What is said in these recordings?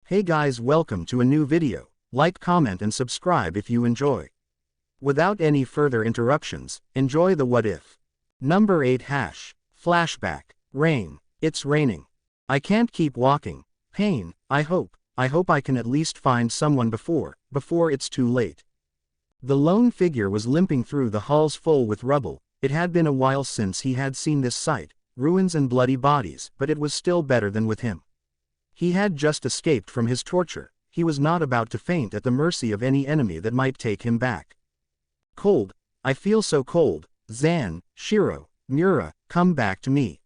Hey guys, welcome to a new video. Like, comment and subscribe if you enjoy. Without any further interruptions, enjoy the what if. Number 8 hash. Flashback. Rain. It's raining. I can't keep walking. Pain. I hope I can at least find someone before it's too late. The lone figure was limping through the halls full with rubble. It had been a while since he had seen this sight, ruins and bloody bodies, but it was still better than with him. He had just escaped from his torture. He was not about to faint at the mercy of any enemy that might take him back. Cold. I feel so cold. Zan, Shiro, Mura, come back to me.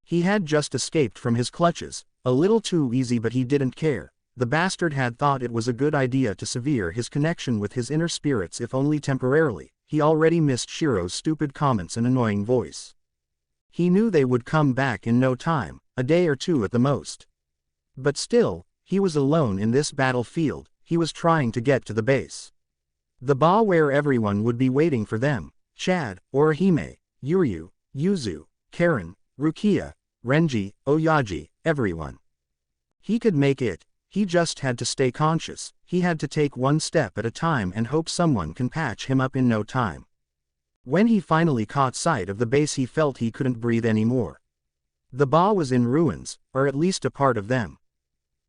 He had just escaped from his clutches, a little too easy, but he didn't care. The bastard had thought it was a good idea to sever his connection with his inner spirits, if only temporarily. He already missed Shiro's stupid comments and annoying voice. He knew they would come back in no time, a day or two at the most. But still, he was alone in this battlefield. He was trying to get to the base. The bar where everyone would be waiting for them. Chad, Orihime, Yuryu, Yuzu, Karen, Rukia, Renji, Oyaji, everyone. He could make it. He just had to stay conscious. He had to take one step at a time and hope someone can patch him up in no time. When he finally caught sight of the base, he felt he couldn't breathe anymore. The bar was in ruins, or at least a part of them.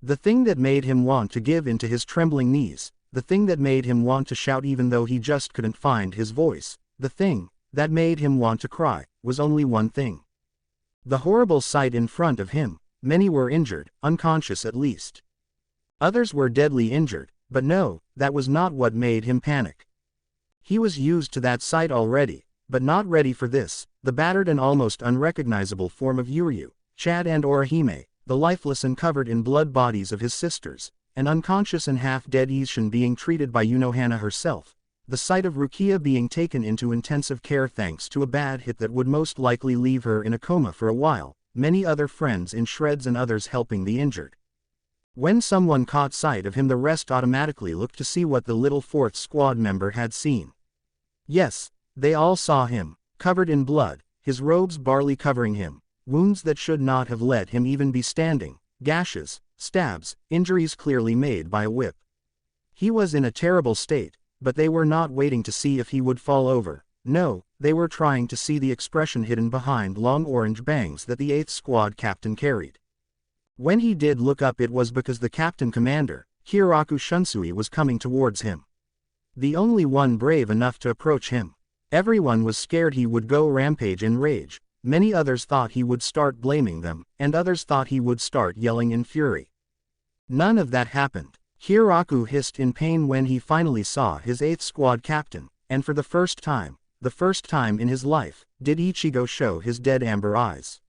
The thing that made him want to give in to his trembling knees, the thing that made him want to shout even though he just couldn't find his voice, the thing that made him want to cry, was only one thing. The horrible sight in front of him. Many were injured, unconscious at least. Others were deadly injured, but no, that was not what made him panic. He was used to that sight already, but not ready for this. The battered and almost unrecognizable form of Yuryu, Chad and Orihime, the lifeless and covered in blood bodies of his sisters, an unconscious and half-dead Ishin being treated by Unohana herself, the sight of Rukia being taken into intensive care thanks to a bad hit that would most likely leave her in a coma for a while, many other friends in shreds and others helping the injured. When someone caught sight of him, the rest automatically looked to see what the little fourth squad member had seen. Yes, they all saw him, covered in blood, his robes barely covering him, wounds that should not have let him even be standing, gashes, stabs, injuries clearly made by a whip. He was in a terrible state, but they were not waiting to see if he would fall over. No, they were trying to see the expression hidden behind long orange bangs that the 8th squad captain carried. When he did look up, it was because the captain commander, Kiraku Shunsui, was coming towards him. The only one brave enough to approach him. Everyone was scared he would go rampage in rage. Many others thought he would start blaming them, and others thought he would start yelling in fury. None of that happened. Kiraku hissed in pain when he finally saw his 8th squad captain, and for the first time in his life, did Ichigo show his dead amber eyes.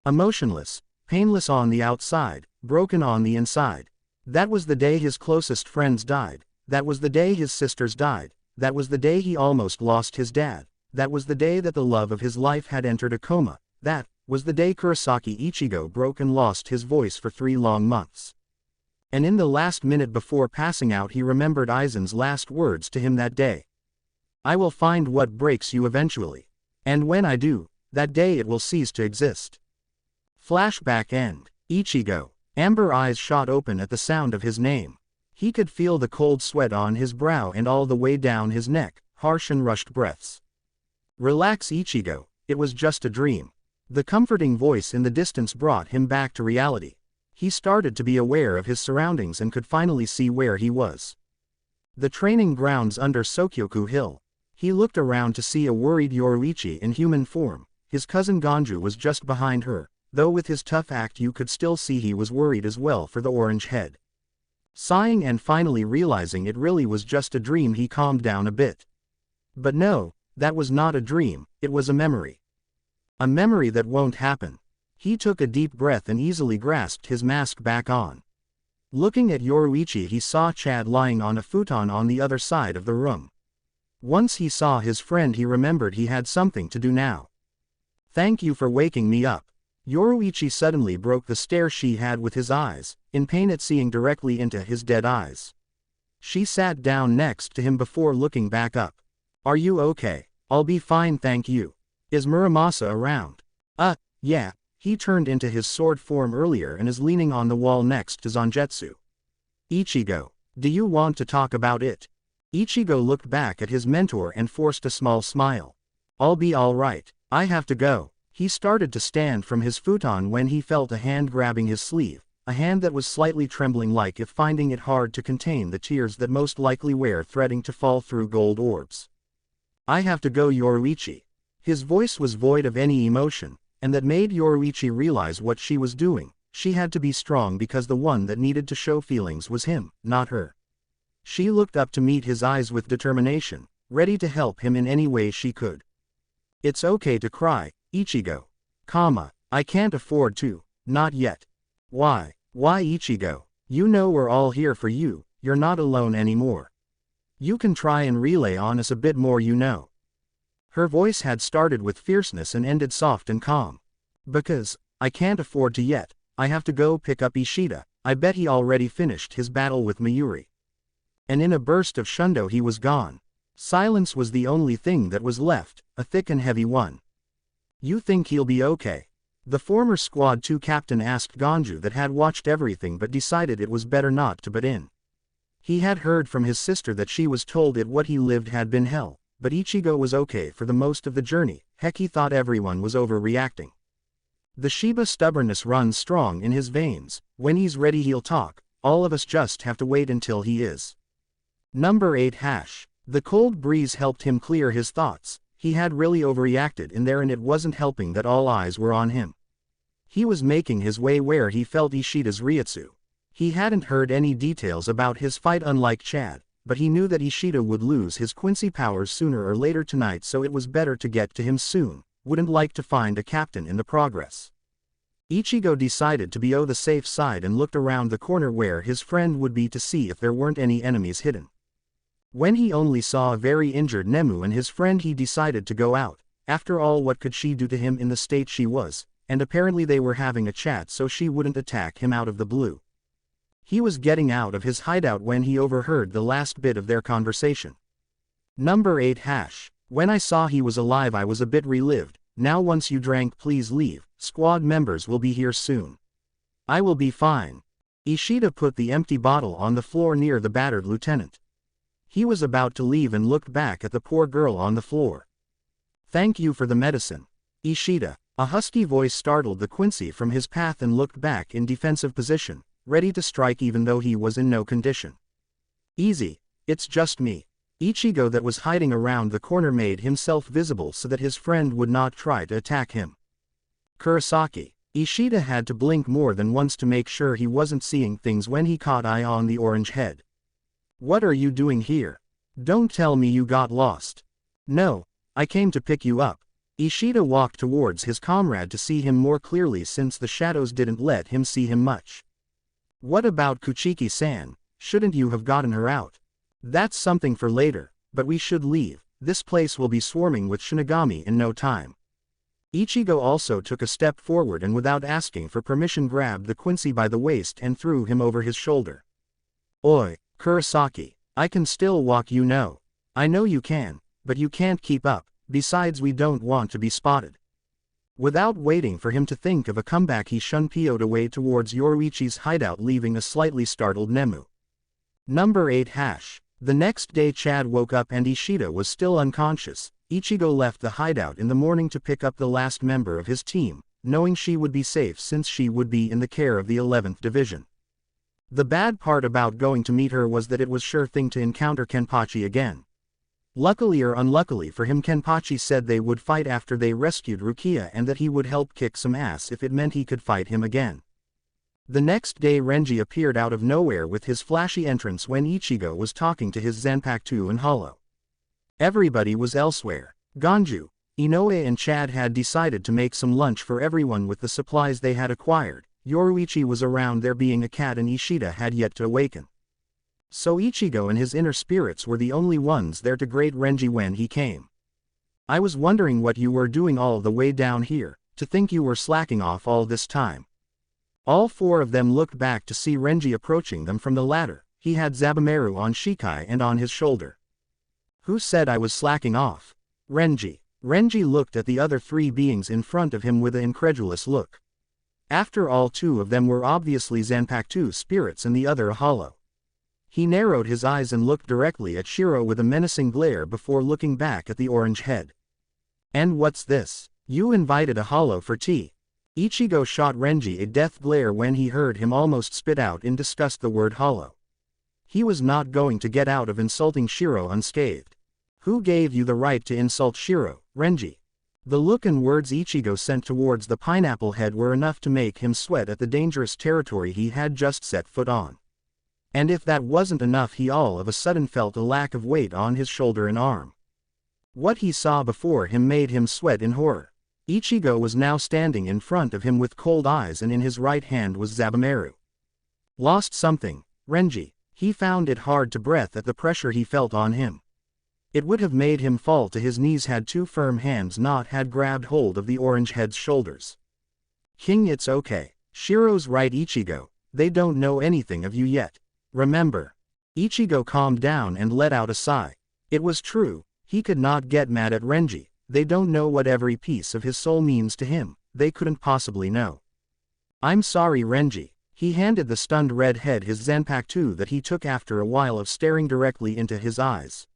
Emotionless, painless on the outside, broken on the inside. That was the day his closest friends died. That was the day his sisters died. That was the day he almost lost his dad. That was the day that the love of his life had entered a coma. That was the day Kurosaki Ichigo broke and lost his voice for 3 long months. And in the last minute before passing out, he remembered Aizen's last words to him that day. I will find what breaks you eventually. And when I do, that day it will cease to exist. Flashback end. Ichigo. Amber eyes shot open at the sound of his name. He could feel the cold sweat on his brow and all the way down his neck, harsh and rushed breaths. Relax, Ichigo, it was just a dream. The comforting voice in the distance brought him back to reality. He started to be aware of his surroundings and could finally see where he was. The training grounds under Sokyoku Hill. He looked around to see a worried Yoruichi in human form. His cousin Ganju was just behind her, though with his tough act you could still see he was worried as well for the orange head. Sighing and finally realizing it really was just a dream, he calmed down a bit. But no, that was not a dream, it was a memory. A memory that won't happen. He took a deep breath and easily grasped his mask back on. Looking at Yoruichi, he saw Chad lying on a futon on the other side of the room. Once he saw his friend, he remembered he had something to do now. Thank you for waking me up. Yoruichi suddenly broke the stare she had with his eyes, in pain at seeing directly into his dead eyes. She sat down next to him before looking back up. Are you okay? I'll be fine, thank you. Is Muramasa around? Yeah, He turned into his sword form earlier and is leaning on the wall next to Zangetsu. Ichigo, do you want to talk about it? Ichigo looked back at his mentor and forced a small smile. I'll be alright, I have to go. He started to stand from his futon when he felt a hand grabbing his sleeve, a hand that was slightly trembling like if finding it hard to contain the tears that most likely were threatening to fall through gold orbs. I have to go, Yoruichi. His voice was void of any emotion, and that made Yoruichi realize what she was doing. She had to be strong because the one that needed to show feelings was him, not her. She looked up to meet his eyes with determination, ready to help him in any way she could. It's okay to cry, Ichigo. I can't afford to, not yet. Why Ichigo? You know we're all here for you, you're not alone anymore. You can try and relay on us a bit more, you know. Her voice had started with fierceness and ended soft and calm. Because, I can't afford to yet, I have to go pick up Ishida. I bet he already finished his battle with Mayuri. And in a burst of shundo he was gone. Silence was the only thing that was left, a thick and heavy one. You think he'll be okay? The former Squad 2 captain asked Ganju that had watched everything but decided it was better not to butt in. He had heard from his sister that she was told it what he lived had been hell. But Ichigo was okay for the most of the journey. Heck, he thought everyone was overreacting. The Shiba stubbornness runs strong in his veins. When he's ready he'll talk. All of us just have to wait until he is. Number 8 hash. The cold breeze helped him clear his thoughts. He had really overreacted in there and it wasn't helping that all eyes were on him. He was making his way where he felt Ishida's Ryutsu. He hadn't heard any details about his fight unlike Chad. But he knew that Ishida would lose his Quincy powers sooner or later tonight, so it was better to get to him soon. Wouldn't like to find a captain in the progress. Ichigo decided to be on the safe side and looked around the corner where his friend would be to see if there weren't any enemies hidden. When he only saw a very injured Nemu and his friend, he decided to go out. After all, what could she do to him in the state she was? And apparently they were having a chat, so she wouldn't attack him out of the blue. He was getting out of his hideout when he overheard the last bit of their conversation. Number 8 hash. When I saw he was alive I was a bit relieved. Now once you drank please leave, squad members will be here soon. I will be fine. Ishida put the empty bottle on the floor near the battered lieutenant. He was about to leave and looked back at the poor girl on the floor. Thank you for the medicine. Ishida. A husky voice startled the Quincy from his path and looked back in defensive position, ready to strike even though he was in no condition. Easy, it's just me. Ichigo that was hiding around the corner made himself visible so that his friend would not try to attack him. Kurosaki. Ishida had to blink more than once to make sure he wasn't seeing things when he caught eye on the orange head. What are you doing here? Don't tell me you got lost. No, I came to pick you up. Ishida walked towards his comrade to see him more clearly since the shadows didn't let him see him much. What about Kuchiki-san? Shouldn't you have gotten her out? That's something for later, but we should leave. This place will be swarming with Shinigami in no time. Ichigo also took a step forward and without asking for permission grabbed the Quincy by the waist and threw him over his shoulder. Oi, Kurosaki, I can still walk, you know. I know you can, but you can't keep up, besides we don't want to be spotted. Without waiting for him to think of a comeback he shun-PO'd away towards Yoruichi's hideout, leaving a slightly startled Nemu. Number 8 hash. The next day Chad woke up and Ishida was still unconscious. Ichigo left the hideout in the morning to pick up the last member of his team, knowing she would be safe since she would be in the care of the 11th Division. The bad part about going to meet her was that it was sure thing to encounter Kenpachi again. Luckily or unluckily for him, Kenpachi said they would fight after they rescued Rukia and that he would help kick some ass if it meant he could fight him again. The next day Renji appeared out of nowhere with his flashy entrance when Ichigo was talking to his Zanpakuto in Hollow. Everybody was elsewhere. Ganju, Inoue and Chad had decided to make some lunch for everyone with the supplies they had acquired. Yoruichi was around there being a cat and Ishida had yet to awaken. So Ichigo and his inner spirits were the only ones there to greet Renji when he came. I was wondering what you were doing all the way down here, to think you were slacking off all this time. All four of them looked back to see Renji approaching them from the ladder. He had Zabumaru on Shikai and on his shoulder. Who said I was slacking off? Renji. Renji looked at the other three beings in front of him with an incredulous look. After all, two of them were obviously Zanpakuto spirits and the other a hollow. He narrowed his eyes and looked directly at Shiro with a menacing glare before looking back at the orange head. And what's this? You invited a hollow for tea. Ichigo shot Renji a death glare when he heard him almost spit out in disgust the word hollow. He was not going to get out of insulting Shiro unscathed. Who gave you the right to insult Shiro, Renji? The look and words Ichigo sent towards the pineapple head were enough to make him sweat at the dangerous territory he had just set foot on. And if that wasn't enough, he all of a sudden felt a lack of weight on his shoulder and arm. What he saw before him made him sweat in horror. Ichigo was now standing in front of him with cold eyes, and in his right hand was Zabumaru. Lost something, Renji. He found it hard to breathe at the pressure he felt on him. It would have made him fall to his knees had two firm hands not had grabbed hold of the orange head's shoulders. King, it's okay. Shiro's right, Ichigo. They don't know anything of you yet. Remember. Ichigo calmed down and let out a sigh. It was true, he could not get mad at Renji. They don't know what every piece of his soul means to him, they couldn't possibly know. I'm sorry, Renji. He handed the stunned red head his Zanpakuto that he took after a while of staring directly into his eyes.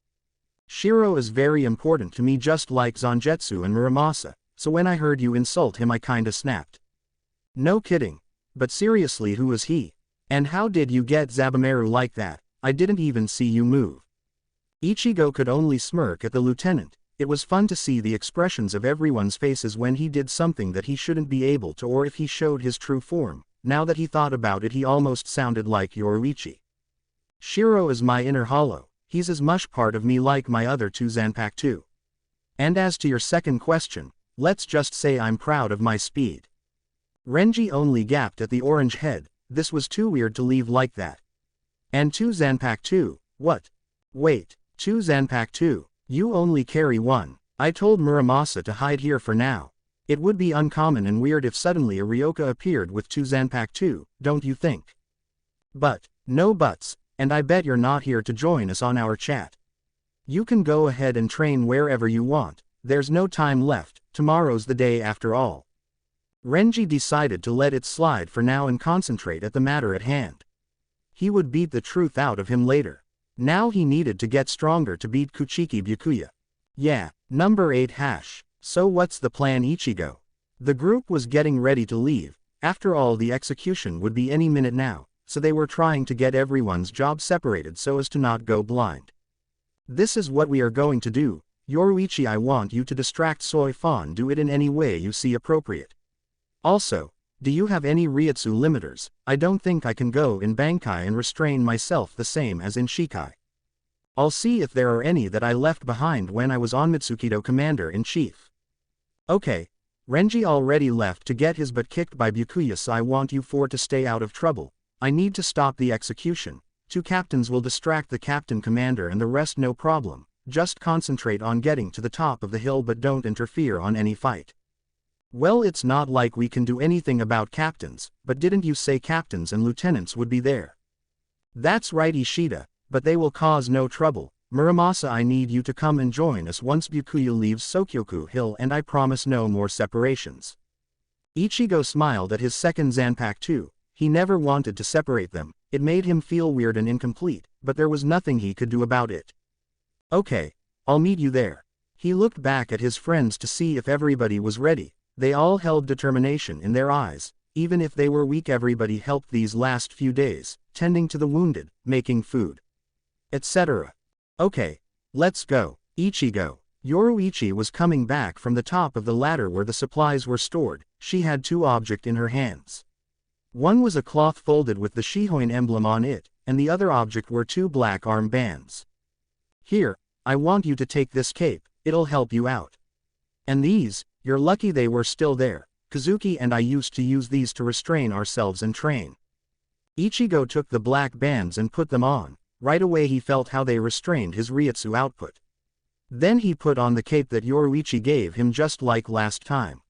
Shiro is very important to me, just like Zangetsu and Muramasa, so when I heard you insult him I kinda snapped. No kidding. But seriously, who is he? And how did you get Zabumaru like that? I didn't even see you move. Ichigo could only smirk at the lieutenant. It was fun to see the expressions of everyone's faces when he did something that he shouldn't be able to, or if he showed his true form. Now that he thought about it, he almost sounded like Yoruichi. Shiro is my inner hollow. He's as much part of me like my other two Zanpakuto. And as to your second question, let's just say I'm proud of my speed. Renji only gasped at the orange head. This was too weird to leave like that. And two Zanpakuto, what? Wait, two Zanpakuto? You only carry one. I told Muramasa to hide here for now. It would be uncommon and weird if suddenly a Ryoka appeared with two Zanpakuto, don't you think? But, no buts, and I bet you're not here to join us on our chat. You can go ahead and train wherever you want, there's no time left, tomorrow's the day after all. Renji decided to let it slide for now and concentrate at the matter at hand. He would beat the truth out of him later. Now he needed to get stronger to beat Kuchiki Byakuya. Yeah, number 8 hash. So what's the plan, Ichigo? The group was getting ready to leave. After all, the execution would be any minute now, so they were trying to get everyone's job separated so as to not go blind. This is what we are going to do. Yoruichi, I want you to distract Soifan. Do it in any way you see appropriate. Also, do you have any Ryutsu limiters? I don't think I can go in Bankai and restrain myself the same as in Shikai. I'll see if there are any that I left behind when I was on Mitsukido Commander-in-Chief. Okay. Renji already left to get his butt kicked by Byakuya, so I want you four to stay out of trouble. I need to stop the execution. Two captains will distract the captain commander and the rest no problem. Just concentrate on getting to the top of the hill but don't interfere on any fight. Well, it's not like we can do anything about captains, but didn't you say captains and lieutenants would be there? That's right, Ishida, but they will cause no trouble. Muramasa, I need you to come and join us once Byakuya leaves Sokyoku Hill, and I promise no more separations. Ichigo smiled at his second Zanpakuto. He never wanted to separate them. It made him feel weird and incomplete, but there was nothing he could do about it. Okay, I'll meet you there. He looked back at his friends to see if everybody was ready. They all held determination in their eyes. Even if they were weak, everybody helped these last few days, tending to the wounded, making food, etc. Okay, let's go. Ichigo. Yoruichi was coming back from the top of the ladder where the supplies were stored. She had two objects in her hands. One was a cloth folded with the Shihoin emblem on it, and the other object were two black arm bands. Here, I want you to take this cape, it'll help you out. And these, you're lucky they were still there. Kazuki and I used to use these to restrain ourselves and train. Ichigo took the black bands and put them on. Right away he felt how they restrained his Ryutsu output. Then he put on the cape that Yoruichi gave him just like last time.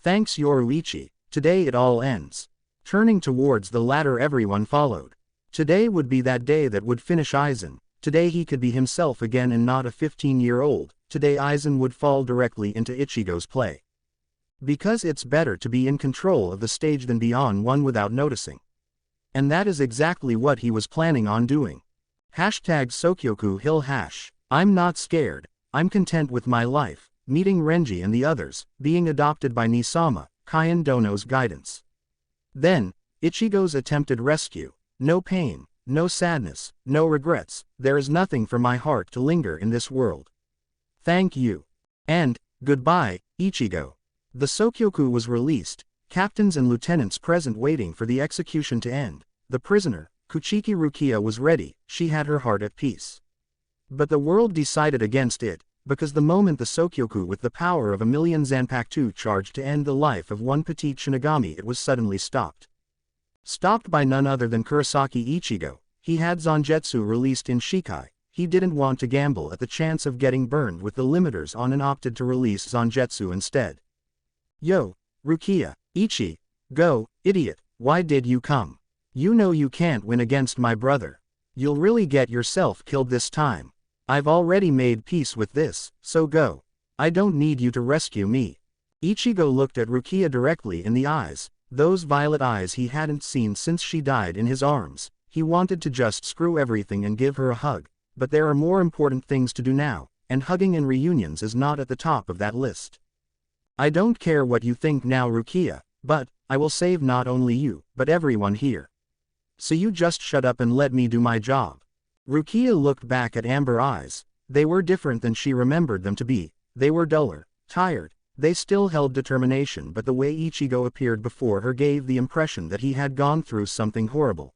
Thanks, Yoruichi. Today it all ends. Turning towards the ladder, everyone followed. Today would be that day that would finish Aizen. Today he could be himself again and not a 15-year-old. Today Aizen would fall directly into Ichigo's play. Because it's better to be in control of the stage than be on one without noticing. And that is exactly what he was planning on doing. Hashtag Sokyoku Hill hash. I'm not scared, I'm content with my life, meeting Renji and the others, being adopted by Nisama, Kyan Dono's guidance. Then, Ichigo's attempted rescue. No pain, no sadness, no regrets, there is nothing for my heart to linger in this world. Thank you. And, goodbye, Ichigo. The Sokyoku was released, captains and lieutenants present waiting for the execution to end. The prisoner, Kuchiki Rukia, was ready, she had her heart at peace. But the world decided against it, because the moment the Sokyoku with the power of 1,000,000 Zanpakuto charged to end the life of one petite Shinigami, it was suddenly stopped. Stopped by none other than Kurosaki Ichigo. He had Zangetsu released in Shikai. He didn't want to gamble at the chance of getting burned with the limiters on and opted to release Zangetsu instead. Yo, Rukia, Go, idiot, why did you come? You know you can't win against my brother. You'll really get yourself killed this time. I've already made peace with this, so go. I don't need you to rescue me. Ichigo looked at Rukia directly in the eyes, those violet eyes he hadn't seen since she died in his arms. He wanted to just screw everything and give her a hug, but there are more important things to do now, and hugging and reunions is not at the top of that list. I don't care what you think now, Rukia, but I will save not only you, but everyone here. So you just shut up and let me do my job. Rukia looked back at Amber eyes. They were different than she remembered them to be. They were duller, tired. They still held determination, but the way Ichigo appeared before her gave the impression that he had gone through something horrible.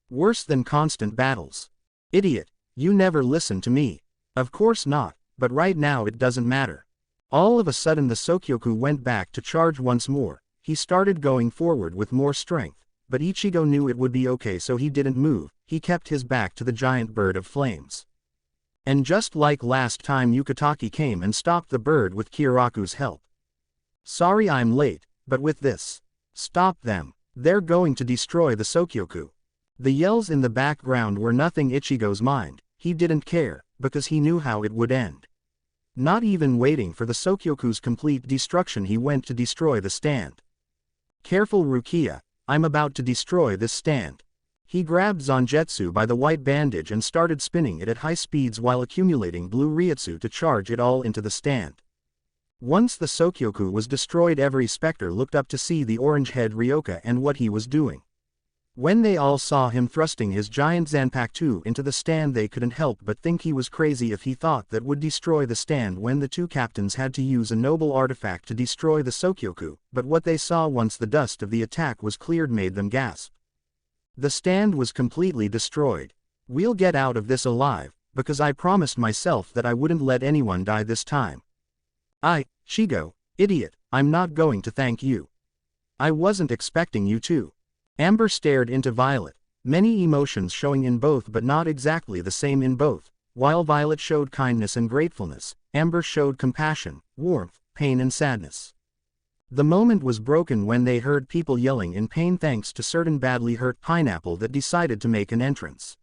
Worse than constant battles. Idiot, you never listened to me. Of course not, but right now it doesn't matter. All of a sudden the Sokyoku went back to charge once more. He started going forward with more strength, but Ichigo knew it would be okay, so he didn't move. He kept his back to the giant bird of flames. And just like last time, Yukatake came and stopped the bird with Kyoraku's help. Sorry I'm late, but with this. Stop them. They're going to destroy the Sokyoku. The yells in the background were nothing Ichigo's mind. He didn't care, because he knew how it would end. Not even waiting for the Sokyoku's complete destruction, he went to destroy the stand. Careful, Rukia, I'm about to destroy this stand. He grabbed Zangetsu by the white bandage and started spinning it at high speeds while accumulating blue Ryutsu to charge it all into the stand. Once the Sokyoku was destroyed, every specter looked up to see the orange-head Ryoka and what he was doing. When they all saw him thrusting his giant Zanpakuto into the stand, they couldn't help but think he was crazy if he thought that would destroy the stand when the two captains had to use a noble artifact to destroy the Sokyoku, but what they saw once the dust of the attack was cleared made them gasp. The stand was completely destroyed. We'll get out of this alive, because I promised myself that I wouldn't let anyone die this time. Ichigo, idiot, I'm not going to thank you. I wasn't expecting you to. Amber stared into Violet, many emotions showing in both but not exactly the same in both. While Violet showed kindness and gratefulness, Amber showed compassion, warmth, pain and sadness. The moment was broken when they heard people yelling in pain thanks to certain badly hurt Pineapple that decided to make an entrance.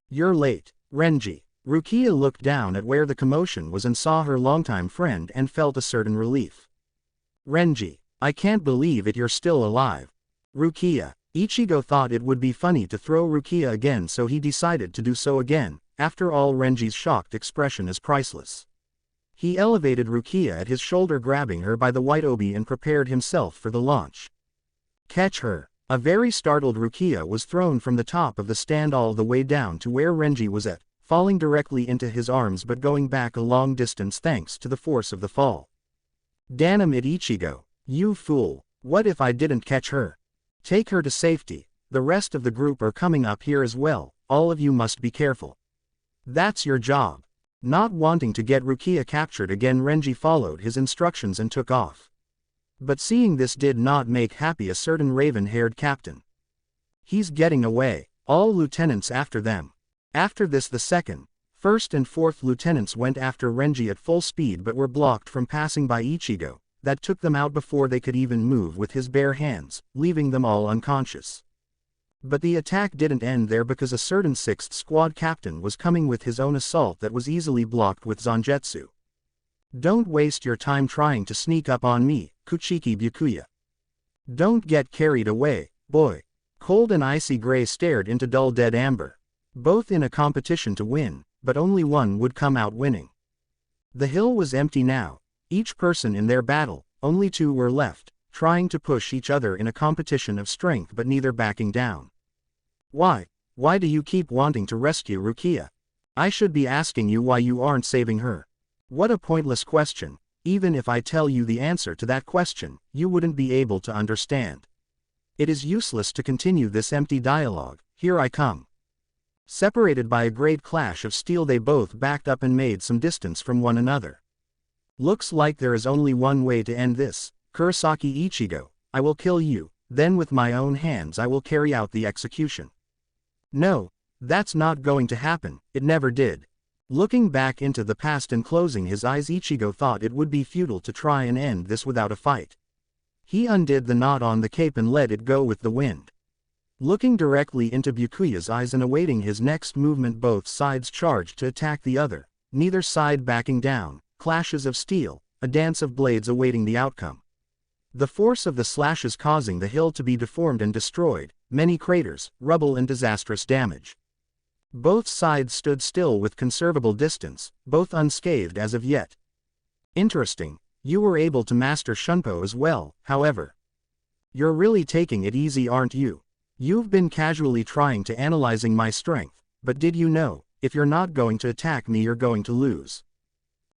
You're late, Renji. Rukia looked down at where the commotion was and saw her longtime friend and felt a certain relief. Renji, I can't believe it, you're still alive. Rukia. Ichigo thought it would be funny to throw Rukia again, so he decided to do so again. After all, Renji's shocked expression is priceless. He elevated Rukia at his shoulder, grabbing her by the white obi, and prepared himself for the launch. Catch her. A very startled Rukia was thrown from the top of the stand all the way down to where Renji was at, falling directly into his arms but going back a long distance thanks to the force of the fall. Damn it, Ichigo. You fool. What if I didn't catch her? Take her to safety. The rest of the group are coming up here as well. All of you must be careful. That's your job. Not wanting to get Rukia captured again, Renji followed his instructions and took off. But seeing this did not make happy a certain raven-haired captain. He's getting away. All lieutenants after them. After this, the second, first and fourth lieutenants went after Renji at full speed but were blocked from passing by Ichigo. That took them out before they could even move with his bare hands, leaving them all unconscious. But the attack didn't end there, because a certain 6th squad captain was coming with his own assault that was easily blocked with Zangetsu. Don't waste your time trying to sneak up on me, Kuchiki Byakuya. Don't get carried away, boy. Cold and icy gray stared into dull dead amber. Both in a competition to win, but only one would come out winning. The hill was empty now, each person in their battle, only two were left, trying to push each other in a competition of strength but neither backing down. Why do you keep wanting to rescue Rukia? I should be asking you why you aren't saving her. What a pointless question. Even if I tell you the answer to that question, you wouldn't be able to understand. It is useless to continue this empty dialogue. Here I come. Separated by a great clash of steel, they both backed up and made some distance from one another. Looks like there is only one way to end this, Kurosaki Ichigo. I will kill you, then with my own hands I will carry out the execution. No, that's not going to happen, it never did. Looking back into the past and closing his eyes, Ichigo thought it would be futile to try and end this without a fight. He undid the knot on the cape and let it go with the wind. Looking directly into Byakuya's eyes and awaiting his next movement, both sides charged to attack the other, neither side backing down, clashes of steel, a dance of blades awaiting the outcome. The force of the slashes causing the hill to be deformed and destroyed, many craters, rubble and disastrous damage. Both sides stood still with considerable distance, both unscathed as of yet. Interesting, you were able to master Shunpo as well, however. You're really taking it easy, aren't you? You've been casually trying to analyzing my strength, but did you know, if you're not going to attack me you're going to lose.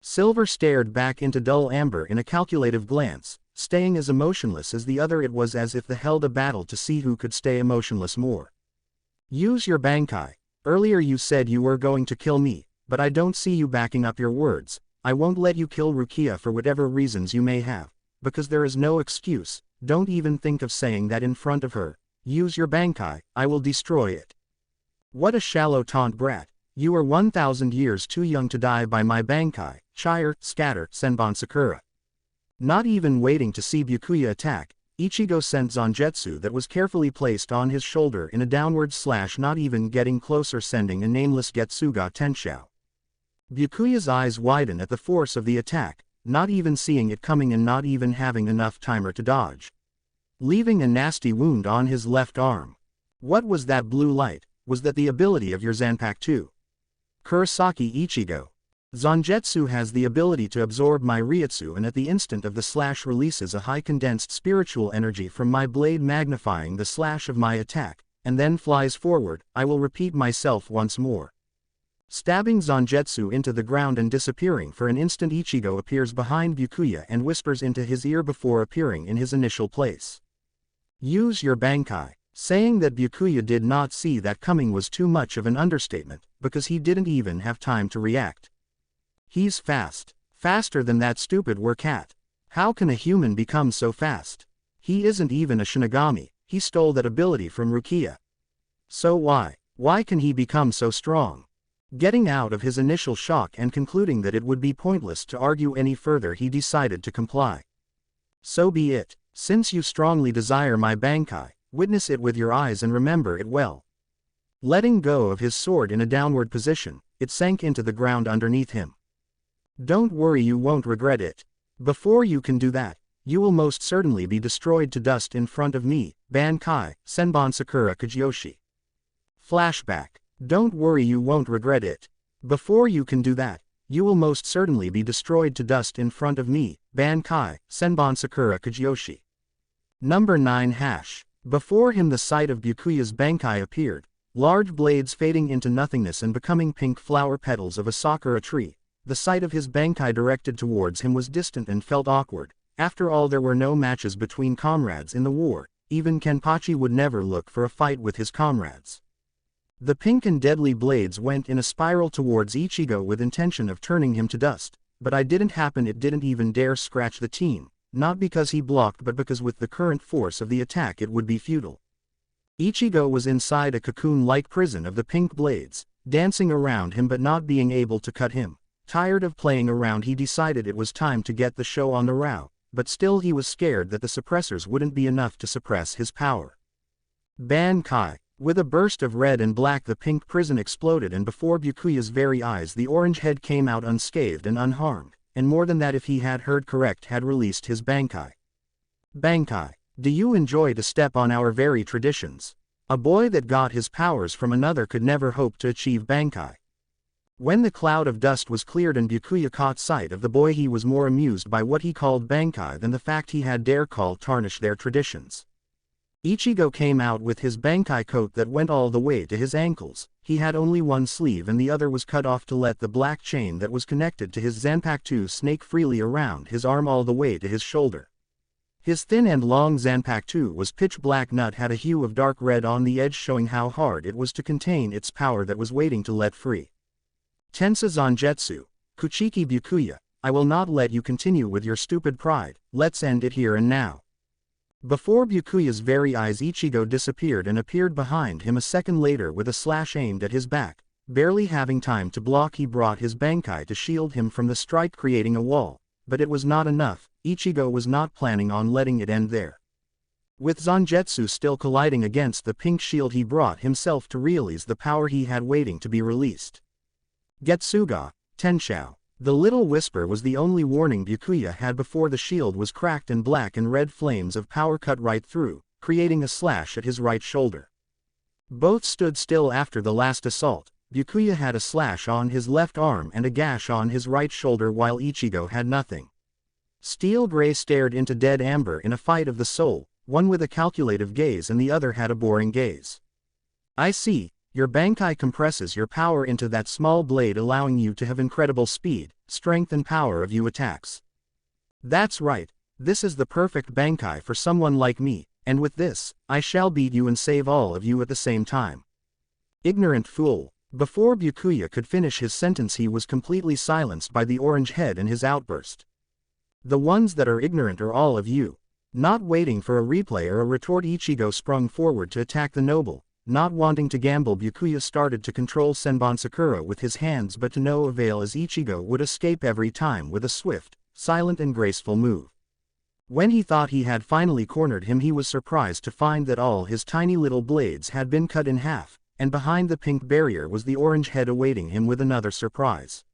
Silver stared back into dull amber in a calculative glance, staying as emotionless as the other. It was as if they held a battle to see who could stay emotionless more. Use your Bankai. Earlier you said you were going to kill me, but I don't see you backing up your words. I won't let you kill Rukia for whatever reasons you may have, because there is no excuse. Don't even think of saying that in front of her. Use your Bankai, I will destroy it. What a shallow taunt, brat. You are 1,000 years too young to die by my Bankai. Chire, scatter, Senbon Sakura. Not even waiting to see Byakuya attack, Ichigo sent Zangetsu that was carefully placed on his shoulder in a downward slash, not even getting closer, sending a nameless Getsuga Tenshou. Byakuya's eyes widen at the force of the attack, not even seeing it coming and not even having enough timer to dodge. Leaving a nasty wound on his left arm. What was that blue light? Was that the ability of your Zanpakuto too? Kurosaki Ichigo. Zangetsu has the ability to absorb my Ryutsu, and at the instant of the slash releases a high condensed spiritual energy from my blade, magnifying the slash of my attack, and then flies forward. I will repeat myself once more. Stabbing Zangetsu into the ground and disappearing for an instant, Ichigo appears behind Byakuya and whispers into his ear before appearing in his initial place. Use your Bankai. Saying that Byakuya did not see that coming was too much of an understatement, because he didn't even have time to react. He's fast. Faster than that stupid cat. How can a human become so fast? He isn't even a Shinigami, he stole that ability from Rukia. So why can he become so strong? Getting out of his initial shock and concluding that it would be pointless to argue any further, he decided to comply. So be it. Since you strongly desire my Bankai, witness it with your eyes and remember it well. Letting go of his sword in a downward position, it sank into the ground underneath him. Don't worry, you won't regret it. Before you can do that, you will most certainly be destroyed to dust in front of me, Bankai, Senbon Sakura Kajiyoshi. Flashback. Don't worry, you won't regret it. Before you can do that, you will most certainly be destroyed to dust in front of me, Bankai, Senbon Sakura Kajiyoshi. Number 9 hash. Before him the sight of Byakuya's Bankai appeared, large blades fading into nothingness and becoming pink flower petals of a sakura tree. The sight of his Bankai directed towards him was distant and felt awkward. After all, there were no matches between comrades in the war. Even Kenpachi would never look for a fight with his comrades. The pink and deadly blades went in a spiral towards Ichigo with intention of turning him to dust, but it didn't happen. It didn't even dare scratch the team, not because he blocked but because with the current force of the attack it would be futile. Ichigo was inside a cocoon-like prison of the pink blades, dancing around him but not being able to cut him. Tired of playing around, he decided it was time to get the show on the row, but still he was scared that the suppressors wouldn't be enough to suppress his power. Bankai. With a burst of red and black, the pink prison exploded, and before Byakuya's very eyes the orange head came out unscathed and unharmed, and more than that, if he had heard correct, had released his Bankai. Bankai, do you enjoy to step on our very traditions? A boy that got his powers from another could never hope to achieve Bankai. When the cloud of dust was cleared and Byakuya caught sight of the boy, he was more amused by what he called Bankai than the fact he had dare call tarnish their traditions. Ichigo came out with his Bankai coat that went all the way to his ankles. He had only one sleeve and the other was cut off to let the black chain that was connected to his Zanpakuto snake freely around his arm all the way to his shoulder. His thin and long Zanpakuto was pitch black nut, had a hue of dark red on the edge, showing how hard it was to contain its power that was waiting to let free. Tensa Zanjetsu, Kuchiki Byakuya, I will not let you continue with your stupid pride, let's end it here and now. Before Byakuya's very eyes, Ichigo disappeared and appeared behind him a second later with a slash aimed at his back. Barely having time to block, he brought his Bankai to shield him from the strike, creating a wall. But it was not enough. Ichigo was not planning on letting it end there. With Zanjetsu still colliding against the pink shield, he brought himself to release the power he had waiting to be released. Getsuga, Tenshou. The little whisper was the only warning Byakuya had before the shield was cracked and black and red flames of power cut right through, creating a slash at his right shoulder. Both stood still after the last assault. Byakuya had a slash on his left arm and a gash on his right shoulder, while Ichigo had nothing. Steel Gray stared into dead amber in a fight of the soul, one with a calculative gaze and the other had a boring gaze. I see. Your Bankai compresses your power into that small blade, allowing you to have incredible speed, strength and power of you attacks. That's right, this is the perfect Bankai for someone like me, and with this, I shall beat you and save all of you at the same time. Ignorant fool. Before Byakuya could finish his sentence, he was completely silenced by the orange head and his outburst. The ones that are ignorant are all of you. Not waiting for a replay or a retort, Ichigo sprung forward to attack the noble. Not wanting to gamble, Byakuya started to control Senbon Sakura with his hands, but to no avail, as Ichigo would escape every time with a swift, silent and graceful move. When he thought he had finally cornered him, he was surprised to find that all his tiny little blades had been cut in half, and behind the pink barrier was the orange head awaiting him with another surprise.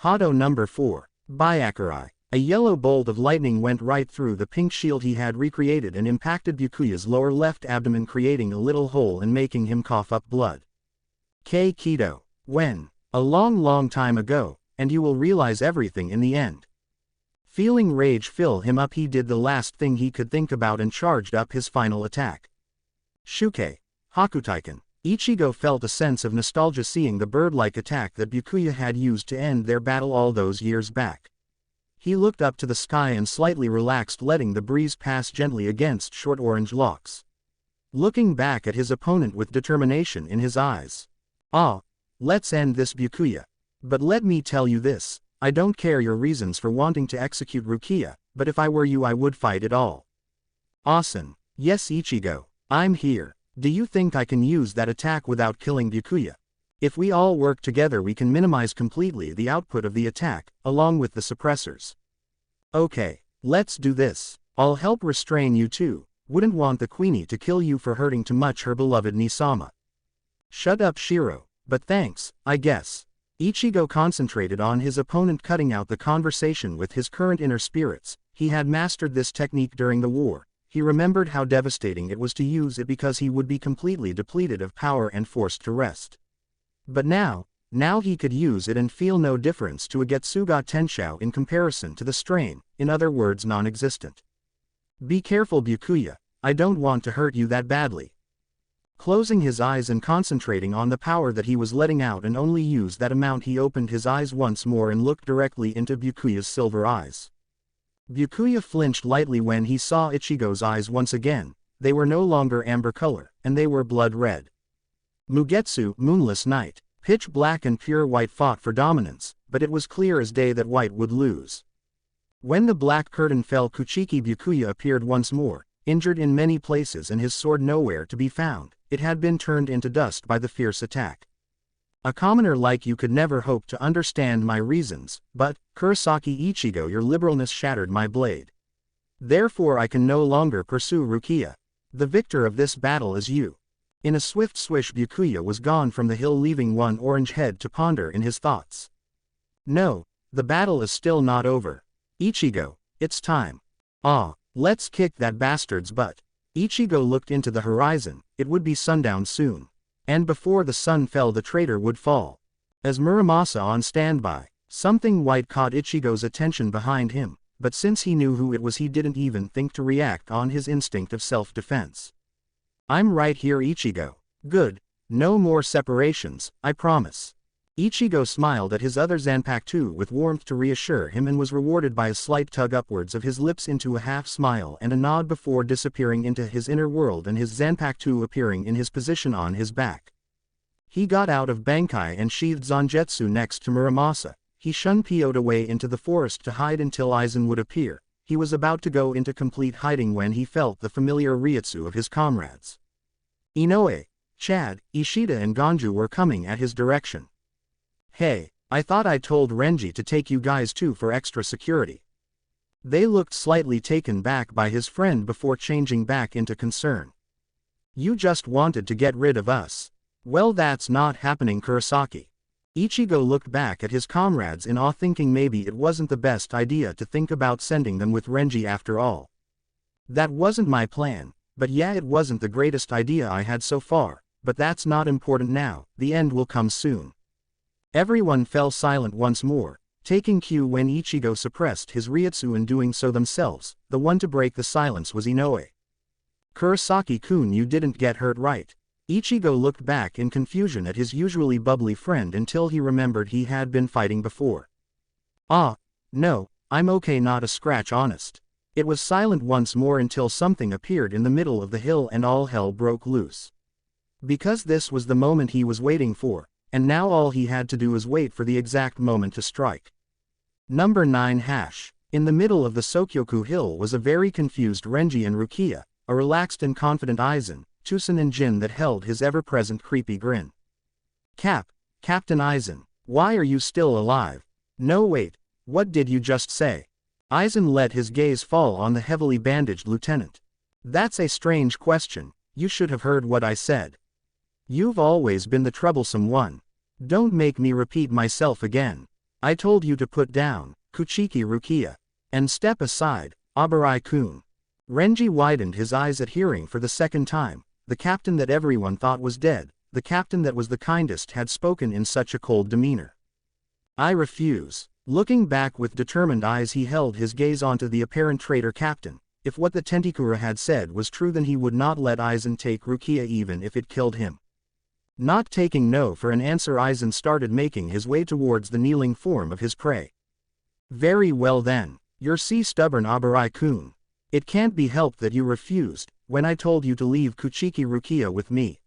Hado number 4, Byakurai. A yellow bolt of lightning went right through the pink shield he had recreated and impacted Byakuya's lower left abdomen, creating a little hole and making him cough up blood. Kido. When? A long time ago, and you will realize everything in the end. Feeling rage fill him up, he did the last thing he could think about and charged up his final attack. Shuke. Hakutaiken. Ichigo felt a sense of nostalgia seeing the bird-like attack that Byakuya had used to end their battle all those years back. He looked up to the sky and slightly relaxed, letting the breeze pass gently against short orange locks. Looking back at his opponent with determination in his eyes. Ah, let's end this, Byakuya. But let me tell you this, I don't care your reasons for wanting to execute Rukia, but if I were you I would fight it all. Asen. Yes Ichigo, I'm here. Do you think I can use that attack without killing Byakuya? If we all work together we can minimize completely the output of the attack, along with the suppressors. Okay, let's do this. I'll help restrain you too. Wouldn't want the Queenie to kill you for hurting too much her beloved Nisama. Shut up Shiro, but thanks, I guess. Ichigo concentrated on his opponent, cutting out the conversation with his current inner spirits. He had mastered this technique during the war. He remembered how devastating it was to use it because he would be completely depleted of power and forced to rest. But now he could use it and feel no difference to a Getsuga Tenshou in comparison to the strain, in other words non-existent. Be careful Byakuya, I don't want to hurt you that badly. Closing his eyes and concentrating on the power that he was letting out and only use that amount, he opened his eyes once more and looked directly into Byakuya's silver eyes. Byakuya flinched lightly when he saw Ichigo's eyes once again. They were no longer amber color, and they were blood red. Mugetsu, moonless night. Pitch black and pure white fought for dominance, but it was clear as day that white would lose. When the black curtain fell, Kuchiki Byakuya appeared once more, injured in many places and his sword nowhere to be found. It had been turned into dust by the fierce attack. A commoner like you could never hope to understand my reasons, but, Kurosaki Ichigo, your liberalness shattered my blade. Therefore I can no longer pursue Rukia. The victor of this battle is you. In a swift swish Byakuya was gone from the hill, leaving one orange head to ponder in his thoughts. No, the battle is still not over. Ichigo, it's time. Ah, Let's kick that bastard's butt. Ichigo looked into the horizon. It would be sundown soon. And before the sun fell the traitor would fall. As Muramasa on standby, something white caught Ichigo's attention behind him, but since he knew who it was he didn't even think to react on his instinct of self-defense. I'm right here, Ichigo. Good. No more separations, I promise. Ichigo smiled at his other Zanpakuto with warmth to reassure him and was rewarded by a slight tug upwards of his lips into a half-smile and a nod before disappearing into his inner world and his Zanpakuto appearing in his position on his back. He got out of Bankai and sheathed Zangetsu next to Muramasa. He shun-PO'd away into the forest to hide until Aizen would appear. He was about to go into complete hiding when he felt the familiar ryutsu of his comrades. Inoue, Chad, Ishida and Ganju were coming at his direction. Hey, I thought I told Renji to take you guys too for extra security. They looked slightly taken back by his friend before changing back into concern. You just wanted to get rid of us. Well, that's not happening, Kurosaki. Ichigo looked back at his comrades in awe, thinking maybe it wasn't the best idea to think about sending them with Renji after all. That wasn't my plan, but yeah, it wasn't the greatest idea I had so far, but that's not important now, the end will come soon. Everyone fell silent once more, taking cue when Ichigo suppressed his ryutsu and doing so themselves. The one to break the silence was Inoue. Kurosaki-kun, you didn't get hurt, right? Ichigo looked back in confusion at his usually bubbly friend until he remembered he had been fighting before. Ah, no, I'm okay, not a scratch, honest. It was silent once more until something appeared in the middle of the hill and all hell broke loose. Because this was the moment he was waiting for, and now all he had to do was wait for the exact moment to strike. Number 9 hash. In the middle of the Sokyoku Hill was a very confused Renji and Rukia, a relaxed and confident Aizen, Tusen and Jin that held his ever-present creepy grin. Captain Aizen, why are you still alive? No, wait, what did you just say? Aizen let his gaze fall on the heavily bandaged lieutenant. That's a strange question, you should have heard what I said. You've always been the troublesome one. Don't make me repeat myself again. I told you to put down, Kuchiki Rukia. And step aside, Abarai-kun. Renji widened his eyes at hearing for the second time. The captain that everyone thought was dead, the captain that was the kindest, had spoken in such a cold demeanor. I refuse. Looking back with determined eyes, he held his gaze onto the apparent traitor captain. If what the Tentikura had said was true, then he would not let Aizen take Rukia even if it killed him. Not taking no for an answer, Aizen started making his way towards the kneeling form of his prey. Very well then, you're stubborn, Abarai-kun. It can't be helped that you refused, when I told you to leave Kuchiki Rukia with me.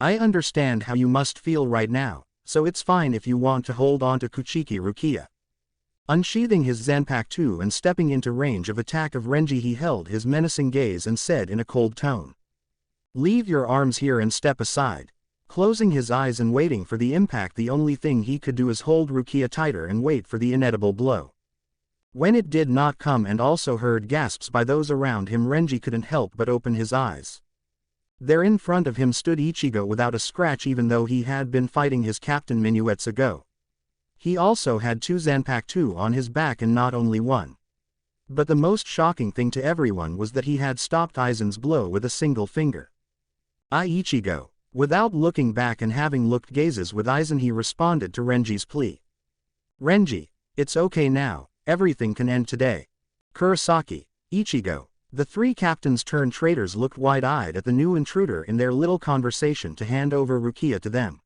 I understand how you must feel right now, so it's fine if you want to hold on to Kuchiki Rukia. Unsheathing his Zanpakuto and stepping into range of attack of Renji, he held his menacing gaze and said in a cold tone. Leave your arms here and step aside. Closing his eyes and waiting for the impact, the only thing he could do is hold Rukia tighter and wait for the inedible blow. When it did not come and also heard gasps by those around him, Renji couldn't help but open his eyes. There in front of him stood Ichigo without a scratch, even though he had been fighting his captain minuets ago. He also had 2 Zanpakuto on his back and not only one. But the most shocking thing to everyone was that he had stopped Aizen's blow with a single finger. Ichigo. Without looking back and having looked gazes with Aizen, he responded to Renji's plea. Renji, it's okay now. Everything can end today. Kurosaki, Ichigo. The 3 captains turned traitors looked wide-eyed at the new intruder in their little conversation to hand over Rukia to them.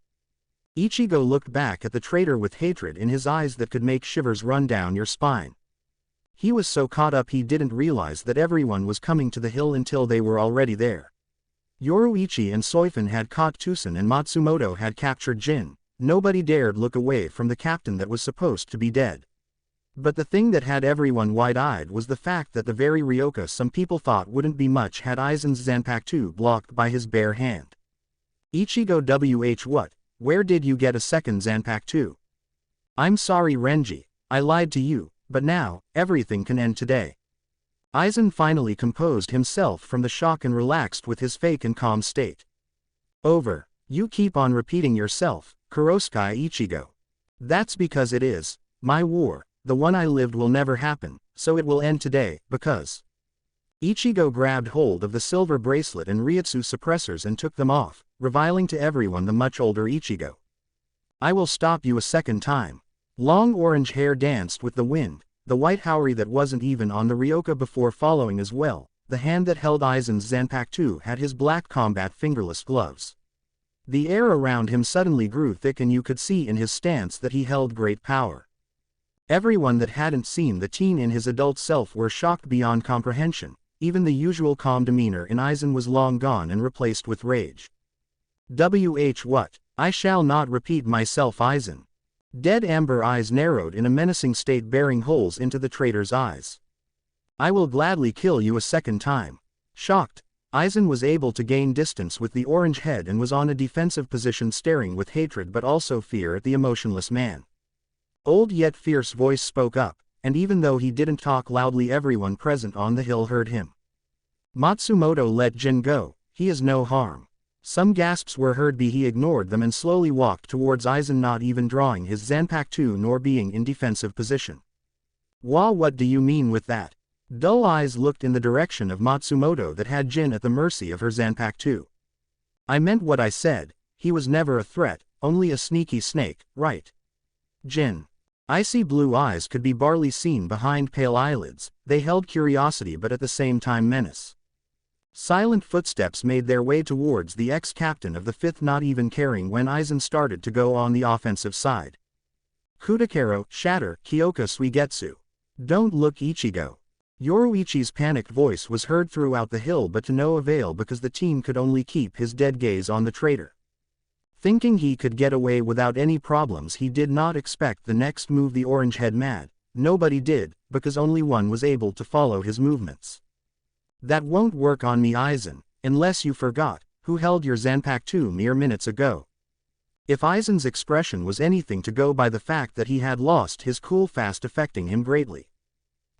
Ichigo looked back at the traitor with hatred in his eyes that could make shivers run down your spine. He was so caught up he didn't realize that everyone was coming to the hill until they were already there. Yoruichi and Soifun had caught Tusen and Matsumoto had captured Jin. Nobody dared look away from the captain that was supposed to be dead. But the thing that had everyone wide-eyed was the fact that the very Ryoka some people thought wouldn't be much had Aizen's Zanpakuto blocked by his bare hand. Ichigo what? Where did you get a second Zanpakuto? I'm sorry, Renji, I lied to you, but now, everything can end today. Aizen finally composed himself from the shock and relaxed with his fake and calm state. Over. You keep on repeating yourself, Kurosaki Ichigo. That's because it is. My war, the one I lived, will never happen, so it will end today, because Ichigo grabbed hold of the silver bracelet and Ryutsu suppressors and took them off, revealing to everyone the much older Ichigo. I will stop you a second time. Long orange hair danced with the wind, the white haori that wasn't even on the Ryoka before following as well. The hand that held Aizen's Zanpakuto had his black combat fingerless gloves. The air around him suddenly grew thick and you could see in his stance that he held great power. Everyone that hadn't seen the teen in his adult self were shocked beyond comprehension. Even the usual calm demeanor in Aizen was long gone and replaced with rage. What? I shall not repeat myself, Aizen. Dead amber eyes narrowed in a menacing state, bearing holes into the traitor's eyes. I will gladly kill you a second time. Shocked, Aizen was able to gain distance with the orange head and was on a defensive position, staring with hatred but also fear at the emotionless man. Old yet fierce voice spoke up, and even though he didn't talk loudly, everyone present on the hill heard him. Matsumoto, let Jin go, he is no harm. Some gasps were heard, but he ignored them and slowly walked towards Aizen, not even drawing his Zanpakuto nor being in defensive position. What do you mean with that? Dull eyes looked in the direction of Matsumoto that had Jin at the mercy of her Zanpakuto. I meant what I said, he was never a threat, only a sneaky snake, right? Jin. Icy blue eyes could be barely seen behind pale eyelids, they held curiosity but at the same time menace. Silent footsteps made their way towards the ex-captain of the 5th, not even caring when Aizen started to go on the offensive side. Kudakero, shatter, Kyoka Suigetsu. Don't look, Ichigo. Yoruichi's panicked voice was heard throughout the hill, but to no avail because the teen could only keep his dead gaze on the traitor. Thinking he could get away without any problems, he did not expect the next move the orange head mad. Nobody did, because only one was able to follow his movements. That won't work on me, Aizen, unless you forgot who held your Zanpakuto mere minutes ago. If Aizen's expression was anything to go by, the fact that he had lost his cool fast affecting him greatly.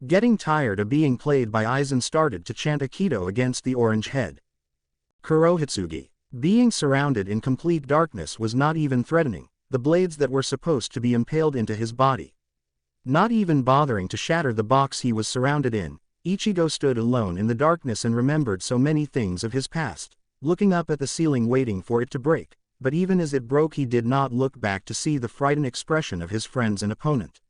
Getting tired of being played by, Aizen started to chant Aikido against the orange head. Kurohitsugi. Being surrounded in complete darkness was not even threatening, the blades that were supposed to be impaled into his body. Not even bothering to shatter the box he was surrounded in, Ichigo stood alone in the darkness and remembered so many things of his past, looking up at the ceiling waiting for it to break, but even as it broke he did not look back to see the frightened expression of his friends and opponent.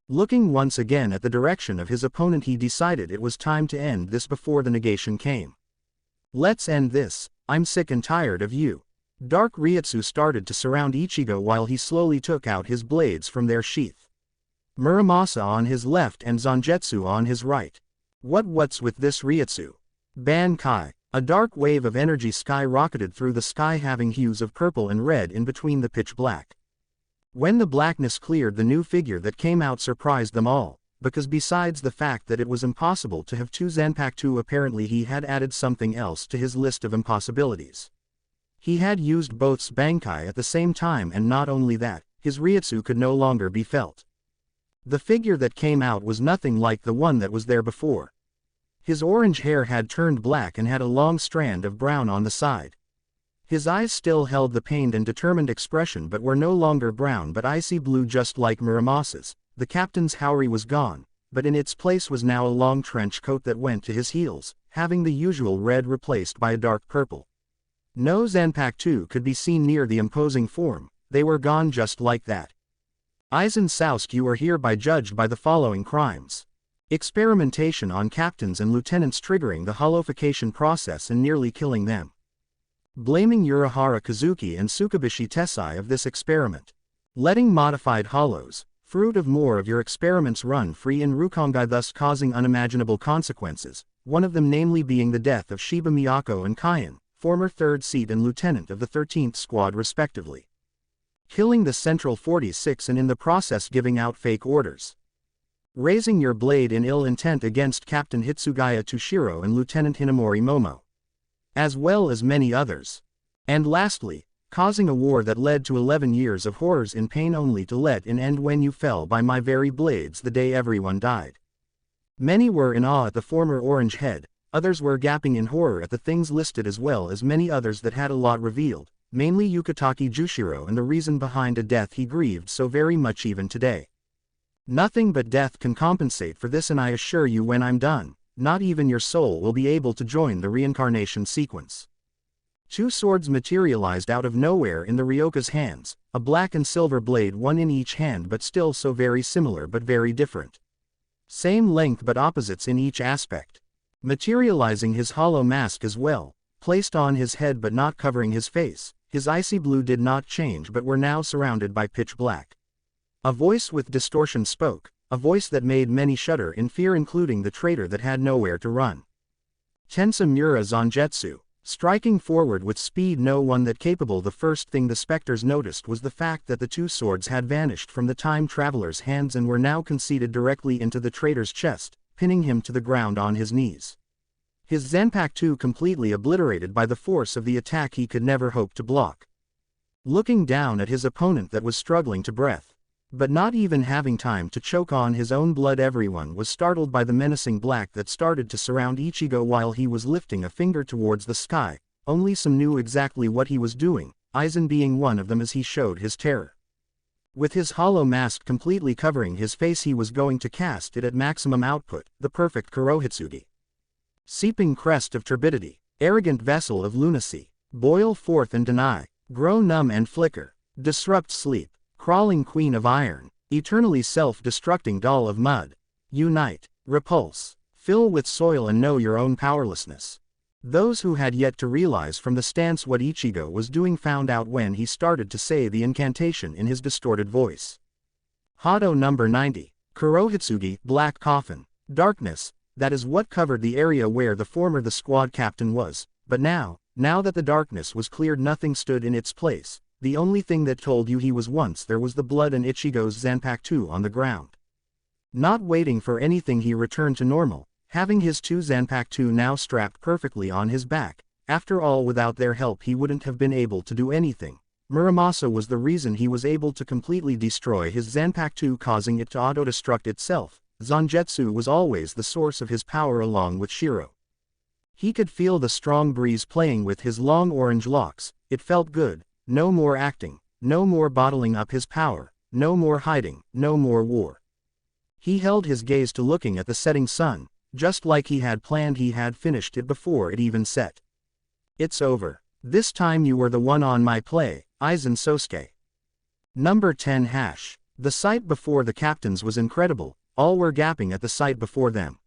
Looking once again at the direction of his opponent, he decided it was time to end this before the negation came. Let's end this, I'm sick and tired of you. Dark Ryutsu started to surround Ichigo while he slowly took out his blades from their sheath. Muramasa on his left and Zangetsu on his right. What's with this Ryutsu? Bankai. A dark wave of energy skyrocketed through the sky, having hues of purple and red in between the pitch black. When the blackness cleared, the new figure that came out surprised them all, because besides the fact that it was impossible to have two Zanpakuto, apparently he had added something else to his list of impossibilities. He had used both Bankai at the same time, and not only that, his Ryutsu could no longer be felt. The figure that came out was nothing like the one that was there before. His orange hair had turned black and had a long strand of brown on the side. His eyes still held the pained and determined expression but were no longer brown but icy blue, just like Muramasa's. The captain's haori was gone, but in its place was now a long trench coat that went to his heels, having the usual red replaced by a dark purple. No Zanpakuto could be seen near the imposing form, they were gone just like that. Aizen Sasuke, you are hereby judged by the following crimes. Experimentation on captains and lieutenants, triggering the holofication process and nearly killing them. Blaming Urahara Kazuki and Tsukubishi Tessai of this experiment. Letting modified hollows, fruit of more of your experiments, run free in Rukongai, thus causing unimaginable consequences, one of them namely being the death of Shiba Miyako and Kaien, former 3rd Seat and lieutenant of the 13th Squad respectively. Killing the Central 46 and in the process giving out fake orders. Raising your blade in ill intent against Captain Hitsugaya Tushiro and Lieutenant Hinamori Momo. As well as many others. And lastly, causing a war that led to 11 years of horrors in pain, only to let it end when you fell by my very blades the day everyone died. Many were in awe at the former orange head, others were gaping in horror at the things listed, as well as many others that had a lot revealed, mainly Yukitake Jushiro and the reason behind a death he grieved so very much even today. Nothing but death can compensate for this, and I assure you when I'm done, not even your soul will be able to join the reincarnation sequence. Two swords materialized out of nowhere in the Ryoka's hands, a black and silver blade, one in each hand, but still so very similar but very different. Same length but opposites in each aspect. Materializing his hollow mask as well, placed on his head but not covering his face, his icy blue did not change but were now surrounded by pitch black. A voice with distortion spoke, a voice that made many shudder in fear, including the traitor that had nowhere to run. Tensa Mura Zangetsu. Striking forward with speed, no one that capable. The first thing the specters noticed was the fact that the two swords had vanished from the time traveler's hands and were now conceded directly into the traitor's chest, pinning him to the ground on his knees. His Zanpakuto completely obliterated by the force of the attack he could never hope to block. Looking down at his opponent that was struggling to breath, but not even having time to choke on his own blood, everyone was startled by the menacing black that started to surround Ichigo while he was lifting a finger towards the sky. Only some knew exactly what he was doing, Aizen being one of them, as he showed his terror. With his hollow mask completely covering his face, he was going to cast it at maximum output, the perfect Kurohitsugi. Seeping crest of turbidity, arrogant vessel of lunacy, boil forth and deny, grow numb and flicker, disrupt sleep. Crawling queen of iron, eternally self-destructing doll of mud. Unite, repulse, fill with soil and know your own powerlessness. Those who had yet to realize from the stance what Ichigo was doing found out when he started to say the incantation in his distorted voice. Hado number 90, Kurohitsugi, black coffin, darkness, that is what covered the area where the squad captain was, but now that the darkness was cleared, nothing stood in its place. The only thing that told you he was once there was the blood and Ichigo's Zanpakuto on the ground. Not waiting for anything, he returned to normal, having his two Zanpakuto now strapped perfectly on his back. After all, without their help he wouldn't have been able to do anything. Muramasa was the reason he was able to completely destroy his Zanpakuto, causing it to auto-destruct itself. Zangetsu was always the source of his power along with Shiro. He could feel the strong breeze playing with his long orange locks. It felt good. No more acting, no more bottling up his power, no more hiding, no more war. He held his gaze to looking at the setting sun, just like he had planned. He had finished it before it even set. It's over. This time you were the one on my play, Aizen Sosuke. Number 10 hash. The sight before the captains was incredible, all were gapping at the sight before them.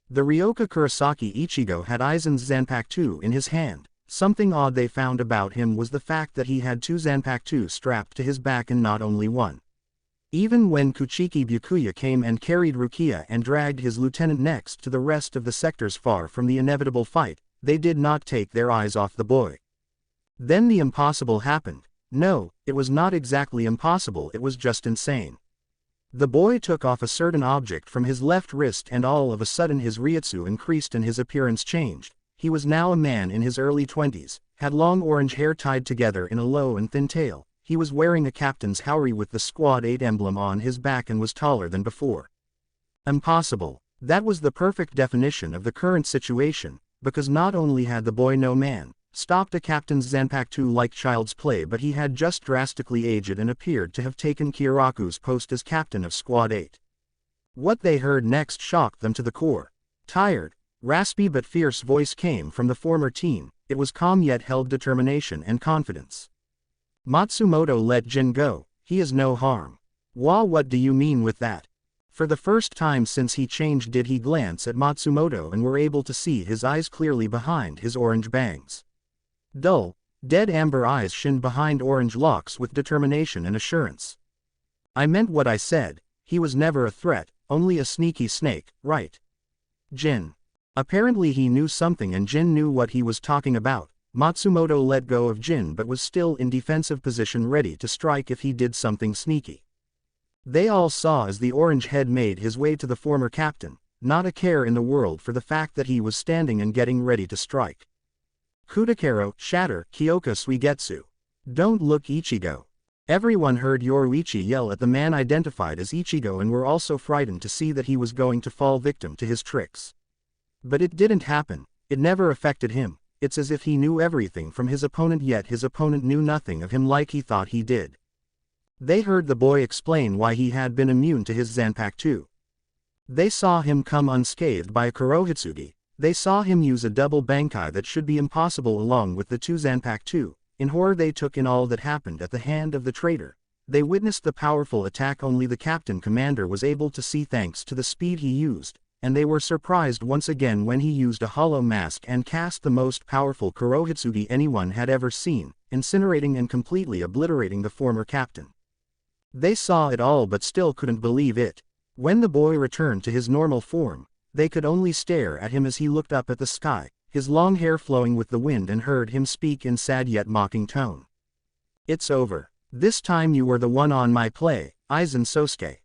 The Ryoka Kurosaki Ichigo had Aizen's Zanpakuto in his hand. Something odd they found about him was the fact that he had two Zanpakuto strapped to his back and not only one. Even when Kuchiki Byakuya came and carried Rukia and dragged his lieutenant next to the rest of the sectors far from the inevitable fight, they did not take their eyes off the boy. Then the impossible happened. No, it was not exactly impossible, it was just insane. The boy took off a certain object from his left wrist and all of a sudden his Ryutsu increased and his appearance changed. He was now a man in his early 20s, had long orange hair tied together in a low and thin tail. He was wearing a captain's haori with the Squad 8 emblem on his back and was taller than before. Impossible. That was the perfect definition of the current situation, because not only had the boy no man stopped a captain's Zanpakuto like child's play, but he had just drastically aged and appeared to have taken Kyoraku's post as captain of Squad 8. What they heard next shocked them to the core. Tired, raspy but fierce voice came from the former team. It was calm yet held determination and confidence. Matsumoto, let Jin go, he is no harm. What do you mean with that? For the first time since he changed did he glance at Matsumoto and were able to see his eyes clearly behind his orange bangs. Dull, dead amber eyes shone behind orange locks with determination and assurance. I meant what I said, he was never a threat, only a sneaky snake, right? Jin. Apparently he knew something and Jin knew what he was talking about. Matsumoto let go of Jin but was still in defensive position ready to strike if he did something sneaky. They all saw as the orange head made his way to the former captain, not a care in the world for the fact that he was standing and getting ready to strike. Kudakero, shatter, Kyoka Suigetsu. Don't look, Ichigo. Everyone heard Yoruichi yell at the man identified as Ichigo and were also frightened to see that he was going to fall victim to his tricks. But it didn't happen, it never affected him. It's as if he knew everything from his opponent yet his opponent knew nothing of him like he thought he did. They heard the boy explain why he had been immune to his Zanpakuto. They saw him come unscathed by a Kurohitsugi. They saw him use a double bankai that should be impossible along with the two Zanpakuto. In horror they took in all that happened at the hand of the traitor. They witnessed the powerful attack only the captain commander was able to see thanks to the speed he used, and they were surprised once again when he used a hollow mask and cast the most powerful Kurohitsugi anyone had ever seen, incinerating and completely obliterating the former captain. They saw it all but still couldn't believe it. When the boy returned to his normal form, they could only stare at him as he looked up at the sky, his long hair flowing with the wind, and heard him speak in sad yet mocking tone. "It's over. This time you were the one on my play, Aizen Sosuke."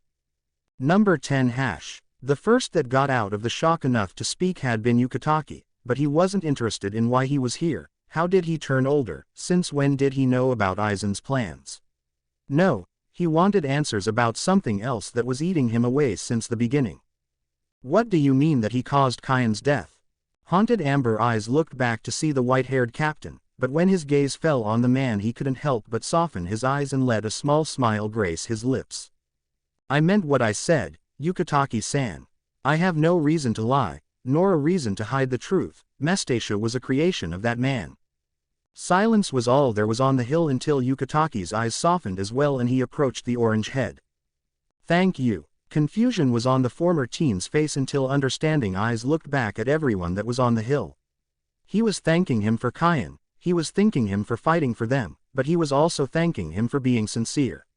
Number 10 hash. The first that got out of the shock enough to speak had been Yukitake, but he wasn't interested in why he was here. How did he turn older? Since when did he know about Aizen's plans? No, he wanted answers about something else that was eating him away since the beginning. What do you mean that he caused Kaion's death? Haunted amber eyes looked back to see the white-haired captain, but when his gaze fell on the man he couldn't help but soften his eyes and let a small smile grace his lips. "I meant what I said, Yukitake-san. I have no reason to lie, nor a reason to hide the truth. Mestasha was a creation of that man." Silence was all there was on the hill until Yukitake's eyes softened as well and he approached the orange head. "Thank you." Confusion was on the former teen's face until understanding eyes looked back at everyone that was on the hill. He was thanking him for Kaion, he was thanking him for fighting for them, but he was also thanking him for being sincere.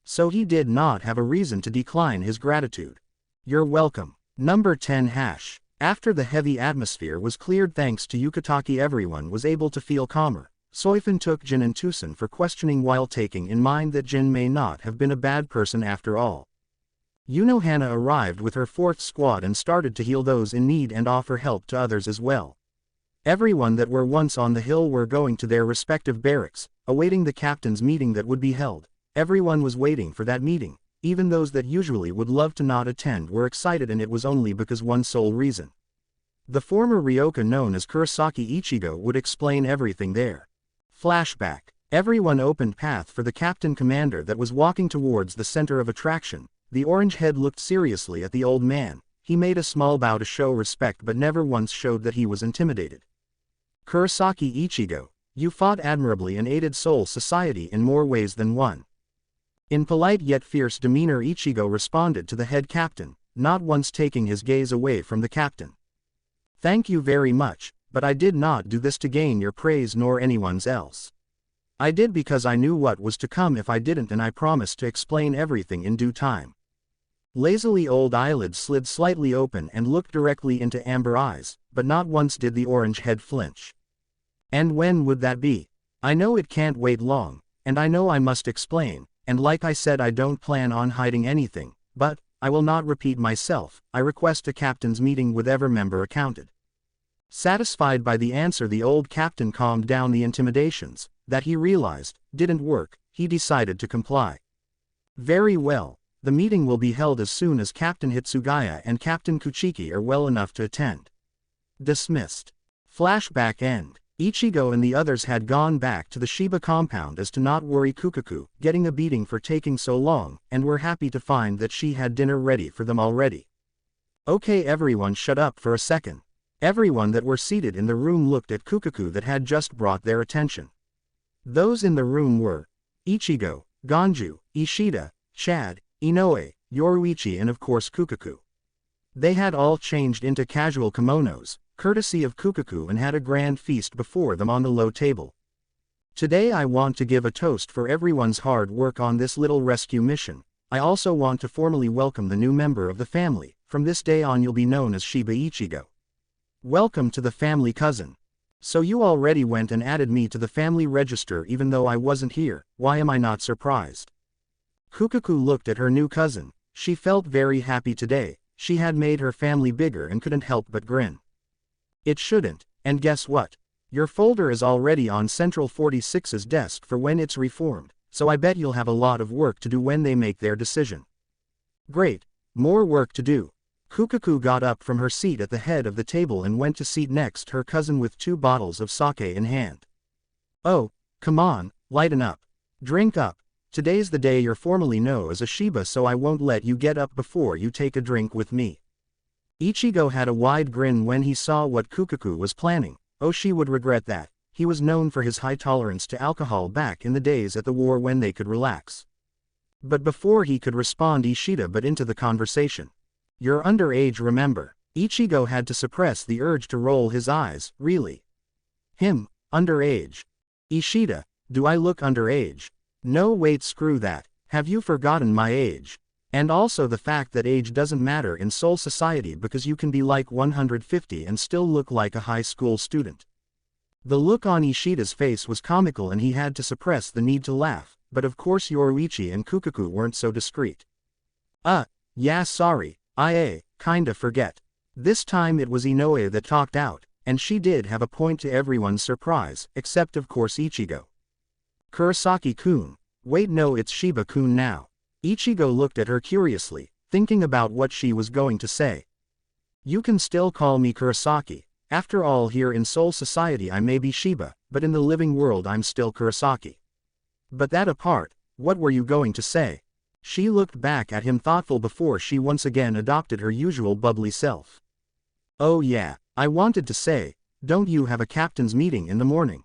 So he did not have a reason to decline his gratitude. "You're welcome." Number 10 hash. After the heavy atmosphere was cleared thanks to Yukitake, everyone was able to feel calmer. Soifun took Jin and Tucson for questioning while taking in mind that Jin may not have been a bad person after all. Unohana arrived with her 4th squad and started to heal those in need and offer help to others as well. Everyone that were once on the hill were going to their respective barracks, awaiting the captain's meeting that would be held. Everyone was waiting for that meeting. Even those that usually would love to not attend were excited, and it was only because one sole reason. The former Ryoka known as Kurosaki Ichigo would explain everything there. Flashback. Everyone opened path for the captain commander that was walking towards the center of attraction. The orange head looked seriously at the old man. He made a small bow to show respect but never once showed that he was intimidated. "Kurosaki Ichigo, you fought admirably and aided Soul Society in more ways than one." In polite yet fierce demeanor Ichigo responded to the head captain, not once taking his gaze away from the captain. "Thank you very much, but I did not do this to gain your praise nor anyone's else. I did because I knew what was to come if I didn't, and I promised to explain everything in due time." Lazily old eyelids slid slightly open and looked directly into amber eyes, but not once did the orange head flinch. "And when would that be? I know it can't wait long, and I know I must explain, and like I said I don't plan on hiding anything, but, I will not repeat myself, I request a captain's meeting with every member accounted." Satisfied by the answer, the old captain calmed down the intimidations that he realized didn't work. He decided to comply. "Very well. The meeting will be held as soon as Captain Hitsugaya and Captain Kuchiki are well enough to attend." Dismissed. Flashback end. Ichigo and the others had gone back to the Shiba compound as to not worry Kukaku getting a beating for taking so long, and were happy to find that she had dinner ready for them already. "Okay, everyone shut up for a second." Everyone that were seated in the room looked at Kukaku that had just brought their attention. Those in the room were Ichigo, Ganju, Ishida, Chad, Inoue, Yoruichi, and of course Kukaku. They had all changed into casual kimonos, courtesy of Kukaku, and had a grand feast before them on the low table. "Today I want to give a toast for everyone's hard work on this little rescue mission. I also want to formally welcome the new member of the family. From this day on you'll be known as Shiba Ichigo. Welcome to the family, cousin. So you already went and added me to the family register even though I wasn't here. Why am I not surprised?" Kukaku looked at her new cousin. She felt very happy today. She had made her family bigger and couldn't help but grin. "It shouldn't, and guess what? Your folder is already on Central 46's desk for when it's reformed, so I bet you'll have a lot of work to do when they make their decision." "Great, more work to do." Kukaku got up from her seat at the head of the table and went to seat next her cousin with 2 bottles of sake in hand. "Oh, come on, lighten up. Drink up. Today's the day you're formally known as Ishiba, so I won't let you get up before you take a drink with me." Ichigo had a wide grin when he saw what Kukaku was planning. Oh, she would regret that. He was known for his high tolerance to alcohol back in the days at the war when they could relax. But before he could respond, Ishida butt into the conversation. "You're underage, remember?" Ichigo had to suppress the urge to roll his eyes. "Really? Him, underage? Ishida, do I look underage?" "No, wait, screw that. Have you forgotten my age? And also the fact that age doesn't matter in Soul Society because you can be like 150 and still look like a high school student." The look on Ishida's face was comical and he had to suppress the need to laugh, but of course Yoruichi and Kukaku weren't so discreet. Yeah, sorry, I kinda forget." This time it was Inoue that talked out, and she did have a point to everyone's surprise, except of course Ichigo. "Kurosaki-kun. Wait, no, it's Shiba-kun now." Ichigo looked at her curiously, thinking about what she was going to say. "You can still call me Kurosaki. After all, here in Soul Society I may be Shiba, but in the living world I'm still Kurosaki. But that apart, what were you going to say?" She looked back at him thoughtful before she once again adopted her usual bubbly self. "Oh yeah, I wanted to say, don't you have a captain's meeting in the morning?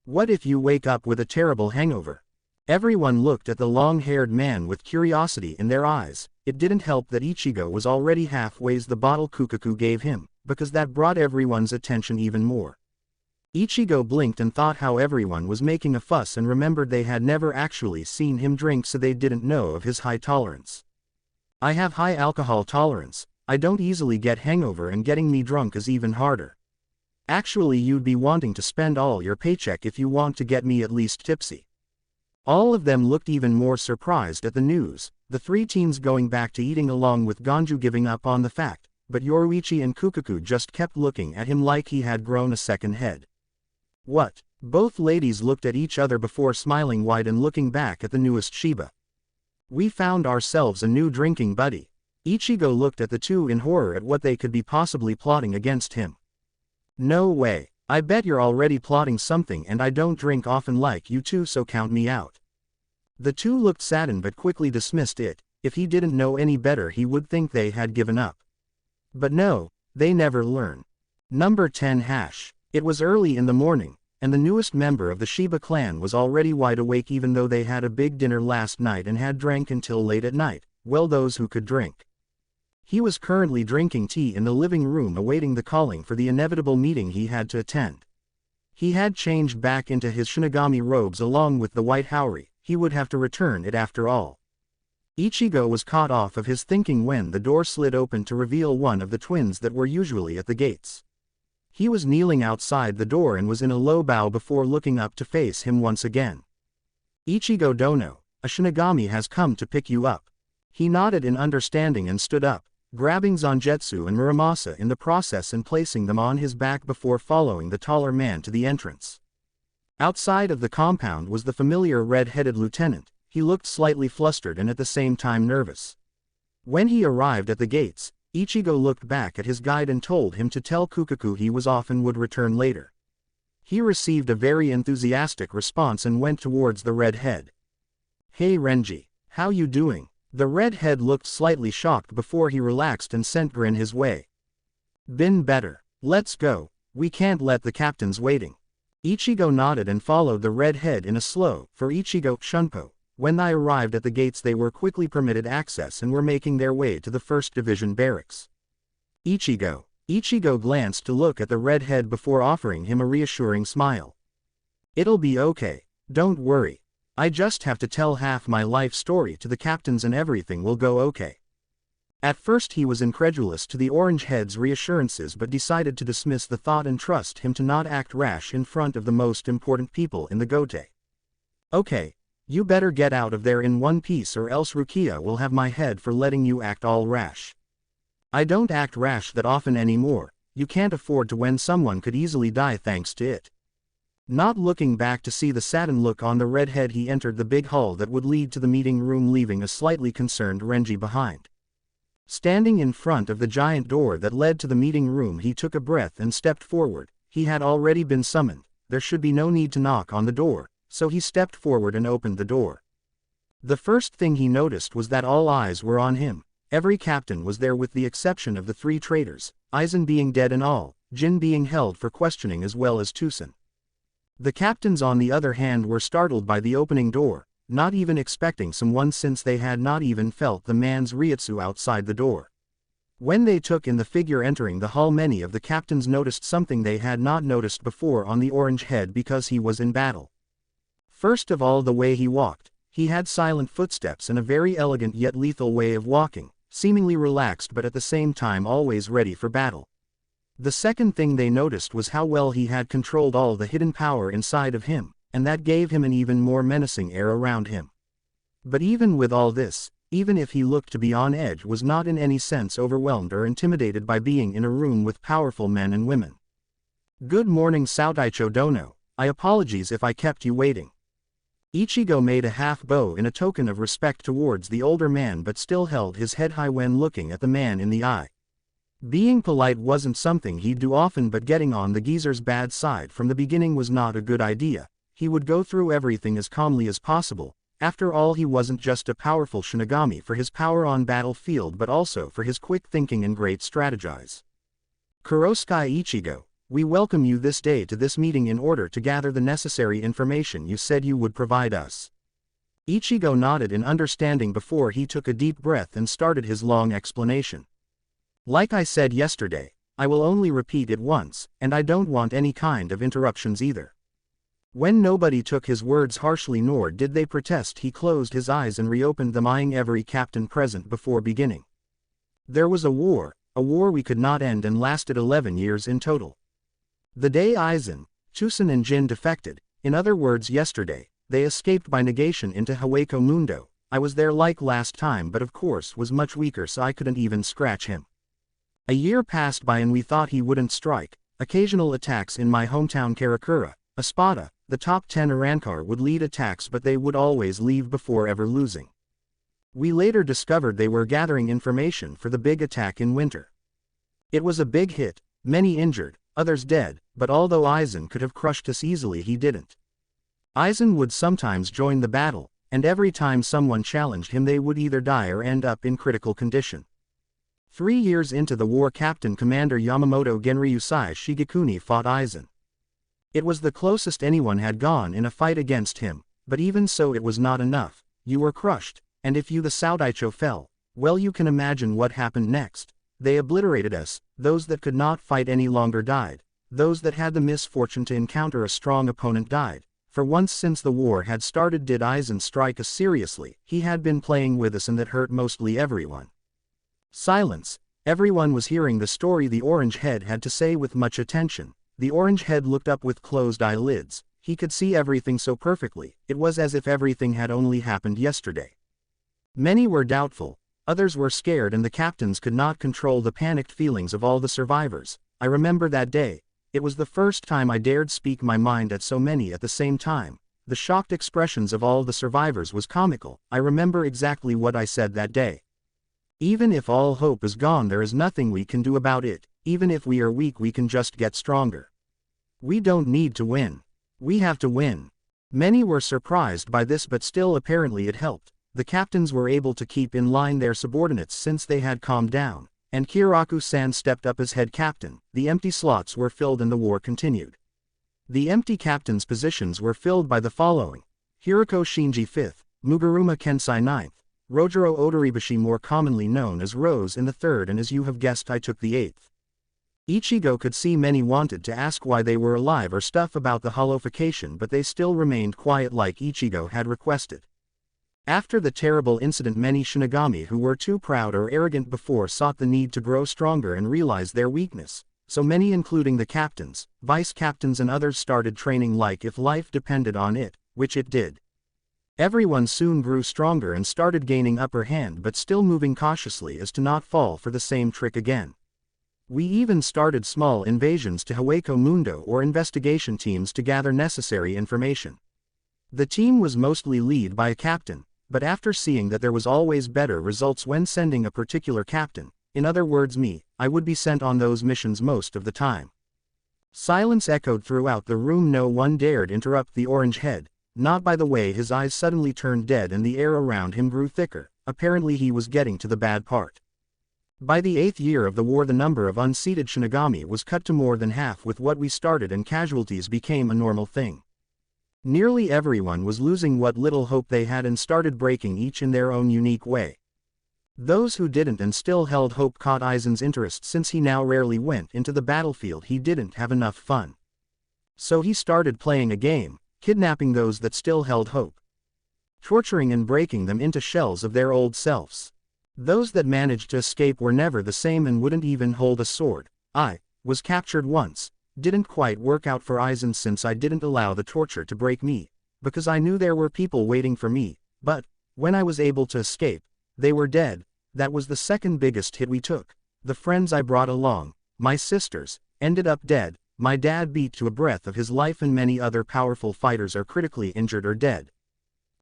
What if you wake up with a terrible hangover?" Everyone looked at the long-haired man with curiosity in their eyes. It didn't help that Ichigo was already halfway the bottle Kukaku gave him, because that brought everyone's attention even more. Ichigo blinked and thought how everyone was making a fuss and remembered they had never actually seen him drink, so they didn't know of his high tolerance. "I have high alcohol tolerance. I don't easily get hangover, and getting me drunk is even harder. Actually, you'd be wanting to spend all your paycheck if you want to get me at least tipsy." All of them looked even more surprised at the news, the three teens going back to eating along with Ganju giving up on the fact, but Yoruichi and Kukaku just kept looking at him like he had grown a second head. "What?" Both ladies looked at each other before smiling wide and looking back at the newest Shiba. "We found ourselves a new drinking buddy." Ichigo looked at the two in horror at what they could be possibly plotting against him. "No way. I bet you're already plotting something, and I don't drink often like you two, so count me out." The two looked saddened but quickly dismissed it. If he didn't know any better he would think they had given up. But no, they never learn. Number 10 hash. It was early in the morning, and the newest member of the Shiba clan was already wide awake even though they had a big dinner last night and had drank until late at night, well, those who could drink. He was currently drinking tea in the living room awaiting the calling for the inevitable meeting he had to attend. He had changed back into his Shinigami robes along with the white haori. He would have to return it after all. Ichigo was caught off of his thinking when the door slid open to reveal one of the twins that were usually at the gates. He was kneeling outside the door and was in a low bow before looking up to face him once again. "Ichigo Dono, a Shinigami has come to pick you up." He nodded in understanding and stood up, grabbing Zangetsu and Muramasa in the process and placing them on his back before following the taller man to the entrance. Outside of the compound was the familiar red-headed lieutenant. He looked slightly flustered and at the same time nervous. When he arrived at the gates, Ichigo looked back at his guide and told him to tell Kukaku he was off and would return later. He received a very enthusiastic response and went towards the red-head. "Hey Renji, how you doing?" The red-head looked slightly shocked before he relaxed and sent grin his way. "Been better. Let's go, we can't let the captains waiting." Ichigo nodded and followed the red-head in a slow, for Ichigo, Shunpo. When they arrived at the gates they were quickly permitted access and were making their way to the 1st Division barracks. Ichigo glanced to look at the red-head before offering him a reassuring smile. "It'll be okay, don't worry. I just have to tell half my life story to the captains and everything will go okay." At first he was incredulous to the orange head's reassurances but decided to dismiss the thought and trust him to not act rash in front of the most important people in the Gote. "Okay, you better get out of there in one piece or else Rukia will have my head for letting you act all rash." "I don't act rash that often anymore. You can't afford to when someone could easily die thanks to it." Not looking back to see the saddened look on the red-head, he entered the big hall that would lead to the meeting room, leaving a slightly concerned Renji behind. Standing in front of the giant door that led to the meeting room he took a breath and stepped forward. He had already been summoned, there should be no need to knock on the door, so he stepped forward and opened the door. The first thing he noticed was that all eyes were on him. Every captain was there with the exception of the 3 traitors, Aizen being dead and all, Jin being held for questioning as well as Tucson. The captains on the other hand were startled by the opening door, not even expecting someone since they had not even felt the man's ryutsu outside the door. When they took in the figure entering the hall, many of the captains noticed something they had not noticed before on the orange head because he was in battle. First of all, the way he walked. He had silent footsteps and a very elegant yet lethal way of walking, seemingly relaxed but at the same time always ready for battle. The second thing they noticed was how well he had controlled all the hidden power inside of him, and that gave him an even more menacing air around him. But even with all this, even if he looked to be on edge, was not in any sense overwhelmed or intimidated by being in a room with powerful men and women. "Good morning, Saotaicho Dono. I apologize if I kept you waiting." Ichigo made a half bow in a token of respect towards the older man but still held his head high when looking at the man in the eye. Being polite wasn't something he'd do often, but getting on the geezer's bad side from the beginning was not a good idea. He would go through everything as calmly as possible. After all, he wasn't just a powerful Shinigami for his power on battlefield but also for his quick thinking and great strategize. "Kuroskai Ichigo, we welcome you this day to this meeting in order to gather the necessary information you said you would provide us." Ichigo nodded in understanding before he took a deep breath and started his long explanation. "Like I said yesterday, I will only repeat it once, and I don't want any kind of interruptions either." When nobody took his words harshly nor did they protest, he closed his eyes and reopened them, eyeing every captain present before beginning. "There was a war we could not end and lasted 11 years in total. The day Aizen, Tucson and Jin defected, in other words yesterday, they escaped by negation into Hueco Mundo. I was there like last time but of course was much weaker, so I couldn't even scratch him. A year passed by and we thought he wouldn't strike. Occasional attacks in my hometown Karakura, Espada, the top 10 Arankar would lead attacks but they would always leave before ever losing. We later discovered they were gathering information for the big attack in winter. It was a big hit, many injured, others dead, but although Aizen could have crushed us easily, he didn't. Aizen would sometimes join the battle, and every time someone challenged him they would either die or end up in critical condition. 3 years into the war, Captain Commander Yamamoto Genryusai Shigekuni fought Aizen. It was the closest anyone had gone in a fight against him, but even so it was not enough. You were crushed, and if you the Saotaicho fell, well, you can imagine what happened next. They obliterated us. Those that could not fight any longer died. Those that had the misfortune to encounter a strong opponent died. For once since the war had started did Aizen strike us seriously. He had been playing with us and that hurt mostly everyone." Silence. Everyone was hearing the story the orange head had to say with much attention. The orange head looked up with closed eyelids. He could see everything so perfectly, it was as if everything had only happened yesterday. Many were doubtful, others were scared, and the captains could not control the panicked feelings of all the survivors. I remember that day. It was the first time I dared speak my mind at so many at the same time. The shocked expressions of all the survivors was comical. I remember exactly what I said that day. "Even if all hope is gone, there is nothing we can do about it. Even if we are weak, we can just get stronger. We don't need to win. We have to win." Many were surprised by this, but still apparently it helped. The captains were able to keep in line their subordinates since they had calmed down, and Kiraku-san stepped up as head captain. The empty slots were filled and the war continued. The empty captains' positions were filled by the following: Hiroko Shinji 5th, Mugaruma Kensai 9th, Rojiro Odoribashi, more commonly known as Rose, in the 3rd, and as you have guessed, I took the 8th. Ichigo could see many wanted to ask why they were alive or stuff about the holification, but they still remained quiet like Ichigo had requested. After the terrible incident, many Shinigami who were too proud or arrogant before sought the need to grow stronger and realized their weakness. So many, including the captains, vice captains and others, started training like if life depended on it, which it did. Everyone soon grew stronger and started gaining upper hand, but still moving cautiously as to not fall for the same trick again. We even started small invasions to Hueco Mundo or investigation teams to gather necessary information. The team was mostly led by a captain, but after seeing that there was always better results when sending a particular captain, in other words me, I would be sent on those missions most of the time. Silence echoed throughout the room. No one dared interrupt the orange head. not by the way his eyes suddenly turned dead and the air around him grew thicker. Apparently he was getting to the bad part. By the 8th year of the war the number of unseated Shinigami was cut to more than half with what we started and casualties became a normal thing. Nearly everyone was losing what little hope they had and started breaking each in their own unique way. Those who didn't and still held hope caught Aizen's interest since he now rarely went into the battlefield. He didn't have enough fun. So he started playing a game, kidnapping those that still held hope. Torturing and breaking them into shells of their old selves. Those that managed to escape were never the same and wouldn't even hold a sword. I was captured once. Didn't quite work out for Aizen since I didn't allow the torture to break me, because I knew there were people waiting for me, but when I was able to escape, they were dead. That was the second biggest hit we took. The friends I brought along, my sisters, ended up dead. My dad beat to a breath of his life and many other powerful fighters are critically injured or dead.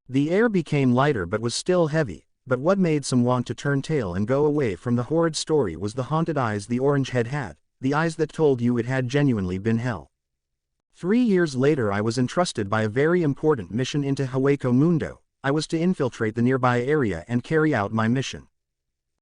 The air became lighter but was still heavy. But what made some want to turn tail and go away from the horrid story was the haunted eyes the orange head had, the eyes that told you it had genuinely been hell. 3 years later I was entrusted by a very important mission into Hueco Mundo. I was to infiltrate the nearby area and carry out my mission.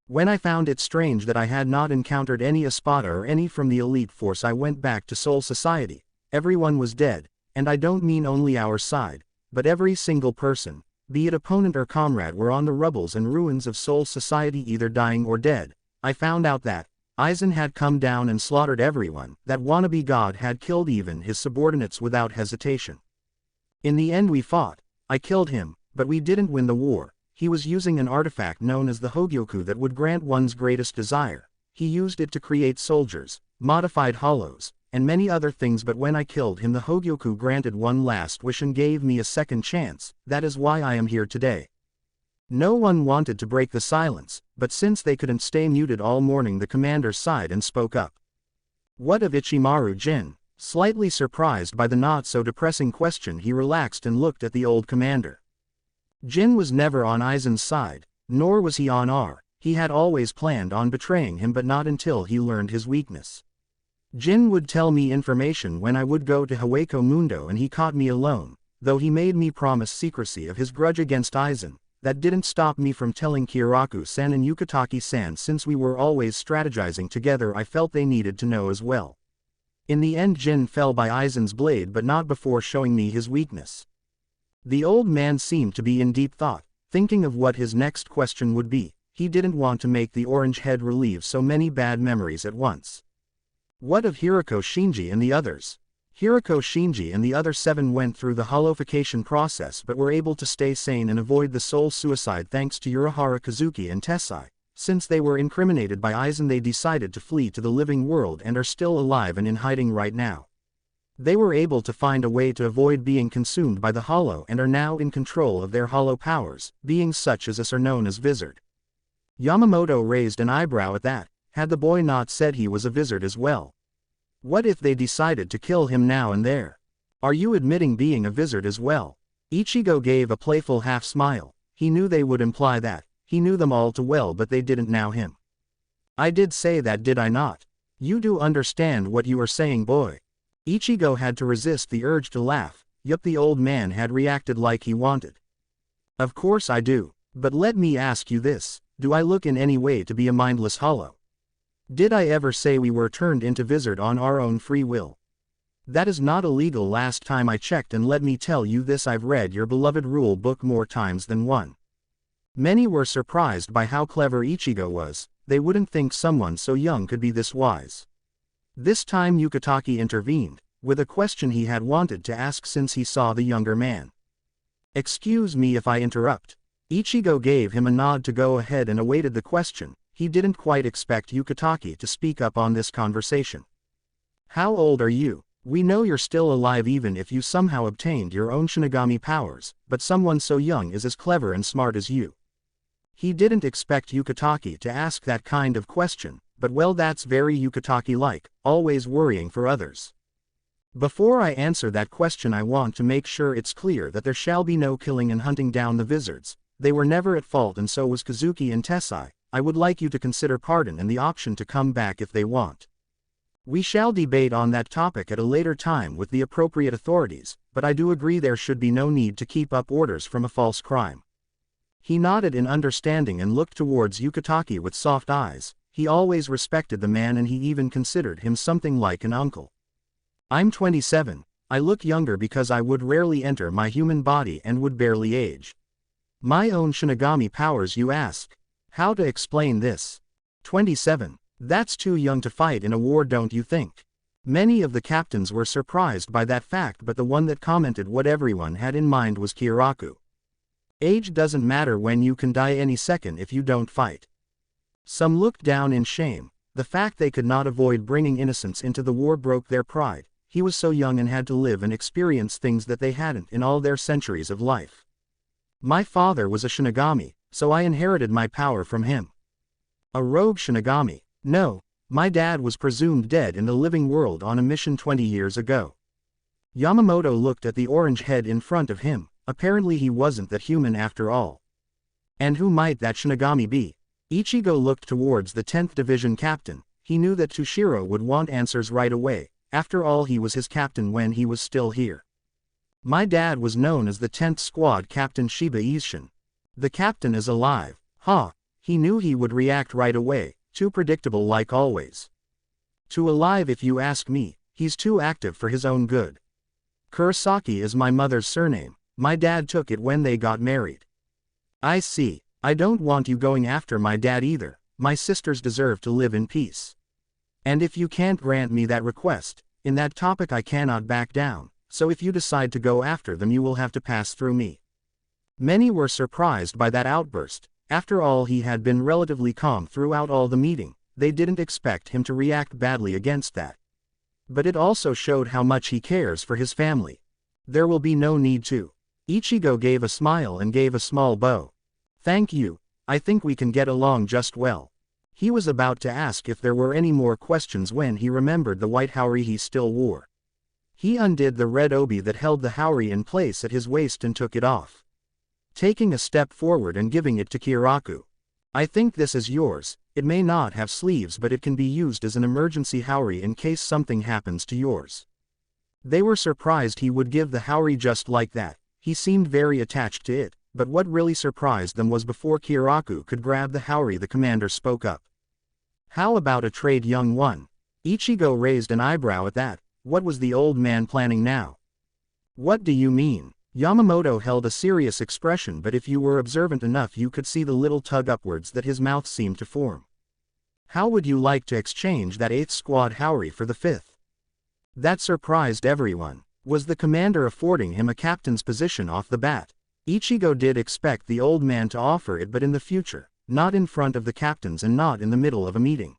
When I found it strange that I had not encountered any Espada or any from the elite force, I went back to Soul Society. Everyone was dead, and I don't mean only our side, but every single person, be it opponent or comrade, were on the rubbles and ruins of Soul Society either dying or dead. I found out that Aizen had come down and slaughtered everyone, that wannabe god had killed even his subordinates without hesitation. In the end we fought. I killed him, but we didn't win the war. He was using an artifact known as the Hogyoku that would grant one's greatest desire. He used it to create soldiers, modified hollows, and many other things, but when I killed him the Hogyoku granted one last wish and gave me a second chance. That is why I am here today. No one wanted to break the silence, but since they couldn't stay muted all morning the commander sighed and spoke up. What of Ichimaru Jin? Slightly surprised by the not so depressing question he relaxed and looked at the old commander. Jin was never on Aizen's side, nor was he on our. He had always planned on betraying him but not until he learned his weakness. Jin would tell me information when I would go to Hueco Mundo and he caught me alone, though he made me promise secrecy of his grudge against Aizen. That didn't stop me from telling Kiraku-san and Yukataki-san since we were always strategizing together. I felt they needed to know as well. In the end Jin fell by Aizen's blade but not before showing me his weakness. The old man seemed to be in deep thought, thinking of what his next question would be. He didn't want to make the orange head relieve so many bad memories at once. What of Hirako Shinji and the others? Hirako Shinji and the other 7 went through the holification process but were able to stay sane and avoid the soul suicide thanks to Urahara Kazuki and Tessai. Since they were incriminated by Aizen they decided to flee to the living world and are still alive and in hiding right now. They were able to find a way to avoid being consumed by the hollow and are now in control of their hollow powers. Beings such as us are known as Vizard. Yamamoto raised an eyebrow at that. Had the boy not said he was a Vizard as well? What if they decided to kill him now and there? Are you admitting being a Vizard as well? Ichigo gave a playful half-smile. He knew they would imply that. He knew them all too well but they didn't know him. I did say that, did I not? You do understand what you are saying, boy. Ichigo had to resist the urge to laugh. Yup, the old man had reacted like he wanted. Of course I do. But let me ask you this. Do I look in any way to be a mindless hollow? Did I ever say we were turned into Vizard on our own free will? That is not illegal last time I checked, and let me tell you this, I've read your beloved rule book more times than one. Many were surprised by how clever Ichigo was. They wouldn't think someone so young could be this wise. This time Yukataki intervened, with a question he had wanted to ask since he saw the younger man. Excuse me if I interrupt. Ichigo gave him a nod to go ahead and awaited the question. He didn't quite expect Yukataki to speak up on this conversation. How old are you? We know you're still alive even if you somehow obtained your own Shinigami powers, but someone so young is as clever and smart as you. He didn't expect Yukataki to ask that kind of question, but well, that's very Yukataki-like, always worrying for others. Before I answer that question I want to make sure it's clear that there shall be no killing and hunting down the Vizards. They were never at fault and so was Kazuki and Tessai. I would like you to consider pardon and the option to come back if they want. We shall debate on that topic at a later time with the appropriate authorities, but I do agree there should be no need to keep up orders from a false crime. He nodded in understanding and looked towards Yukitake with soft eyes. He always respected the man and he even considered him something like an uncle. I'm 27, I look younger because I would rarely enter my human body and would barely age. My own Shinigami powers, you ask? How to explain this? 27. That's too young to fight in a war, don't you think? Many of the captains were surprised by that fact, but the one that commented what everyone had in mind was Kiraku. Age doesn't matter when you can die any second if you don't fight. Some looked down in shame. The fact they could not avoid bringing innocence into the war broke their pride. He was so young and had to live and experience things that they hadn't in all their centuries of life. My father was a Shinigami, so I inherited my power from him. A rogue Shinigami? No, my dad was presumed dead in the living world on a mission 20 years ago. Yamamoto looked at the orange head in front of him. Apparently he wasn't that human after all. And who might that Shinigami be? Ichigo looked towards the 10th Division captain. He knew that Toshiro would want answers right away. After all, he was his captain when he was still here. My dad was known as the 10th Squad Captain Shiba Isshin. The captain is alive. Huh, he knew he would react right away. Too predictable like always. Too alive if you ask me, he's too active for his own good. Kurosaki is my mother's surname. My dad took it when they got married. I see. I don't want you going after my dad either. My sisters deserve to live in peace. And if you can't grant me that request, in that topic I cannot back down, so if you decide to go after them you will have to pass through me. Many were surprised by that outburst. After all, he had been relatively calm throughout all the meeting. They didn't expect him to react badly against that. But it also showed how much he cares for his family. There will be no need to. Ichigo gave a smile and gave a small bow. Thank you, I think we can get along just well. He was about to ask if there were any more questions when he remembered the white haori he still wore. He undid the red obi that held the haori in place at his waist and took it off. Taking a step forward and giving it to Kiraku. I think this is yours. It may not have sleeves, but it can be used as an emergency haori in case something happens to yours. They were surprised he would give the haori just like that. He seemed very attached to it, but what really surprised them was before Kiraku could grab the haori the commander spoke up. How about a trade, young one? Ichigo raised an eyebrow at that. What was the old man planning now? What do you mean? Yamamoto held a serious expression, but if you were observant enough you could see the little tug upwards that his mouth seemed to form. How would you like to exchange that 8th Squad haori for the 5th? That surprised everyone. Was the commander affording him a captain's position off the bat? Ichigo did expect the old man to offer it, but in the future, not in front of the captains and not in the middle of a meeting.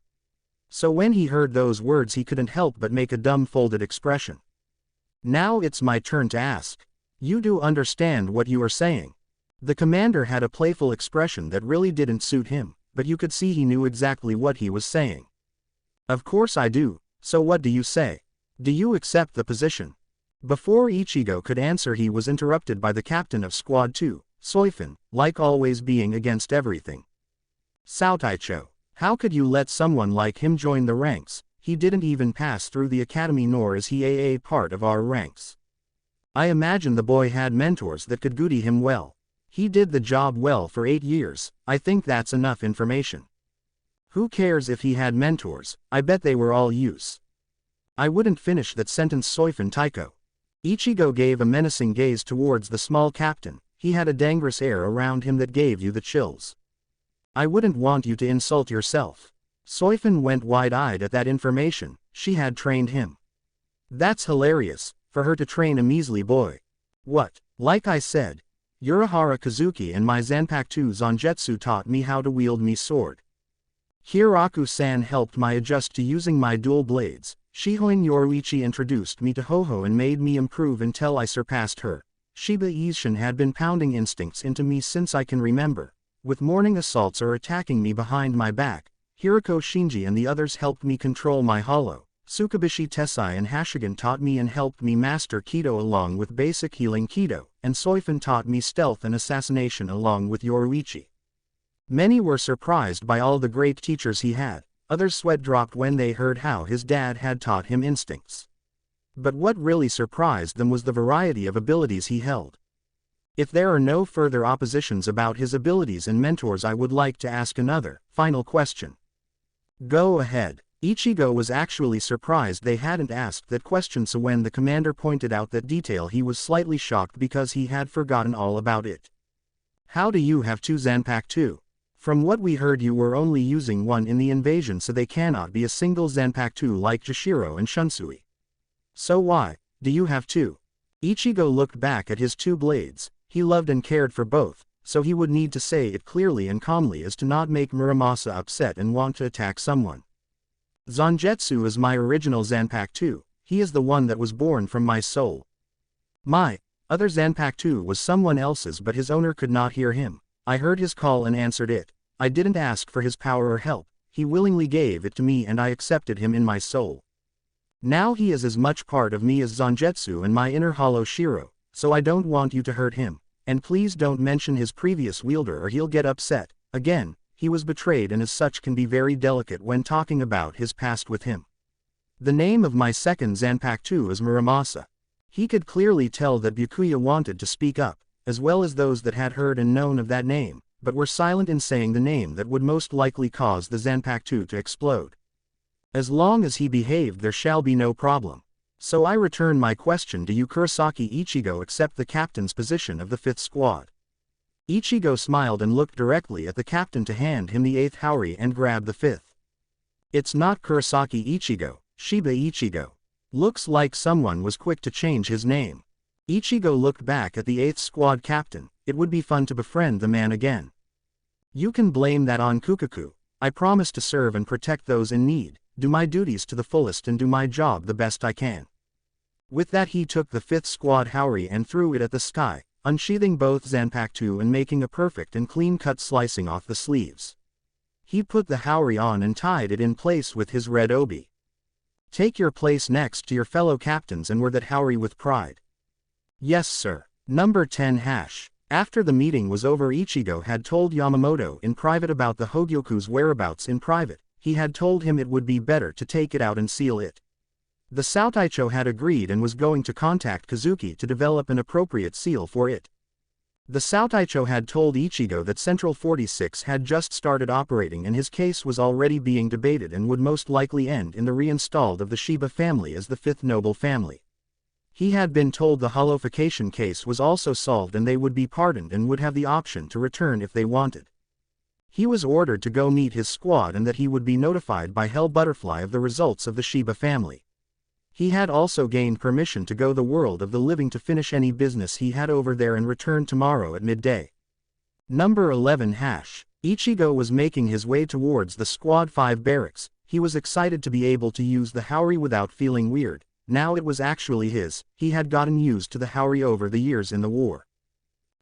So when he heard those words he couldn't help but make a dumb folded expression. Now it's my turn to ask. You do understand what you are saying? The commander had a playful expression that really didn't suit him, but you could see he knew exactly what he was saying. Of course I do, so what do you say? Do you accept the position? Before Ichigo could answer he was interrupted by the captain of Squad 2, Soifun, like always being against everything. Saotaicho, how could you let someone like him join the ranks? He didn't even pass through the academy, nor is he a part of our ranks. I imagine the boy had mentors that could goody him well. He did the job well for 8 years, I think that's enough information. Who cares if he had mentors? I bet they were all use. I wouldn't finish that sentence, Soifun Taiko. Ichigo gave a menacing gaze towards the small captain. He had a dangerous air around him that gave you the chills. I wouldn't want you to insult yourself. Soifun went wide-eyed at that information. She had trained him. That's hilarious, for her to train a measly boy. What? Like I said, Urahara Kazuki and my Zanpakuto Zangetsu taught me how to wield me sword. Kiraku-san helped me adjust to using my dual blades. Shihoin Yoruichi introduced me to Ho-Ho and made me improve until I surpassed her. Shiba Isshin had been pounding instincts into me since I can remember, with morning assaults or attacking me behind my back. Hirako Shinji and the others helped me control my hollow. Tsukubishi Tessai and Hashigan taught me and helped me master Kido along with basic healing Kido, and Soifun taught me stealth and assassination along with Yoruichi. Many were surprised by all the great teachers he had. others' sweat dropped when they heard how his dad had taught him instincts. But what really surprised them was the variety of abilities he held. If there are no further oppositions about his abilities and mentors, I would like to ask another, final question. Go ahead. Ichigo was actually surprised they hadn't asked that question, so when the commander pointed out that detail he was slightly shocked because he had forgotten all about it. How do you have 2 Zanpakuto? From what we heard you were only using one in the invasion, so they cannot be a single Zanpakuto like Jashiro and Shunsui. So why do you have 2? Ichigo looked back at his 2 blades. He loved and cared for both, so he would need to say it clearly and calmly as to not make Muramasa upset and want to attack someone. Zangetsu is my original Zanpakuto. He is the one that was born from my soul. My other Zanpakuto was someone else's, but his owner could not hear him. I heard his call and answered it. I didn't ask for his power or help. He willingly gave it to me and I accepted him in my soul. Now he is as much part of me as Zangetsu and my inner hollow Shiro, so I don't want you to hurt him, and please don't mention his previous wielder or he'll get upset. Again, he was betrayed and as such can be very delicate when talking about his past with him. The name of my second Zanpakuto is Muramasa. He could clearly tell that Byakuya wanted to speak up, as well as those that had heard and known of that name, but were silent in saying the name that would most likely cause the Zanpakuto to explode. As long as he behaved, there shall be no problem. So I return my question to you. Kurosaki Ichigo accept the captain's position of the 5th squad. Ichigo smiled and looked directly at the captain to hand him the 8th Haori and grab the 5th. It's not Kurosaki Ichigo, Shiba Ichigo. Looks like someone was quick to change his name. Ichigo looked back at the 8th squad captain. It would be fun to befriend the man again. You can blame that on Kukaku. I promise to serve and protect those in need, do my duties to the fullest and do my job the best I can. With that he took the 5th squad Haori and threw it at the sky, unsheathing both Zanpakuto and making a perfect and clean cut slicing off the sleeves. He put the Haori on and tied it in place with his red obi. Take your place next to your fellow captains and wear that Haori with pride. Yes sir. Number 10 hash. After the meeting was over, Ichigo had told Yamamoto in private about the Hogyoku's whereabouts in private. He had told him it would be better to take it out and seal it. The Saotaicho had agreed and was going to contact Kazuki to develop an appropriate seal for it. The Saotaicho had told Ichigo that Central 46 had just started operating and his case was already being debated and would most likely end in the reinstalled of the Shiba family as the 5th noble family. He had been told the holification case was also solved and they would be pardoned and would have the option to return if they wanted. He was ordered to go meet his squad and that he would be notified by Hell Butterfly of the results of the Shiba family. He had also gained permission to go the world of the living to finish any business he had over there and return tomorrow at midday. Number 11 hash. Ichigo was making his way towards the Squad 5 barracks. He was excited to be able to use the Haori without feeling weird. Now it was actually his. He had gotten used to the Haori over the years in the war.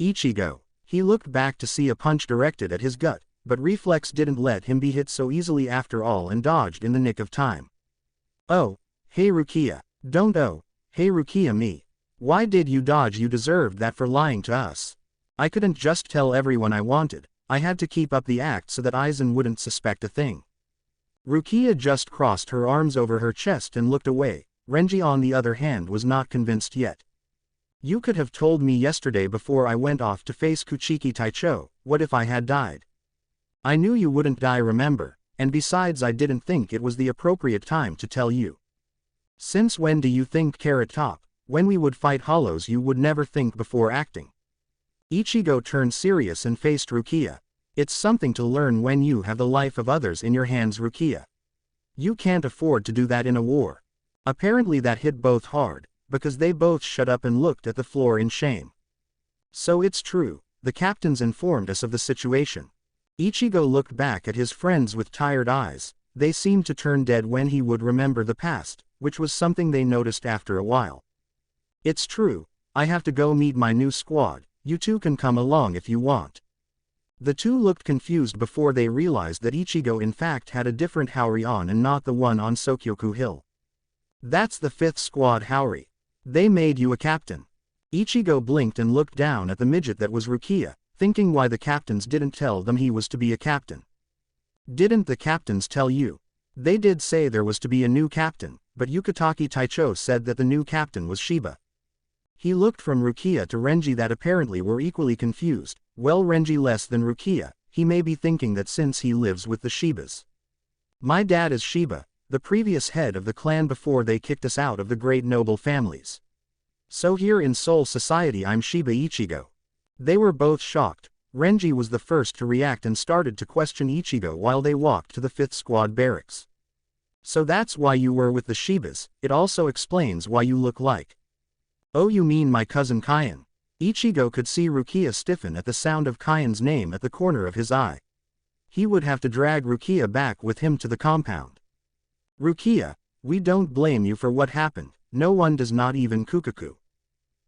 Ichigo. He looked back to see a punch directed at his gut, but reflex didn't let him be hit so easily after all and dodged in the nick of time. Oh, hey Rukia. Don't oh, hey Rukia me. Why did you dodge? You deserved that for lying to us. I couldn't just tell everyone I wanted. I had to keep up the act so that Aizen wouldn't suspect a thing. Rukia just crossed her arms over her chest and looked away. Renji on the other hand was not convinced yet. You could have told me yesterday before I went off to face Kuchiki Taicho. What if I had died? I knew you wouldn't die, remember, and besides I didn't think it was the appropriate time to tell you. Since when do you think, Carrot Top? When we would fight hollows you would never think before acting. Ichigo turned serious and faced Rukia. It's something to learn when you have the life of others in your hands, Rukia. You can't afford to do that in a war. Apparently that hit both hard, because they both shut up and looked at the floor in shame. So it's true, the captains informed us of the situation. Ichigo looked back at his friends with tired eyes. They seemed to turn dead when he would remember the past, which was something they noticed after a while. It's true, I have to go meet my new squad. You two can come along if you want. The two looked confused before they realized that Ichigo in fact had a different Haori on and not the one on Sokyoku Hill. That's the 5th squad Haori. They made you a captain. Ichigo blinked and looked down at the midget that was Rukia, thinking why the captains didn't tell them he was to be a captain. Didn't the captains tell you? They did say there was to be a new captain, but Yukitake Taicho said that the new captain was Shiba. He looked from Rukia to Renji that apparently were equally confused. Well, Renji less than Rukia, he may be thinking that since he lives with the Shibas. My dad is Shiba, the previous head of the clan before they kicked us out of the great noble families. So here in Soul Society I'm Shiba Ichigo. They were both shocked. Renji was the first to react and started to question Ichigo while they walked to the 5th Squad barracks. So that's why you were with the Shibas. It also explains why you look like. Oh, you mean my cousin Kyan? Ichigo could see Rukia stiffen at the sound of Kyan's name at the corner of his eye. He would have to drag Rukia back with him to the compound. Rukia, we don't blame you for what happened, no one does, not even Kukaku.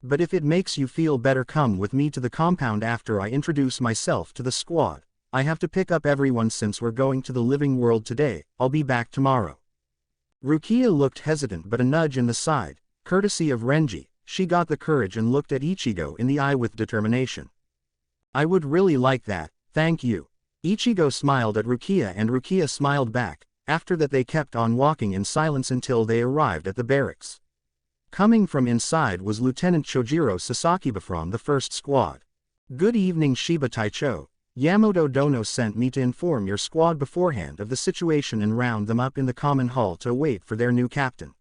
But if it makes you feel better, come with me to the compound after I introduce myself to the squad. I have to pick up everyone since we're going to the living world today. I'll be back tomorrow. Rukia looked hesitant, but a nudge in the side, courtesy of Renji, she got the courage and looked at Ichigo in the eye with determination. I would really like that, thank you. Ichigo smiled at Rukia and Rukia smiled back. After that they kept on walking in silence until they arrived at the barracks. Coming from inside was Lieutenant Chojiro Sasakiba from the 1st Squad. Good evening Shiba Taicho. Yamato Dono sent me to inform your squad beforehand of the situation and round them up in the common hall to wait for their new captain.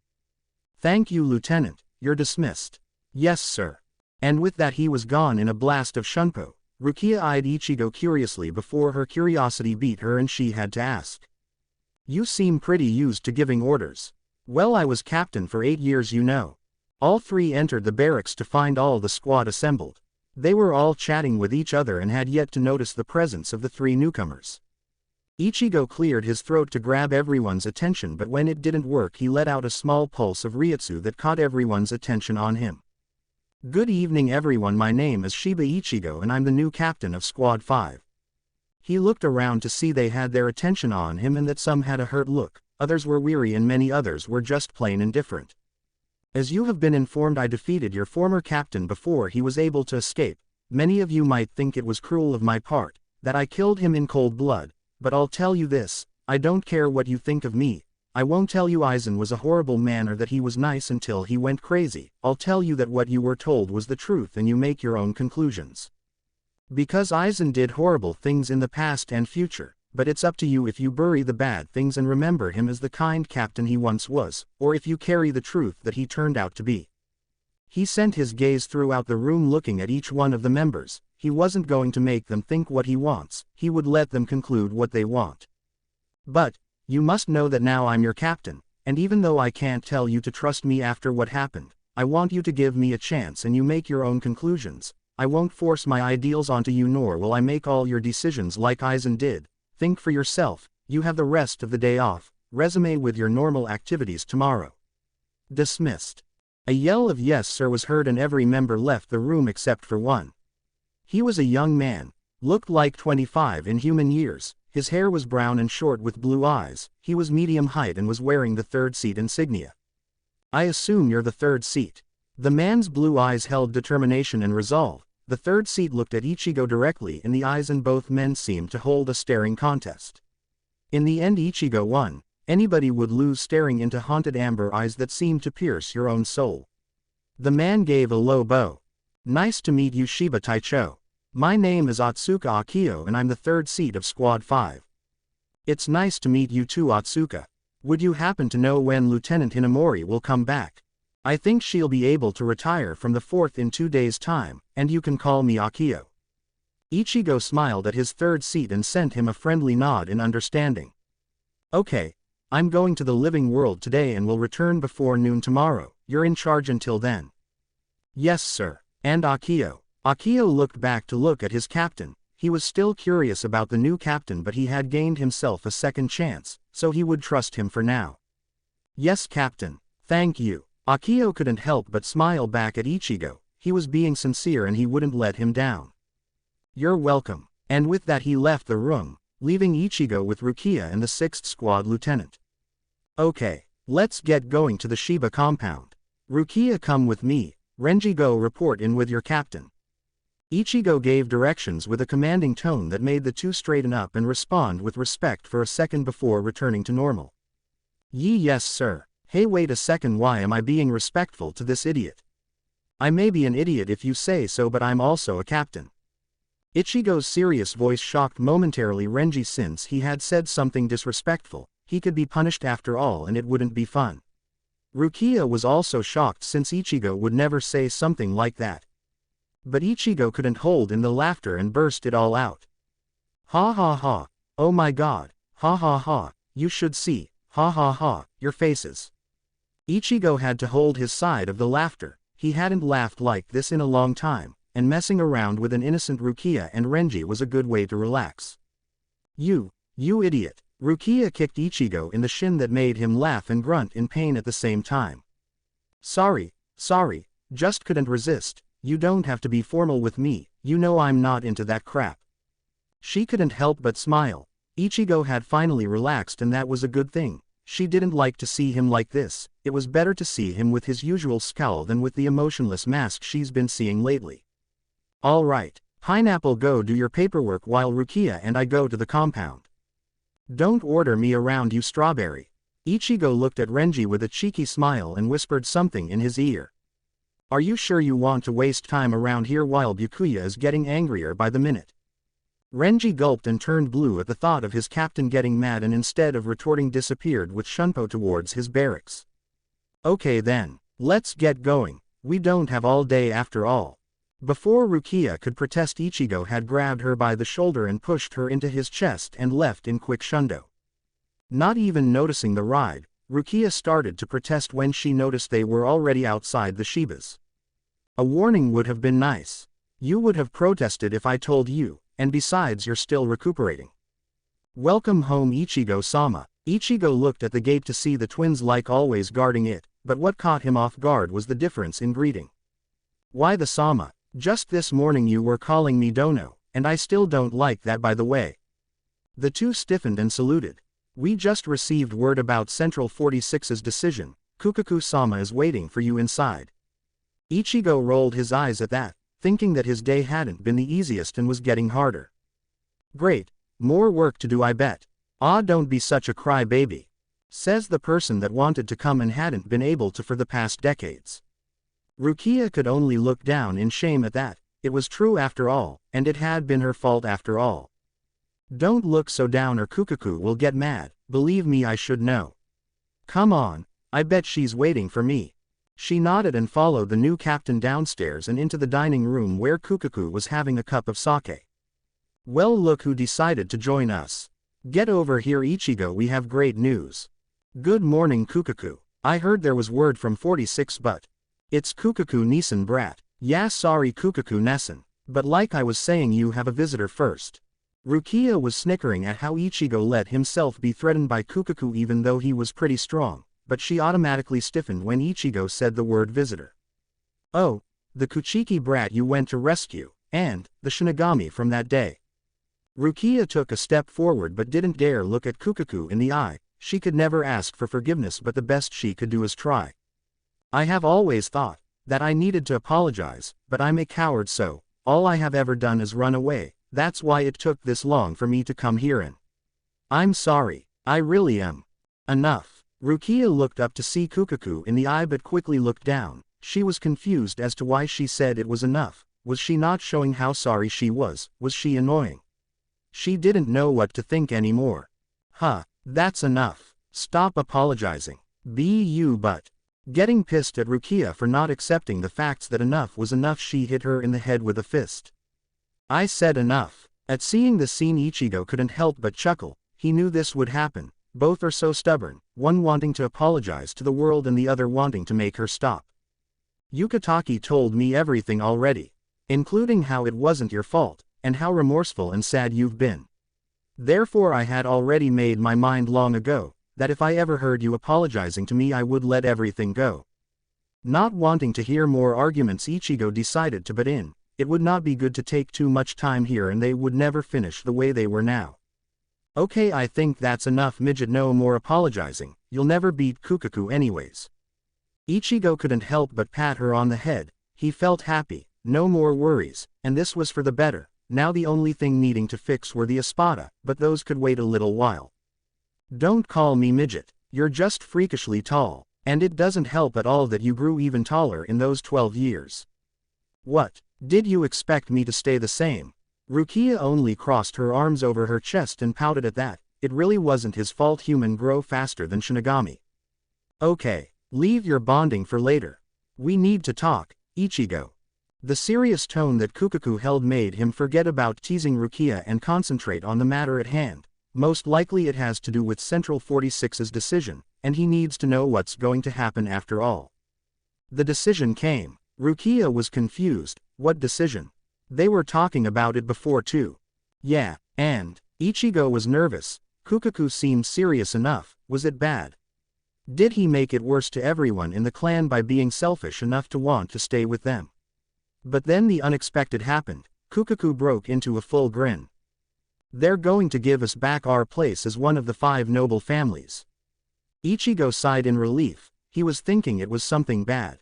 Thank you Lieutenant, you're dismissed. Yes sir. And with that he was gone in a blast of shunpo. Rukia eyed Ichigo curiously before her curiosity beat her and she had to ask. You seem pretty used to giving orders. Well, I was captain for 8 years you know. All three entered the barracks to find all the squad assembled. They were all chatting with each other and had yet to notice the presence of the 3 newcomers. Ichigo cleared his throat to grab everyone's attention, but when it didn't work he let out a small pulse of Ryutsu that caught everyone's attention on him. Good evening everyone, my name is Shiba Ichigo and I'm the new captain of Squad 5. He looked around to see they had their attention on him and that some had a hurt look, others were weary and many others were just plain indifferent. As you have been informed, I defeated your former captain before he was able to escape. Many of you might think it was cruel of my part, that I killed him in cold blood, but I'll tell you this, I don't care what you think of me. I won't tell you Aizen was a horrible man or that he was nice until he went crazy. I'll tell you that what you were told was the truth and you make your own conclusions. Because Aizen did horrible things in the past and future, but it's up to you if you bury the bad things and remember him as the kind captain he once was, or if you carry the truth that he turned out to be. He sent his gaze throughout the room looking at each one of the members. He wasn't going to make them think what he wants, he would let them conclude what they want. But, you must know that now I'm your captain, and even though I can't tell you to trust me after what happened, I want you to give me a chance and you make your own conclusions. I won't force my ideals onto you nor will I make all your decisions like Aizen did. Think for yourself, you have the rest of the day off, resume with your normal activities tomorrow. Dismissed. A yell of yes sir was heard and every member left the room except for one. He was a young man, looked like 25 in human years, his hair was brown and short with blue eyes, he was medium height and was wearing the 3rd seat insignia. I assume you're the 3rd seat. The man's blue eyes held determination and resolve. The 3rd seat looked at Ichigo directly in the eyes and both men seemed to hold a staring contest. In the end Ichigo won. Anybody would lose staring into haunted amber eyes that seemed to pierce your own soul. The man gave a low bow. Nice to meet you Shiba Taicho. My name is Otsuka Akio and I'm the 3rd seat of Squad 5. It's nice to meet you too Otsuka. Would you happen to know when Lieutenant Hinamori will come back? I think she'll be able to retire from the 4th in 2 days' time, and you can call me Akio. Ichigo smiled at his 3rd seat and sent him a friendly nod in understanding. Okay, I'm going to the living world today and will return before noon tomorrow. You're in charge until then. Yes sir. And Akio. Akio looked back to look at his captain. He was still curious about the new captain but he had gained himself a second chance, so he would trust him for now. Yes captain. Thank you. Akio couldn't help but smile back at Ichigo. He was being sincere and he wouldn't let him down. You're welcome. And with that he left the room, leaving Ichigo with Rukia and the 6th Squad lieutenant. Okay, let's get going to the Shiba compound. Rukia, come with me. Renji, go report in with your captain. Ichigo gave directions with a commanding tone that made the two straighten up and respond with respect for a second before returning to normal. Yes sir. Hey wait a second, why am I being respectful to this idiot? I may be an idiot if you say so, but I'm also a captain. Ichigo's serious voice shocked momentarily Renji. Since he had said something disrespectful, he could be punished after all and it wouldn't be fun. Rukia was also shocked since Ichigo would never say something like that. But Ichigo couldn't hold in the laughter and burst it all out. Ha ha ha, oh my god, ha ha ha, you should see, ha ha ha, your faces. Ichigo had to hold his side of the laughter. He hadn't laughed like this in a long time, and messing around with an innocent Rukia and Renji was a good way to relax. You idiot. Rukia kicked Ichigo in the shin that made him laugh and grunt in pain at the same time. Sorry, just couldn't resist. You don't have to be formal with me, you know I'm not into that crap. She couldn't help but smile. Ichigo had finally relaxed and that was a good thing. She didn't like to see him like this. It was better to see him with his usual scowl than with the emotionless mask she's been seeing lately. Alright, Pineapple, go do your paperwork while Rukia and I go to the compound. Don't order me around, you Strawberry. Ichigo looked at Renji with a cheeky smile and whispered something in his ear. Are you sure you want to waste time around here while Byakuya is getting angrier by the minute? Renji gulped and turned blue at the thought of his captain getting mad and instead of retorting disappeared with Shunpo towards his barracks. Okay then, let's get going, we don't have all day after all. Before Rukia could protest, Ichigo had grabbed her by the shoulder and pushed her into his chest and left in quick shundo. Not even noticing the ride, Rukia started to protest when she noticed they were already outside the Shibas. A warning would have been nice. You would have protested if I told you, and besides you're still recuperating. Welcome home, Ichigo-sama. Ichigo looked at the gate to see the twins like always guarding it, but what caught him off guard was the difference in greeting. Why the sama? Just this morning you were calling me Dono, and I still don't like that, by the way. The two stiffened and saluted. We just received word about Central 46's decision. Kukaku-sama is waiting for you inside. Ichigo rolled his eyes at that, thinking that his day hadn't been the easiest and was getting harder. Great, more work to do, I bet. Ah, don't be such a crybaby. Says the person that wanted to come and hadn't been able to for the past decades. Rukia could only look down in shame at that. It was true after all, and it had been her fault after all. Don't look so down or Kukaku will get mad, believe me, I should know. Come on, I bet she's waiting for me. She nodded and followed the new captain downstairs and into the dining room where Kukaku was having a cup of sake. Well, look who decided to join us. Get over here, Ichigo, we have great news. Good morning, Kukaku. I heard there was word from 46, but it's Kukaku Nissen, brat. Yeah, sorry Kukaku Nessen, but like I was saying, you have a visitor first. Rukia was snickering at how Ichigo let himself be threatened by Kukaku even though he was pretty strong, but she automatically stiffened when Ichigo said the word visitor. Oh, the Kuchiki brat you went to rescue, and the Shinigami from that day. Rukia took a step forward but didn't dare look at Kukaku in the eye. She could never ask for forgiveness, but the best she could do is try. I have always thought that I needed to apologize, but I'm a coward, so all I have ever done is run away. That's why it took this long for me to come here, and I'm sorry, I really am. Enough. Rukia looked up to see Kukaku in the eye but quickly looked down. She was confused as to why she said it was enough. Was she not showing how sorry she was? Was she annoying? She didn't know what to think anymore. That's enough. Stop apologizing. Be you, but getting pissed at Rukia for not accepting the facts that enough was enough, she hit her in the head with a fist. I said enough. At seeing the scene, Ichigo couldn't help but chuckle. He knew this would happen. Both are so stubborn, one wanting to apologize to the world and the other wanting to make her stop. Yukataki told me everything already, including how it wasn't your fault, and how remorseful and sad you've been. Therefore I had already made my mind long ago, that if I ever heard you apologizing to me I would let everything go. Not wanting to hear more arguments, Ichigo decided to butt in. It would not be good to take too much time here and they would never finish the way they were now. Okay, I think that's enough, midget, no more apologizing, you'll never beat Kukaku anyways. Ichigo couldn't help but pat her on the head. He felt happy, no more worries, and this was for the better. Now the only thing needing to fix were the Espada, but those could wait a little while. Don't call me midget. You're just freakishly tall, and it doesn't help at all that you grew even taller in those 12 years. What? Did you expect me to stay the same? Rukia only crossed her arms over her chest and pouted at that. It really wasn't his fault human grow faster than Shinigami. Okay, leave your bonding for later. We need to talk, Ichigo. The serious tone that Kukaku held made him forget about teasing Rukia and concentrate on the matter at hand. Most likely it has to do with Central 46's decision, and he needs to know what's going to happen after all. The decision came. Rukia was confused. What decision? They were talking about it before too. Yeah, and Ichigo was nervous. Kukaku seemed serious enough. Was it bad? Did he make it worse to everyone in the clan by being selfish enough to want to stay with them? But then the unexpected happened. Kukaku broke into a full grin. They're going to give us back our place as one of the 5 noble families. Ichigo sighed in relief. He was thinking it was something bad.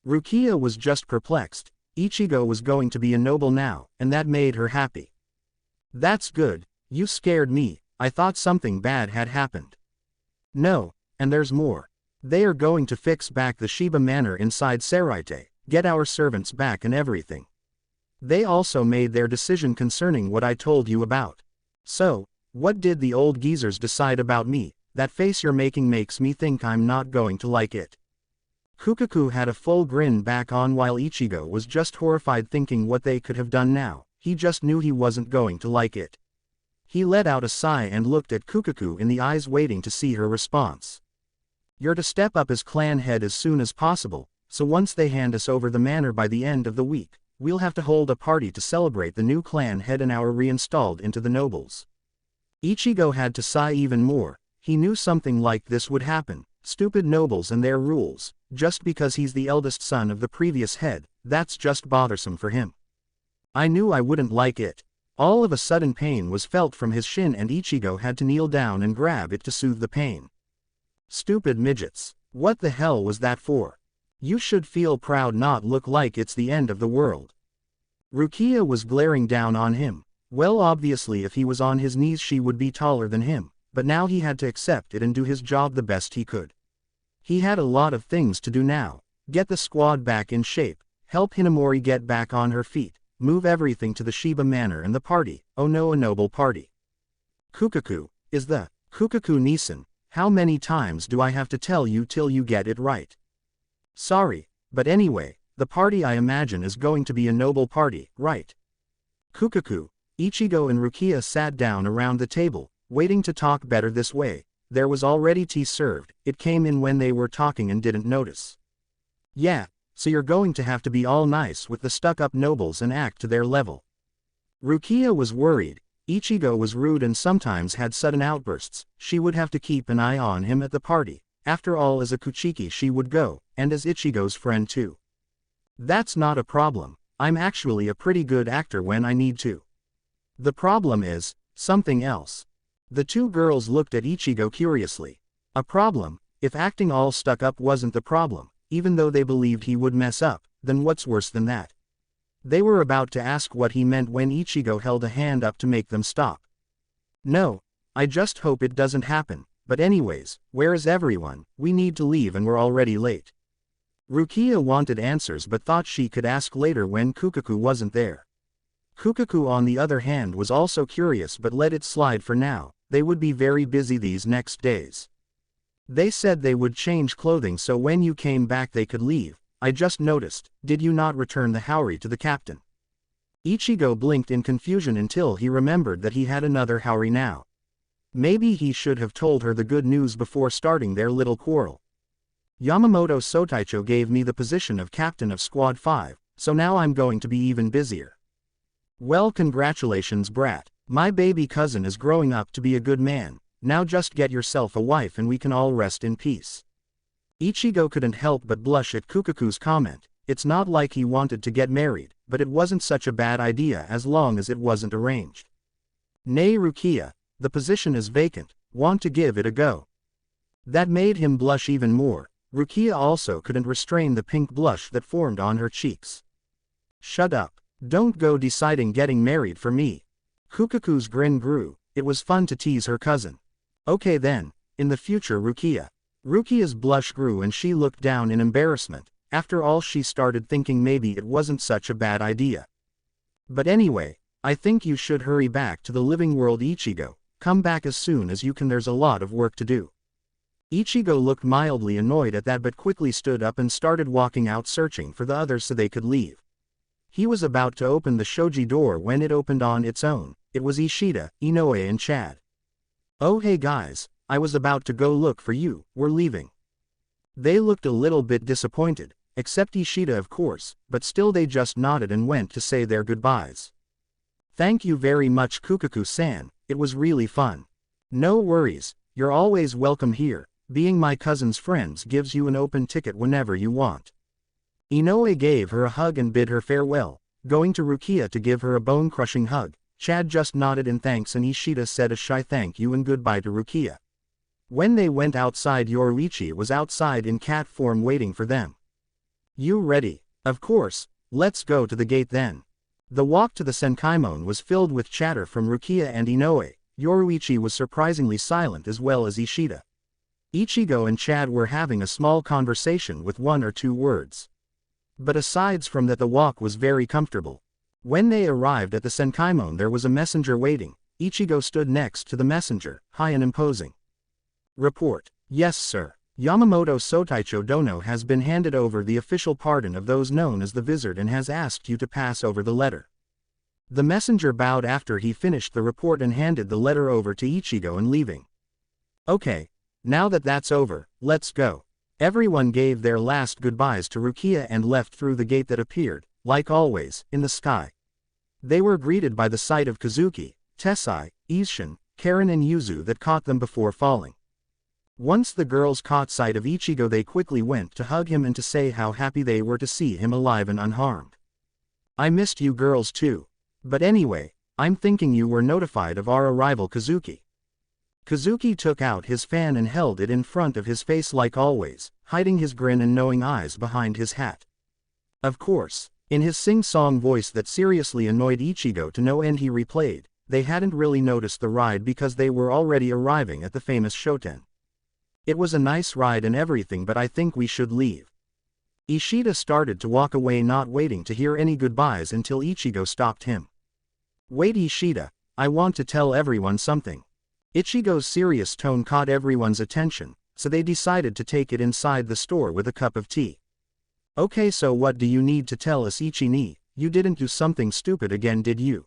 Rukia was just perplexed. Ichigo was going to be a noble now, and that made her happy. That's good. You scared me. I thought something bad had happened. No, and there's more. They are going to fix back the Shiba manor inside Seraite, get our servants back and everything. They also made their decision concerning what I told you about. So, what did the old geezers decide about me? That face you're making makes me think I'm not going to like it. Kukaku had a full grin back on while Ichigo was just horrified thinking what they could have done now. He just knew he wasn't going to like it. He let out a sigh and looked at Kukaku in the eyes waiting to see her response. You're to step up as clan head as soon as possible, so once they hand us over the manor by the end of the week, we'll have to hold a party to celebrate the new clan head and our reinstalled into the nobles. Ichigo had to sigh even more. He knew something like this would happen. Stupid nobles and their rules. Just because he's the eldest son of the previous head, that's just bothersome for him. I knew I wouldn't like it. All of a sudden pain was felt from his shin and Ichigo had to kneel down and grab it to soothe the pain. Stupid midgets. What the hell was that for? You should feel proud, not look like it's the end of the world. Rukia was glaring down on him. Well, obviously if he was on his knees she would be taller than him, but now he had to accept it and do his job the best he could. He had a lot of things to do now. Get the squad back in shape, help Hinamori get back on her feet, move everything to the Shiba manor and the party. Oh no, a noble party. Kukaku, is the Kukaku Nisan. How many times do I have to tell you till you get it right? Sorry, but anyway, the party I imagine is going to be a noble party, right? Kukaku, Ichigo and Rukia sat down around the table, waiting to talk better this way. There was already tea served. It came in when they were talking and didn't notice. Yeah, so you're going to have to be all nice with the stuck-up nobles and act to their level. Rukia was worried. Ichigo was rude and sometimes had sudden outbursts. She would have to keep an eye on him at the party. After all, as a Kuchiki she would go, and as Ichigo's friend too. That's not a problem. I'm actually a pretty good actor when I need to. The problem is something else. The two girls looked at Ichigo curiously. A problem? If acting all stuck up wasn't the problem, even though they believed he would mess up, then what's worse than that? They were about to ask what he meant when Ichigo held a hand up to make them stop. No, I just hope it doesn't happen, but anyways, where is everyone? We need to leave and we're already late. Rukia wanted answers but thought she could ask later when Kukaku wasn't there. Kukaku on the other hand was also curious but let it slide for now. They would be very busy these next days. They said they would change clothing so when you came back they could leave. I just noticed. Did you not return the Haori to the captain? Ichigo blinked in confusion until he remembered that he had another Haori now. Maybe he should have told her the good news before starting their little quarrel. Yamamoto Sotaicho gave me the position of captain of Squad 5, so now I'm going to be even busier. Well, congratulations, brat. My baby cousin is growing up to be a good man. Now just get yourself a wife and we can all rest in peace. Ichigo couldn't help but blush at Kukaku's comment. It's not like he wanted to get married, but it wasn't such a bad idea as long as it wasn't arranged. Nay, Rukia, the position is vacant. Want to give it a go? That made him blush even more. Rukia also couldn't restrain the pink blush that formed on her cheeks. Shut up. Don't go deciding getting married for me. Kukaku's grin grew. It was fun to tease her cousin. Okay then, in the future Rukia. Rukia's blush grew and she looked down in embarrassment. After all, she started thinking maybe it wasn't such a bad idea. But anyway, I think you should hurry back to the living world, Ichigo. Come back as soon as you can, there's a lot of work to do. Ichigo looked mildly annoyed at that but quickly stood up and started walking out searching for the others so they could leave. He was about to open the shoji door when it opened on its own. It was Ishida, Inoue and Chad. Oh hey guys, I was about to go look for you, we're leaving. They looked a little bit disappointed, except Ishida of course, but still they just nodded and went to say their goodbyes. Thank you very much Kukaku-san, it was really fun. No worries, you're always welcome here, being my cousin's friends gives you an open ticket whenever you want. Inoue gave her a hug and bid her farewell, going to Rukia to give her a bone-crushing hug. Chad just nodded in thanks and Ishida said a shy thank you and goodbye to Rukia. When they went outside, Yoruichi was outside in cat form waiting for them. You ready? Of course, let's go to the gate then. The walk to the Senkaimon was filled with chatter from Rukia and Inoue. Yoruichi was surprisingly silent as well as Ishida. Ichigo and Chad were having a small conversation with 1 or 2 words. But asides from that, the walk was very comfortable. When they arrived at the Senkaimon, there was a messenger waiting. Ichigo stood next to the messenger, high and imposing. Report. Yes sir. Yamamoto Sotaicho Dono has been handed over the official pardon of those known as the Vizard and has asked you to pass over the letter. The messenger bowed after he finished the report and handed the letter over to Ichigo and leaving. Okay, now that that's over, let's go. Everyone gave their last goodbyes to Rukia and left through the gate that appeared, like always, in the sky. They were greeted by the sight of Kazuki, Tessai, Isshin, Karen and Yuzu that caught them before falling. Once the girls caught sight of Ichigo, they quickly went to hug him and to say how happy they were to see him alive and unharmed. I missed you girls too. But anyway, I'm thinking you were notified of our arrival, Kazuki. Kazuki took out his fan and held it in front of his face like always, hiding his grin and knowing eyes behind his hat. Of course, in his sing-song voice that seriously annoyed Ichigo to no end, he replayed, they hadn't really noticed the ride because they were already arriving at the famous Shoten. It was a nice ride and everything, but I think we should leave. Ishida started to walk away, not waiting to hear any goodbyes until Ichigo stopped him. Wait Ishida, I want to tell everyone something. Ichigo's serious tone caught everyone's attention, so they decided to take it inside the store with a cup of tea. Okay, so what do you need to tell us, Ichi-ni? You didn't do something stupid again, did you?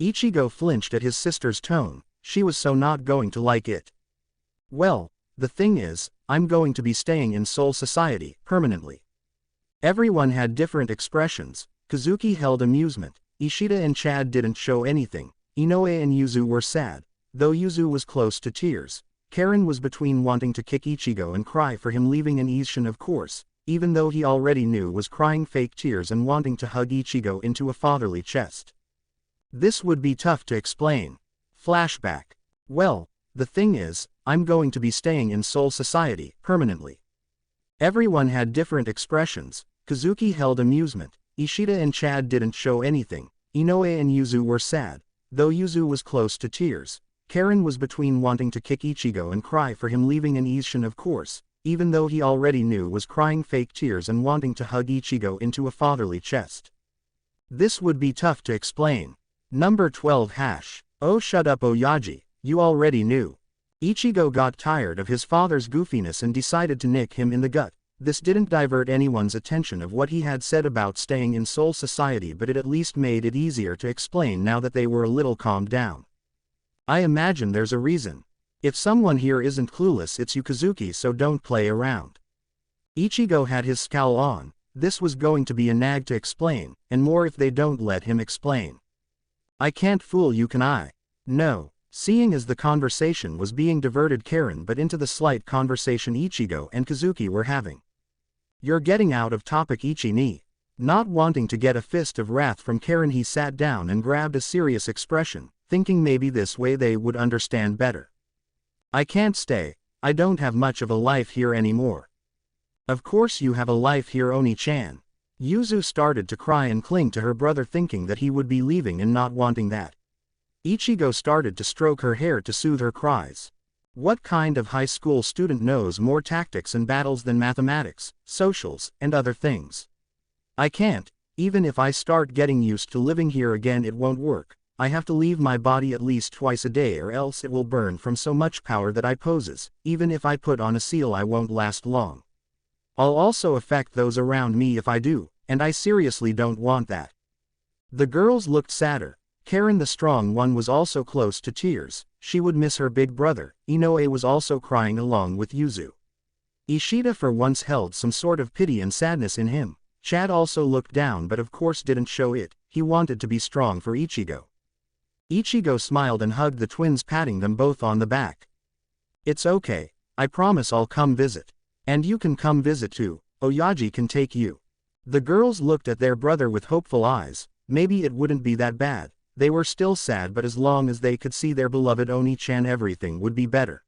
Ichigo flinched at his sister's tone. She was so not going to like it. Well, the thing is, I'm going to be staying in Soul Society permanently. Everyone had different expressions. Kazuki held amusement. Ishida and Chad didn't show anything. Inoue and Yuzu were sad, though Yuzu was close to tears. Karen was between wanting to kick Ichigo and cry for him leaving, and Isshin of course, even though he already knew, was crying fake tears and wanting to hug Ichigo into a fatherly chest. This would be tough to explain. Flashback. Well, the thing is, I'm going to be staying in Soul Society permanently. Everyone had different expressions. Kazuki held amusement. Ishida and Chad didn't show anything. Inoue and Yuzu were sad, though Yuzu was close to tears. Karen was between wanting to kick Ichigo and cry for him leaving, and Isshin of course, even though he already knew, was crying fake tears and wanting to hug Ichigo into a fatherly chest. This would be tough to explain. Number 12 hash. Oh shut up Oyaji, you already knew. Ichigo got tired of his father's goofiness and decided to nick him in the gut. This didn't divert anyone's attention of what he had said about staying in Soul Society, but it at least made it easier to explain now that they were a little calmed down. I imagine there's a reason. If someone here isn't clueless, it's you Kazuki, so don't play around. Ichigo had his scowl on. This was going to be a nag to explain, and more if they don't let him explain. I can't fool you, can I? No. Seeing as the conversation was being diverted Karen but into the slight conversation Ichigo and Kazuki were having. You're getting out of topic, Ichi-ni. Not wanting to get a fist of wrath from Karen, he sat down and grabbed a serious expression, thinking maybe this way they would understand better. I can't stay. I don't have much of a life here anymore. Of course you have a life here, Oni-chan. Yuzu started to cry and cling to her brother, thinking that he would be leaving and not wanting that. Ichigo started to stroke her hair to soothe her cries. What kind of high school student knows more tactics and battles than mathematics, socials, and other things? I can't. Even if I start getting used to living here again, it won't work. I have to leave my body at least twice a day or else it will burn from so much power that I possess. Even if I put on a seal, I won't last long. I'll also affect those around me if I do, and I seriously don't want that. The girls looked sadder. Karen, the strong one, was also close to tears. She would miss her big brother. Inoue was also crying along with Yuzu. Ishida for once held some sort of pity and sadness in him. Chad also looked down but of course didn't show it. He wanted to be strong for Ichigo. Ichigo smiled and hugged the twins, patting them both on the back. It's okay. I promise I'll come visit. And you can come visit too. Oyaji can take you. The girls looked at their brother with hopeful eyes. Maybe it wouldn't be that bad. They were still sad, but as long as they could see their beloved Oni-chan, everything would be better.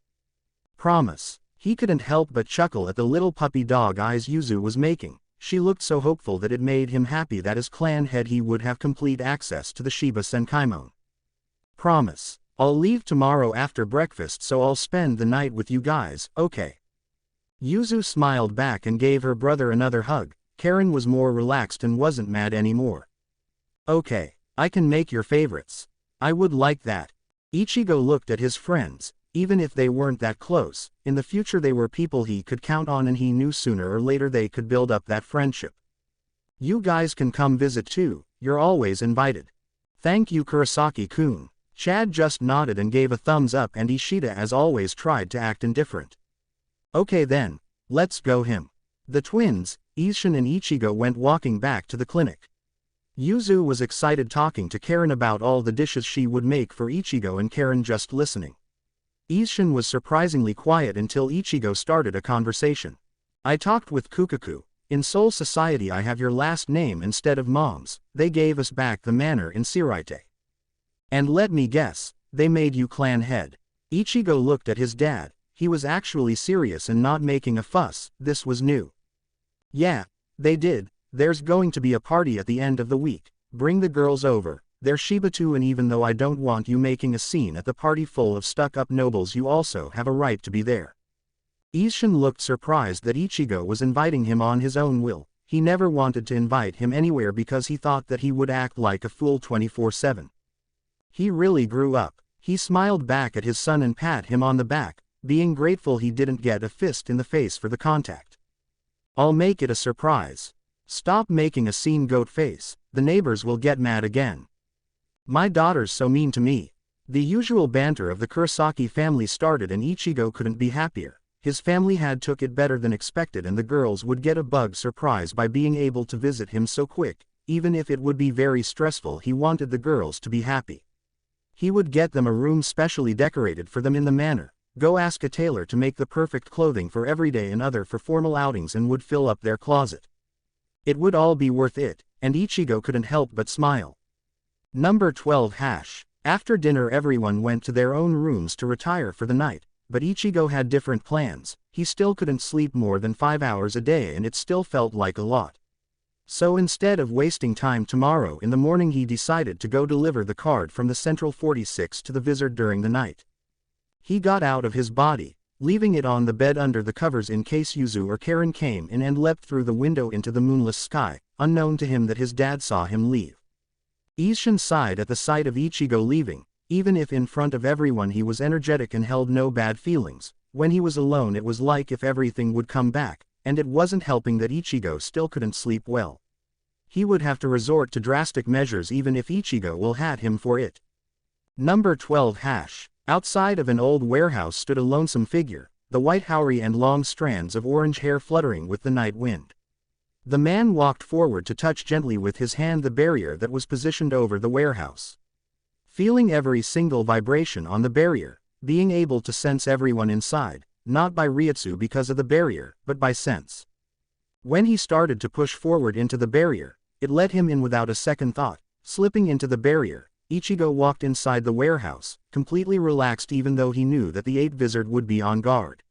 Promise. He couldn't help but chuckle at the little puppy dog eyes Yuzu was making. She looked so hopeful that it made him happy that as clan head he would have complete access to the Shiba Senkaimon. Promise. I'll leave tomorrow after breakfast, so I'll spend the night with you guys, okay? Yuzu smiled back and gave her brother another hug. Karen was more relaxed and wasn't mad anymore. Okay. I can make your favorites. I would like that. Ichigo looked at his friends. Even if they weren't that close, in the future they were people he could count on, and he knew sooner or later they could build up that friendship. You guys can come visit too. You're always invited. Thank you, Kurosaki-kun. Chad just nodded and gave a thumbs up, and Ishida as always tried to act indifferent. Okay then, let's go him. The twins, Isshin and Ichigo, went walking back to the clinic. Yuzu was excited talking to Karen about all the dishes she would make for Ichigo, and Karen just listening. Isshin was surprisingly quiet until Ichigo started a conversation. I talked with Kukaku. In Soul Society I have your last name instead of Mom's. They gave us back the manor in Siraite. And let me guess, they made you clan head. Ichigo looked at his dad. He was actually serious and not making a fuss. This was new. Yeah, they did. There's going to be a party at the end of the week. Bring the girls over. They're Shiba too, and even though I don't want you making a scene at the party full of stuck-up nobles, you also have a right to be there. Isshin looked surprised that Ichigo was inviting him on his own will. He never wanted to invite him anywhere because he thought that he would act like a fool 24/7. He really grew up. He smiled back at his son and pat him on the back, being grateful he didn't get a fist in the face for the contact. I'll make it a surprise. Stop making a scene, goat face. The neighbors will get mad again. My daughter's so mean to me. The usual banter of the Kurosaki family started, and Ichigo couldn't be happier. His family had took it better than expected, and the girls would get a bug surprise by being able to visit him so quick. Even if it would be very stressful, he wanted the girls to be happy. He would get them a room specially decorated for them in the manor, go ask a tailor to make the perfect clothing for every day and other for formal outings, and would fill up their closet. It would all be worth it, and Ichigo couldn't help but smile. Number 12 hash. After dinner everyone went to their own rooms to retire for the night, but Ichigo had different plans. He still couldn't sleep more than 5 hours a day, and it still felt like a lot. So instead of wasting time tomorrow in the morning, he decided to go deliver the card from the Central 46 to the Vizard during the night. He got out of his body, leaving it on the bed under the covers in case Yuzu or Karen came in, and leapt through the window into the moonless sky, unknown to him that his dad saw him leave. Isshin sighed at the sight of Ichigo leaving. Even if in front of everyone he was energetic and held no bad feelings, when he was alone it was like if everything would come back, and it wasn't helping that Ichigo still couldn't sleep well. He would have to resort to drastic measures even if Ichigo will had him for it. Number 12 hash. Outside of an old warehouse stood a lonesome figure, the white haori and long strands of orange hair fluttering with the night wind. The man walked forward to touch gently with his hand the barrier that was positioned over the warehouse. Feeling every single vibration on the barrier, being able to sense everyone inside, not by Ryutsu because of the barrier, but by sense. When he started to push forward into the barrier, it let him in without a second thought. Slipping into the barrier, Ichigo walked inside the warehouse, completely relaxed even though he knew that the 8 Vizard would be on guard.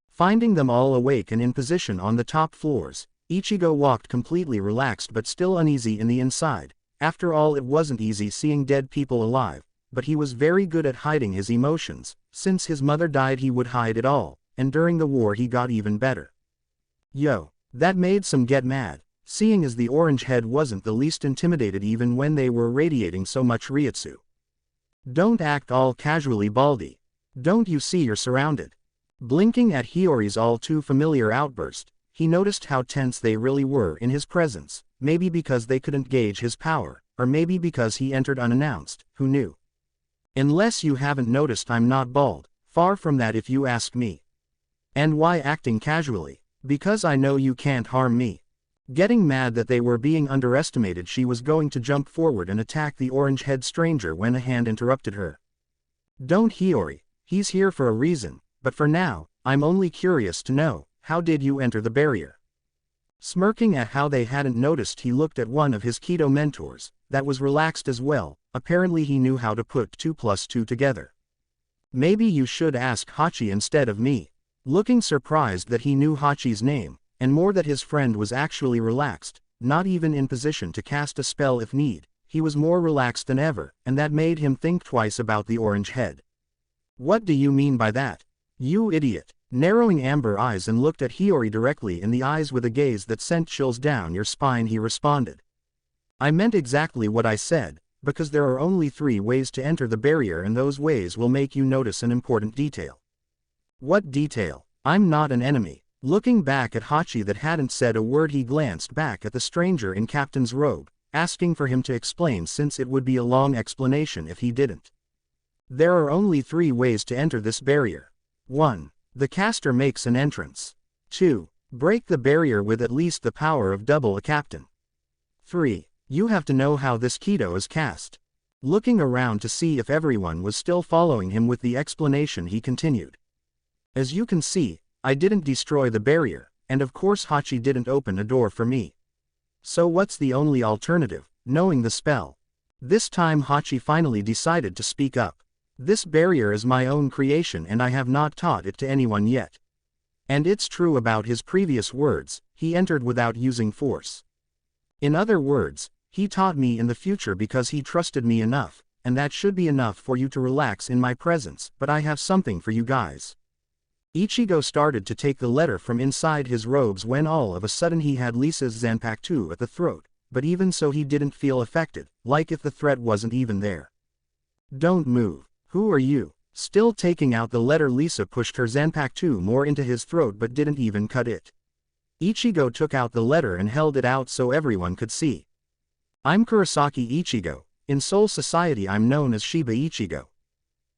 Finding them all awake and in position on the top floors, Ichigo walked completely relaxed but still uneasy in the inside. After all, it wasn't easy seeing dead people alive, but he was very good at hiding his emotions. Since his mother died he would hide it all, and during the war he got even better. Yo, that made some get mad, seeing as the orange head wasn't the least intimidated even when they were radiating so much Ryutsu. Don't act all casually, Baldy. Don't you see you're surrounded? Blinking at Hiyori's all too familiar outburst, he noticed how tense they really were in his presence, maybe because they couldn't gauge his power, or maybe because he entered unannounced, who knew? Unless you haven't noticed, I'm not bald, far from that if you ask me. And why acting casually? Because I know you can't harm me. Getting mad that they were being underestimated, she was going to jump forward and attack the orange-head stranger when a hand interrupted her. Don't, Hiyori, he's here for a reason, but for now, I'm only curious to know, how did you enter the barrier? Smirking at how they hadn't noticed, he looked at one of his Keto mentors, that was relaxed as well. Apparently he knew how to put 2 plus 2 together. Maybe you should ask Hachi instead of me. Looking surprised that he knew Hachi's name, and more that his friend was actually relaxed, not even in position to cast a spell if need, he was more relaxed than ever, and that made him think twice about the orange head. What do you mean by that? You idiot. Narrowing amber eyes and looked at Hiyori directly in the eyes with a gaze that sent chills down your spine, he responded. I meant exactly what I said, because there are only 3 ways to enter the barrier, and those ways will make you notice an important detail. What detail? I'm not an enemy. Looking back at Hachi that hadn't said a word, he glanced back at the stranger in captain's robe, asking for him to explain since it would be a long explanation if he didn't. There are only 3 ways to enter this barrier. 1. The caster makes an entrance. 2. Break the barrier with at least the power of double a captain. 3. You have to know how this Keto is cast. Looking around to see if everyone was still following him with the explanation, he continued. As you can see, I didn't destroy the barrier, and of course Hachi didn't open a door for me. So what's the only alternative? Knowing the spell. This time Hachi finally decided to speak up. This barrier is my own creation and I have not taught it to anyone yet. And it's true about his previous words, he entered without using force. In other words, he taught me in the future because he trusted me enough, and that should be enough for you to relax in my presence. But I have something for you guys. Ichigo started to take the letter from inside his robes when all of a sudden he had Lisa's Zanpakuto at the throat, but even so he didn't feel affected, like if the threat wasn't even there. Don't move. Who are you? Still taking out the letter, Lisa pushed her Zanpakuto more into his throat but didn't even cut it. Ichigo took out the letter and held it out so everyone could see. I'm Kurosaki Ichigo. In Soul Society I'm known as Shiba Ichigo.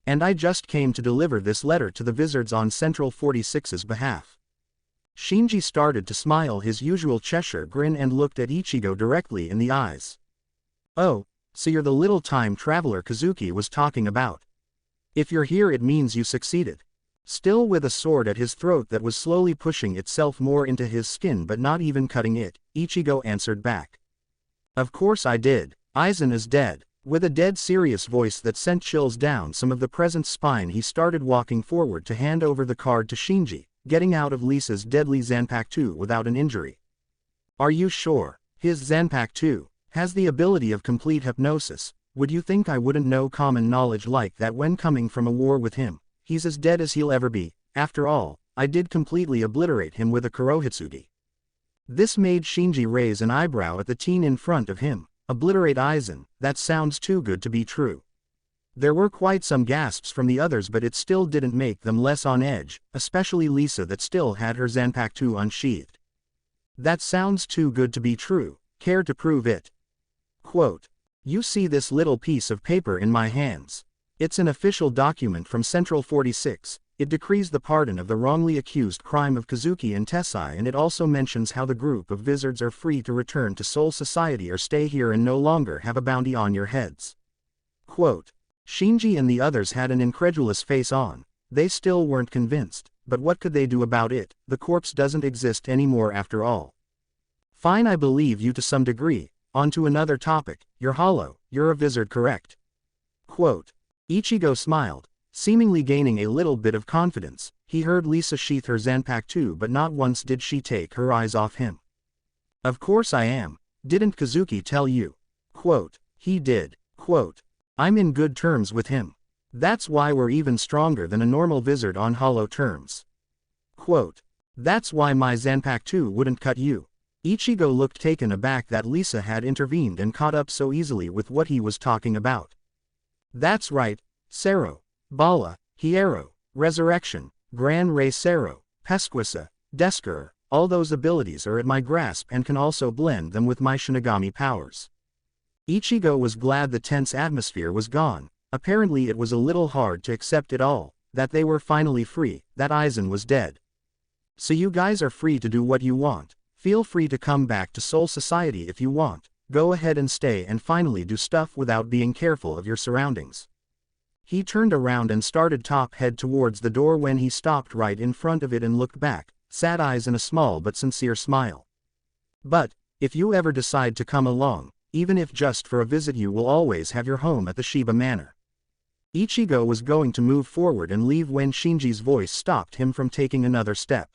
And I just came to deliver this letter to the Vizards on Central 46's behalf. Shinji started to smile his usual Cheshire grin and looked at Ichigo directly in the eyes. Oh, so you're the little time traveler Kazuki was talking about. If you're here it means you succeeded. Still with a sword at his throat that was slowly pushing itself more into his skin but not even cutting it, Ichigo answered back. Of course I did. Aizen is dead. With a dead serious voice that sent chills down some of the present's spine, he started walking forward to hand over the card to Shinji, getting out of Lisa's deadly Zanpakuto without an injury. Are you sure? His Zanpakuto has the ability of complete hypnosis. Would you think I wouldn't know common knowledge like that when coming from a war with him? He's as dead as he'll ever be. After all, I did completely obliterate him with a Kurohitsugi. This made Shinji raise an eyebrow at the teen in front of him. Obliterate Aizen, that sounds too good to be true. There were quite some gasps from the others, but it still didn't make them less on edge, especially Lisa that still had her Zanpakuto unsheathed. That sounds too good to be true. Care to prove it? Quote. You see this little piece of paper in my hands. It's an official document from Central 46. It decrees the pardon of the wrongly accused crime of Kazuki and Tessai, and it also mentions how the group of Vizards are free to return to Soul Society or stay here and no longer have a bounty on your heads. Quote. Shinji and the others had an incredulous face on. They still weren't convinced, but what could they do about it? The corpse doesn't exist anymore after all. Fine, I believe you to some degree. On to another topic. You're hollow. You're a Vizard, correct? Quote. Ichigo smiled, seemingly gaining a little bit of confidence. He heard Lisa sheath her Zanpakuto, but not once did she take her eyes off him. Of course I am. Didn't Kazuki tell you? Quote. He did. Quote. I'm in good terms with him. That's why we're even stronger than a normal Vizard on hollow terms. Quote. That's why my Zanpakuto wouldn't cut you. Ichigo looked taken aback that Lisa had intervened and caught up so easily with what he was talking about. That's right, Sero, Bala, Hiero, Resurrection, Gran Rey Sero, Pesquisa, Desker, all those abilities are at my grasp and can also blend them with my Shinigami powers. Ichigo was glad the tense atmosphere was gone. Apparently it was a little hard to accept it all, that they were finally free, that Aizen was dead. So you guys are free to do what you want. Feel free to come back to Soul Society if you want. Go ahead and stay and finally do stuff without being careful of your surroundings. He turned around and started to head towards the door when he stopped right in front of it and looked back, sad eyes and a small but sincere smile. But, if you ever decide to come along, even if just for a visit, you will always have your home at the Shiba Manor. Ichigo was going to move forward and leave when Shinji's voice stopped him from taking another step.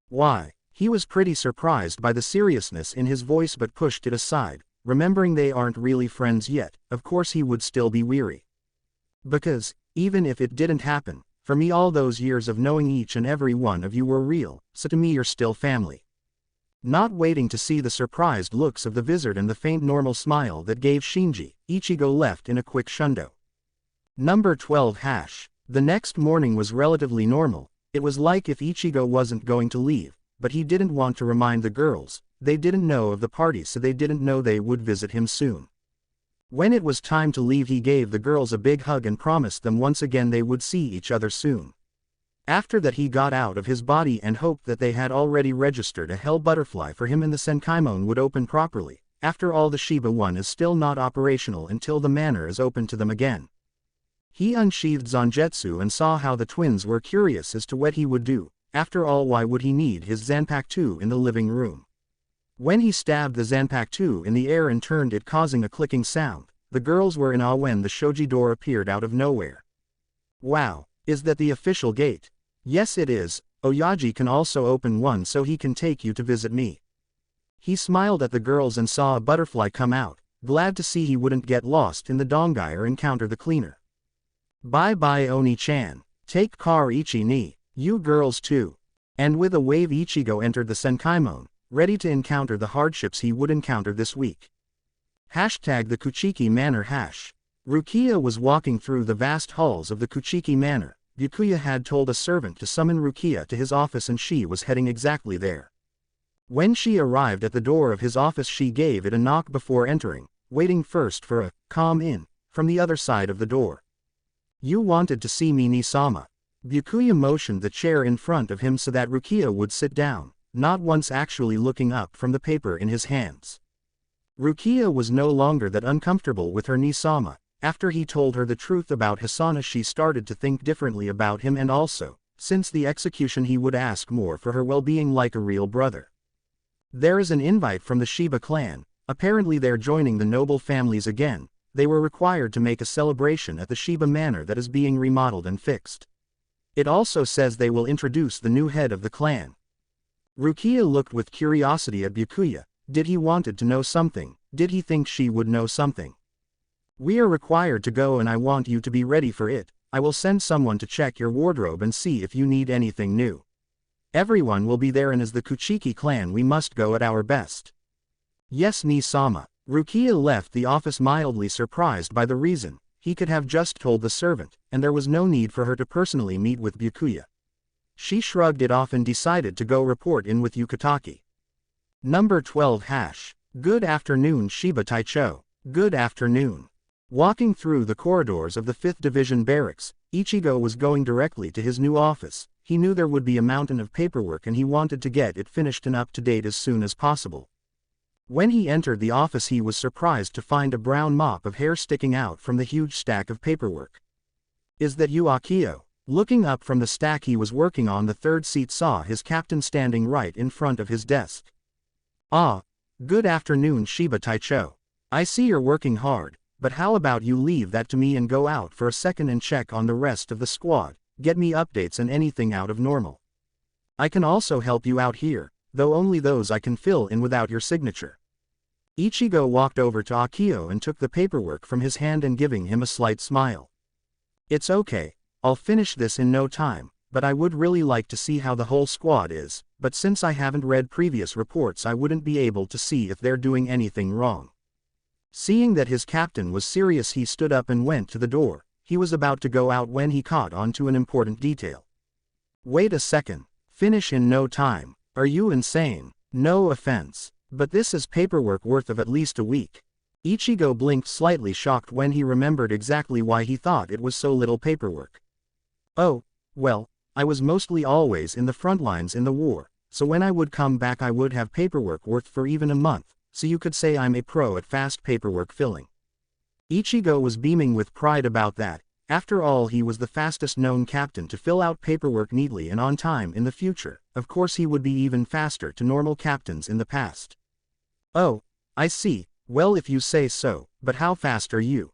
Why? He was pretty surprised by the seriousness in his voice but pushed it aside, remembering they aren't really friends yet. Of course he would still be weary. Because, even if it didn't happen, for me all those years of knowing each and every one of you were real, so to me you're still family. Not waiting to see the surprised looks of the Vizard and the faint normal smile that gave Shinji, Ichigo left in a quick shundo. Number 12 hash. The next morning was relatively normal. It was like if Ichigo wasn't going to leave, but he didn't want to remind the girls. They didn't know of the party, so they didn't know they would visit him soon. When it was time to leave, he gave the girls a big hug and promised them once again they would see each other soon. After that he got out of his body and hoped that they had already registered a Hell Butterfly for him and the Senkaimon would open properly. After all, the Shiba one is still not operational until the manor is open to them again. He unsheathed Zangetsu and saw how the twins were curious as to what he would do. After all, why would he need his Zanpakuto in the living room? When he stabbed the Zanpakuto in the air and turned it, causing a clicking sound, the girls were in awe when the shoji door appeared out of nowhere. Wow, is that the official gate? Yes it is. Oyaji can also open one so he can take you to visit me. He smiled at the girls and saw a butterfly come out, glad to see he wouldn't get lost in the dongai or encounter the cleaner. Bye bye Oni-chan. Take care Ichi-ni. You girls too. And with a wave Ichigo entered the Senkaimon, ready to encounter the hardships he would encounter this week. Hashtag the Kuchiki Manor hash. Rukia was walking through the vast halls of the Kuchiki Manor. Byakuya had told a servant to summon Rukia to his office and she was heading exactly there. When she arrived at the door of his office, she gave it a knock before entering, waiting first for a "come in" from the other side of the door. You wanted to see me, Ni-sama. Byakuya motioned the chair in front of him so that Rukia would sit down, not once actually looking up from the paper in his hands. Rukia was no longer that uncomfortable with her Ni-sama. After he told her the truth about Hisana, she started to think differently about him, and also, since the execution, he would ask more for her well-being like a real brother. There is an invite from the Shiba clan. Apparently they're joining the noble families again. They were required to make a celebration at the Shiba Manor that is being remodeled and fixed. It also says they will introduce the new head of the clan. Rukia looked with curiosity at Byakuya. Did he wanted to know something? Did he think she would know something? We are required to go and I want you to be ready for it. I will send someone to check your wardrobe and see if you need anything new. Everyone will be there, and as the Kuchiki clan we must go at our best. Yes, Ni-sama. Rukia left the office mildly surprised by the reason. He could have just told the servant, and there was no need for her to personally meet with Byakuya. She shrugged it off and decided to go report in with Yukitaki. Number 12 hash. Good afternoon Shiba Taicho. Good afternoon. Walking through the corridors of the 5th Division barracks, Ichigo was going directly to his new office. He knew there would be a mountain of paperwork and he wanted to get it finished and up to date as soon as possible. When he entered the office, he was surprised to find a brown mop of hair sticking out from the huge stack of paperwork. Is that you, Akio? Looking up from the stack he was working on, the third seat saw his captain standing right in front of his desk. Ah, good afternoon Shiba Taicho. I see you're working hard, but how about you leave that to me and go out for a second and check on the rest of the squad, get me updates and anything out of normal. I can also help you out here, though only those I can fill in without your signature. Ichigo walked over to Akio and took the paperwork from his hand and giving him a slight smile. It's okay, I'll finish this in no time, but I would really like to see how the whole squad is, but since I haven't read previous reports I wouldn't be able to see if they're doing anything wrong. Seeing that his captain was serious, he stood up and went to the door. He was about to go out when he caught on to an important detail. Wait a second, finish in no time, are you insane? No offense, but this is paperwork worth of at least a week. Ichigo blinked, slightly shocked when he remembered exactly why he thought it was so little paperwork. Oh, well, I was mostly always in the front lines in the war, so when I would come back I would have paperwork worth for even a month, so you could say I'm a pro at fast paperwork filling. Ichigo was beaming with pride about that. After all, he was the fastest known captain to fill out paperwork neatly and on time in the future. Of course he would be even faster to normal captains in the past. Oh, I see, well if you say so, but how fast are you?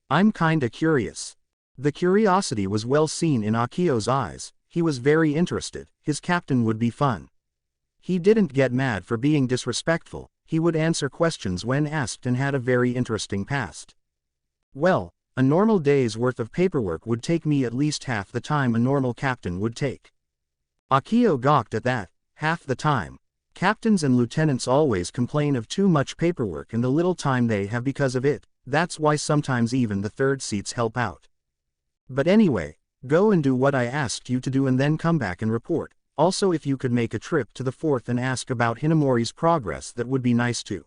I'm kinda curious. The curiosity was well seen in Akio's eyes. He was very interested. His captain would be fun. He didn't get mad for being disrespectful. He would answer questions when asked and had a very interesting past. Well, a normal day's worth of paperwork would take me at least half the time a normal captain would take. Akio gawked at that. Half the time. Captains and lieutenants always complain of too much paperwork and the little time they have because of it. That's why sometimes even the third seats help out. But anyway, go and do what I asked you to do and then come back and report. Also, if you could make a trip to the fourth and ask about Hinamori's progress, that would be nice too.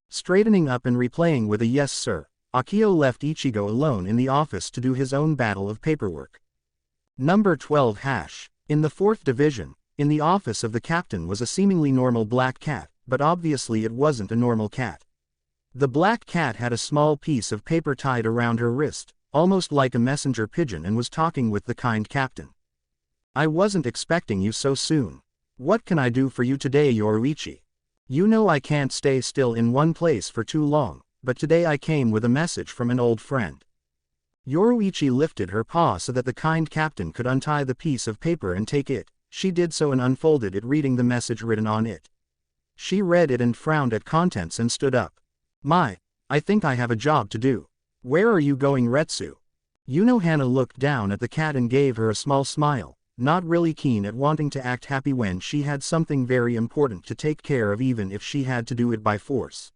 Straightening up and replaying with a yes sir, Akio left Ichigo alone in the office to do his own battle of paperwork. Number 12 hash. In the 4th division, in the office of the captain was a seemingly normal black cat, but obviously it wasn't a normal cat. The black cat had a small piece of paper tied around her wrist, almost like a messenger pigeon, and was talking with the kind captain. I wasn't expecting you so soon. What can I do for you today, Yoruichi? You know I can't stay still in one place for too long, but today I came with a message from an old friend. Yoruichi lifted her paw so that the kind captain could untie the piece of paper and take it. She did so and unfolded it, reading the message written on it. She read it and frowned at contents and stood up. I think I have a job to do. Where are you going, Retsu? Hana looked down at the cat and gave her a small smile, not really keen at wanting to act happy when she had something very important to take care of, even if she had to do it by force.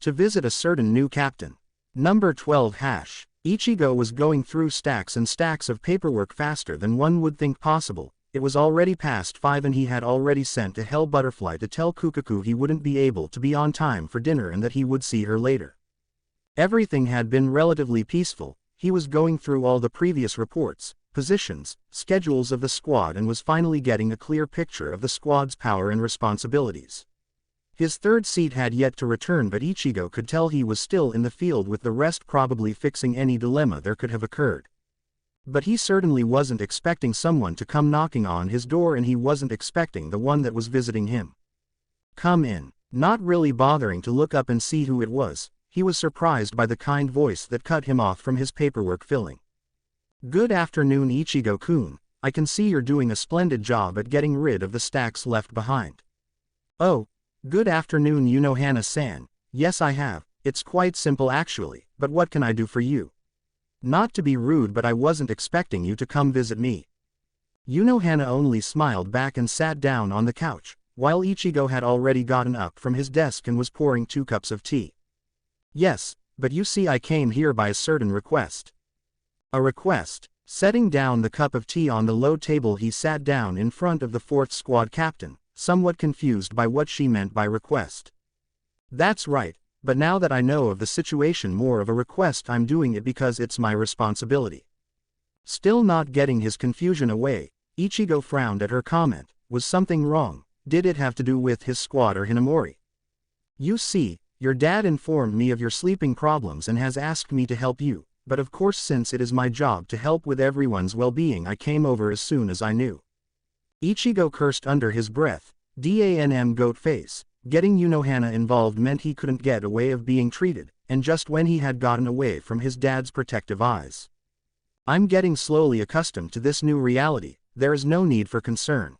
To visit a certain new captain. Number 12 hash. Ichigo was going through stacks and stacks of paperwork faster than one would think possible. It was already past 5 and he had already sent a hell butterfly to tell Kukaku he wouldn't be able to be on time for dinner and that he would see her later. Everything had been relatively peaceful. He was going through all the previous reports, positions, schedules of the squad, and was finally getting a clear picture of the squad's power and responsibilities. His third seat had yet to return, but Ichigo could tell he was still in the field with the rest, probably fixing any dilemma there could have occurred. But he certainly wasn't expecting someone to come knocking on his door, and he wasn't expecting the one that was visiting him. Come in. Not really bothering to look up and see who it was, he was surprised by the kind voice that cut him off from his paperwork filling. Good afternoon, Ichigo-kun. I can see you're doing a splendid job at getting rid of the stacks left behind. Oh, good afternoon, Hana-san. Yes, I have. It's quite simple actually, but what can I do for you? Not to be rude, but I wasn't expecting you to come visit me. Hana only smiled back and sat down on the couch, while Ichigo had already gotten up from his desk and was pouring 2 cups of tea. Yes, but you see, I came here by a certain request. A request? Setting down the cup of tea on the low table, he sat down in front of the 4th squad captain, somewhat confused by what she meant by request. That's right. But now that I know of the situation, more of a request, I'm doing it because it's my responsibility. Still not getting his confusion away, Ichigo frowned at her comment. Was something wrong? Did it have to do with his squad or Hinamori? You see, your dad informed me of your sleeping problems and has asked me to help you, but of course since it is my job to help with everyone's well-being, I came over as soon as I knew. Ichigo cursed under his breath. Damn goat face. Getting Hana involved meant he couldn't get away of being treated, and just when he had gotten away from his dad's protective eyes. I'm getting slowly accustomed to this new reality. There is no need for concern.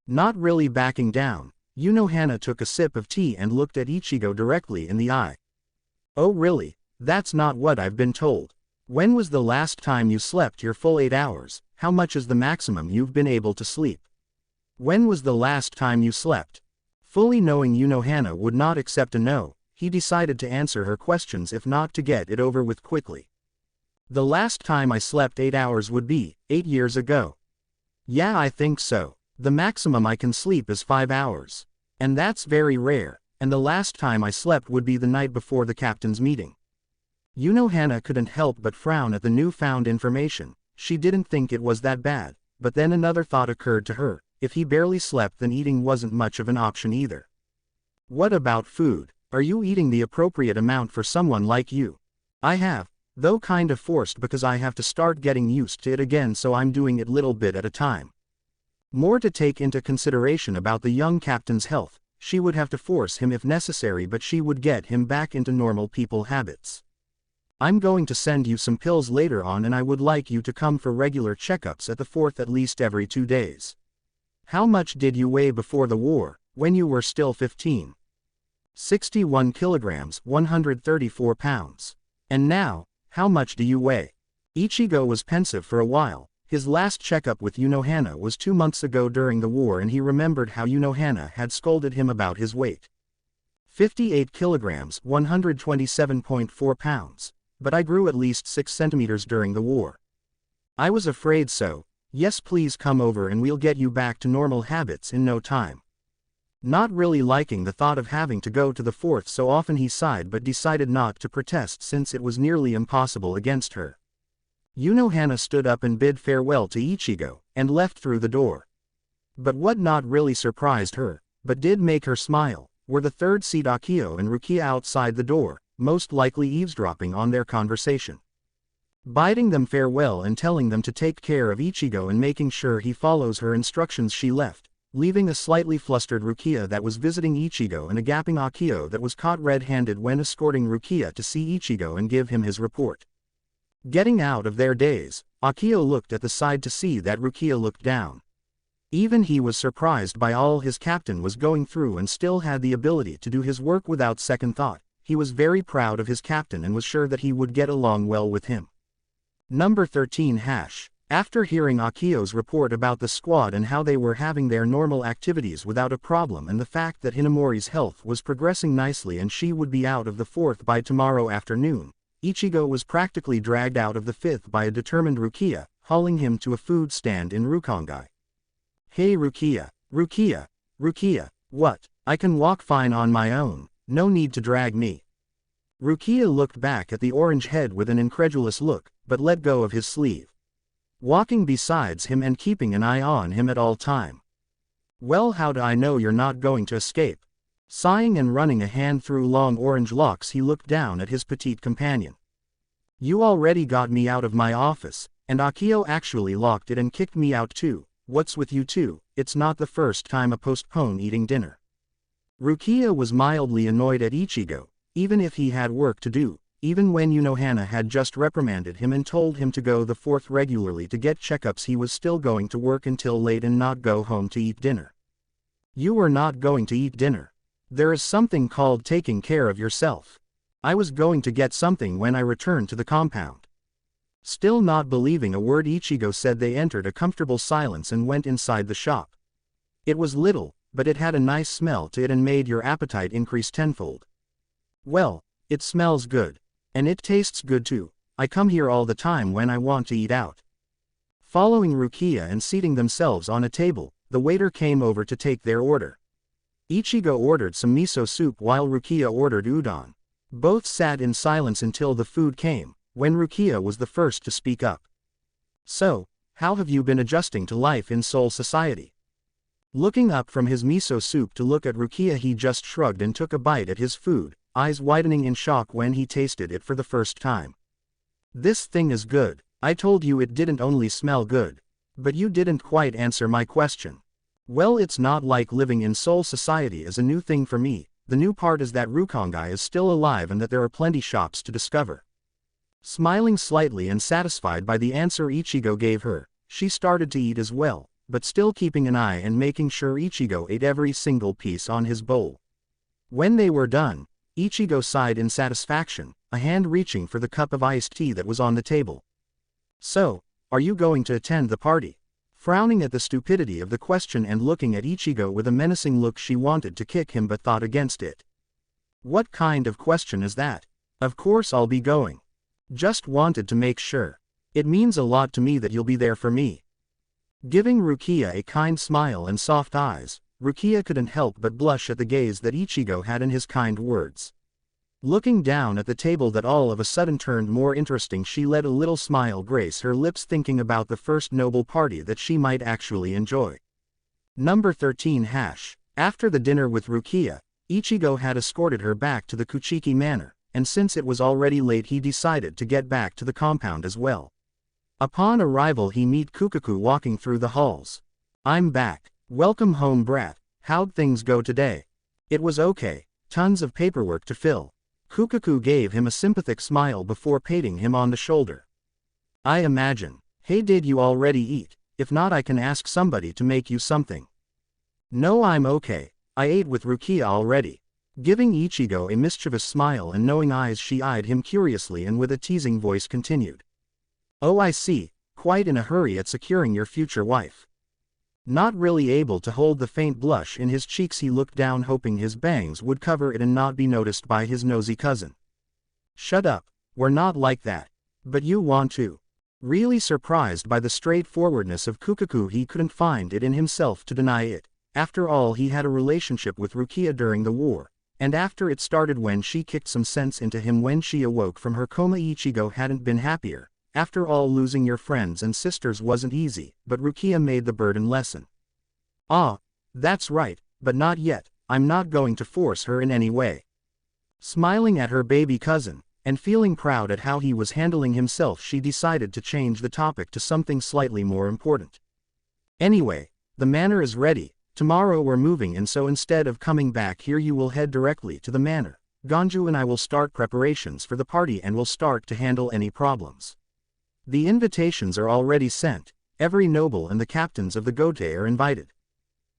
Not really backing down, Hana took a sip of tea and looked at Ichigo directly in the eye. Oh really? That's not what I've been told. When was the last time you slept your full 8 hours? How much is the maximum you've been able to sleep? When was the last time you slept? Fully knowing Hana would not accept a no, he decided to answer her questions if not to get it over with quickly. The last time I slept 8 hours would be 8 years ago. Yeah, I think so. The maximum I can sleep is 5 hours. And that's very rare, and the last time I slept would be the night before the captain's meeting. Hana couldn't help but frown at the newfound information. She didn't think it was that bad, but then another thought occurred to her: if he barely slept then eating wasn't much of an option either. What about food? Are you eating the appropriate amount for someone like you? I have, though kind of forced because I have to start getting used to it again, so I'm doing it little bit at a time. More to take into consideration about the young captain's health. She would have to force him if necessary, but she would get him back into normal people habits. I'm going to send you some pills later on, and I would like you to come for regular checkups at the fort at least every 2 days. How much did you weigh before the war, when you were still 15? 61 kilograms, 134 pounds. And now, how much do you weigh? Ichigo was pensive for a while. His last checkup with Hana was 2 months ago during the war, and he remembered how Hana had scolded him about his weight. 58 kilograms, 127.4 pounds. But I grew at least 6 centimeters during the war. I was afraid so. Yes, please come over and we'll get you back to normal habits in no time. Not really liking the thought of having to go to the fort so often, he sighed but decided not to protest since it was nearly impossible against her. Hana stood up and bid farewell to Ichigo, and left through the door. But what not really surprised her, but did make her smile, were the third seat Akio and Rukia outside the door, most likely eavesdropping on their conversation. Bidding them farewell and telling them to take care of Ichigo and making sure he follows her instructions, she left, leaving a slightly flustered Rukia that was visiting Ichigo and a gapping Akio that was caught red-handed when escorting Rukia to see Ichigo and give him his report. Getting out of their daze, Akio looked at the side to see that Rukia looked down. Even he was surprised by all his captain was going through and still had the ability to do his work without second thought. He was very proud of his captain and was sure that he would get along well with him. Number 13 #. After hearing Akio's report about the squad and how they were having their normal activities without a problem, and the fact that Hinamori's health was progressing nicely and she would be out of the fourth by tomorrow afternoon, Ichigo was practically dragged out of the fifth by a determined Rukia, hauling him to a food stand in Reconnecting. Hey Rukia, Rukia, Rukia, what? I can walk fine on my own, no need to drag me. Rukia looked back at the orange head with an incredulous look, but let go of his sleeve. Walking besides him and keeping an eye on him at all time. Well, how do I know you're not going to escape? Sighing and running a hand through long orange locks, he looked down at his petite companion. You already got me out of my office, and Akio actually locked it and kicked me out too. What's with you two? It's not the first time I postpone eating dinner. Rukia was mildly annoyed at Ichigo, even if he had work to do. Even when Hana had just reprimanded him and told him to go the fourth regularly to get checkups, he was still going to work until late and not go home to eat dinner. You were not going to eat dinner. There is something called taking care of yourself. I was going to get something when I returned to the compound. Still not believing a word Ichigo said, they entered a comfortable silence and went inside the shop. It was little, but it had a nice smell to it and made your appetite increase tenfold. Well, it smells good. And it tastes good too. I come here all the time when I want to eat out. Following Rukia and seating themselves on a table, the waiter came over to take their order. Ichigo ordered some miso soup while Rukia ordered udon. Both sat in silence until the food came, when Rukia was the first to speak up. So, how have you been adjusting to life in Seoul society? Looking up from his miso soup to look at Rukia, he just shrugged and took a bite at his food, eyes widening in shock when he tasted it for the first time. This thing is good. I told you it didn't only smell good. But you didn't quite answer my question. Well, it's not like living in Seoul society is a new thing for me. The new part is that Reconnecting is still alive and that there are plenty shops to discover. Smiling slightly and satisfied by the answer Ichigo gave her, she started to eat as well, but still keeping an eye and making sure Ichigo ate every single piece on his bowl. When they were done, Ichigo sighed in satisfaction, a hand reaching for the cup of iced tea that was on the table. "So, are you going to attend the party?" Frowning at the stupidity of the question and looking at Ichigo with a menacing look, she wanted to kick him but thought against it. "What kind of question is that? Of course I'll be going. Just wanted to make sure. It means a lot to me that you'll be there for me." Giving Rukia a kind smile and soft eyes, Rukia couldn't help but blush at the gaze that Ichigo had in his kind words. Looking down at the table that all of a sudden turned more interesting, she let a little smile grace her lips, thinking about the first noble party that she might actually enjoy. Number 13 hash. After the dinner with Rukia, Ichigo had escorted her back to the Kuchiki manor, and since it was already late he decided to get back to the compound as well. Upon arrival he met Kukaku walking through the halls. "I'm back. Welcome home, brat. How'd things go today?" "It was okay. Tons of paperwork to fill." Kukaku gave him a sympathetic smile before patting him on the shoulder. "I imagine. Hey, did you already eat? If not, I can ask somebody to make you something." "No, I'm okay. I ate with Rukia already." Giving Ichigo a mischievous smile and knowing eyes, she eyed him curiously and with a teasing voice continued. "Oh, I see. Quite in a hurry at securing your future wife." Not really able to hold the faint blush in his cheeks, he looked down hoping his bangs would cover it and not be noticed by his nosy cousin. "Shut up, we're not like that. But you want to." Really surprised by the straightforwardness of Kukaku, he couldn't find it in himself to deny it. After all, he had a relationship with Rukia during the war, and after it started when she kicked some sense into him when she awoke from her coma, Ichigo hadn't been happier. After all, losing your friends and sisters wasn't easy, but Rukia made the burden lessen. "Ah, that's right, but not yet. I'm not going to force her in any way." Smiling at her baby cousin, and feeling proud at how he was handling himself, she decided to change the topic to something slightly more important. "Anyway, the manor is ready. Tomorrow we're moving in, so instead of coming back here you will head directly to the manor. Ganju and I will start preparations for the party and will start to handle any problems. The invitations are already sent. Every noble and the captains of the Gote are invited.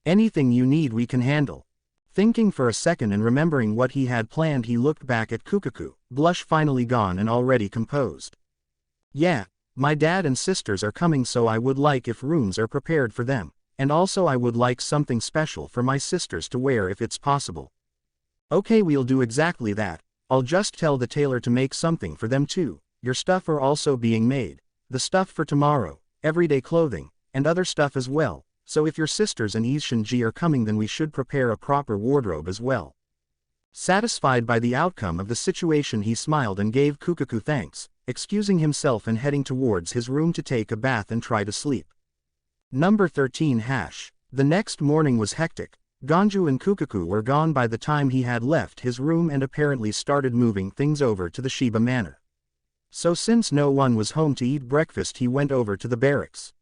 Anything you need we can handle." Thinking for a second and remembering what he had planned, he looked back at Kukaku, blush finally gone and already composed. "Yeah, my dad and sisters are coming, so I would like if rooms are prepared for them, and also I would like something special for my sisters to wear if it's possible." "Okay, we'll do exactly that. I'll just tell the tailor to make something for them too. Your stuff are also being made. The stuff for tomorrow, everyday clothing, and other stuff as well, so if your sisters and Ishinji are coming then we should prepare a proper wardrobe as well." Satisfied by the outcome of the situation, he smiled and gave Kukaku thanks, excusing himself and heading towards his room to take a bath and try to sleep. Number 13 hash. The next morning was hectic. Ganju and Kukaku were gone by the time he had left his room and apparently started moving things over to the Shiba manor. So since no one was home to eat breakfast, he went over to the barracks.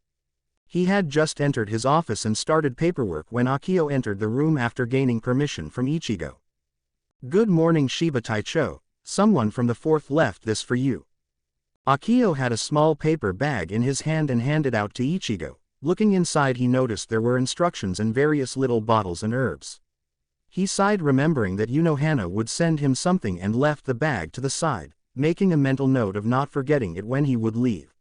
He had just entered his office and started paperwork when Akio entered the room after gaining permission from Ichigo. "Good morning, Shiba Taicho. Someone from the 4th left this for you." Akio had a small paper bag in his hand and handed out to Ichigo. Looking inside, he noticed there were instructions and various little bottles and herbs. He sighed, remembering that Hana would send him something, and left the bag to the side, making a mental note of not forgetting it when he would leave.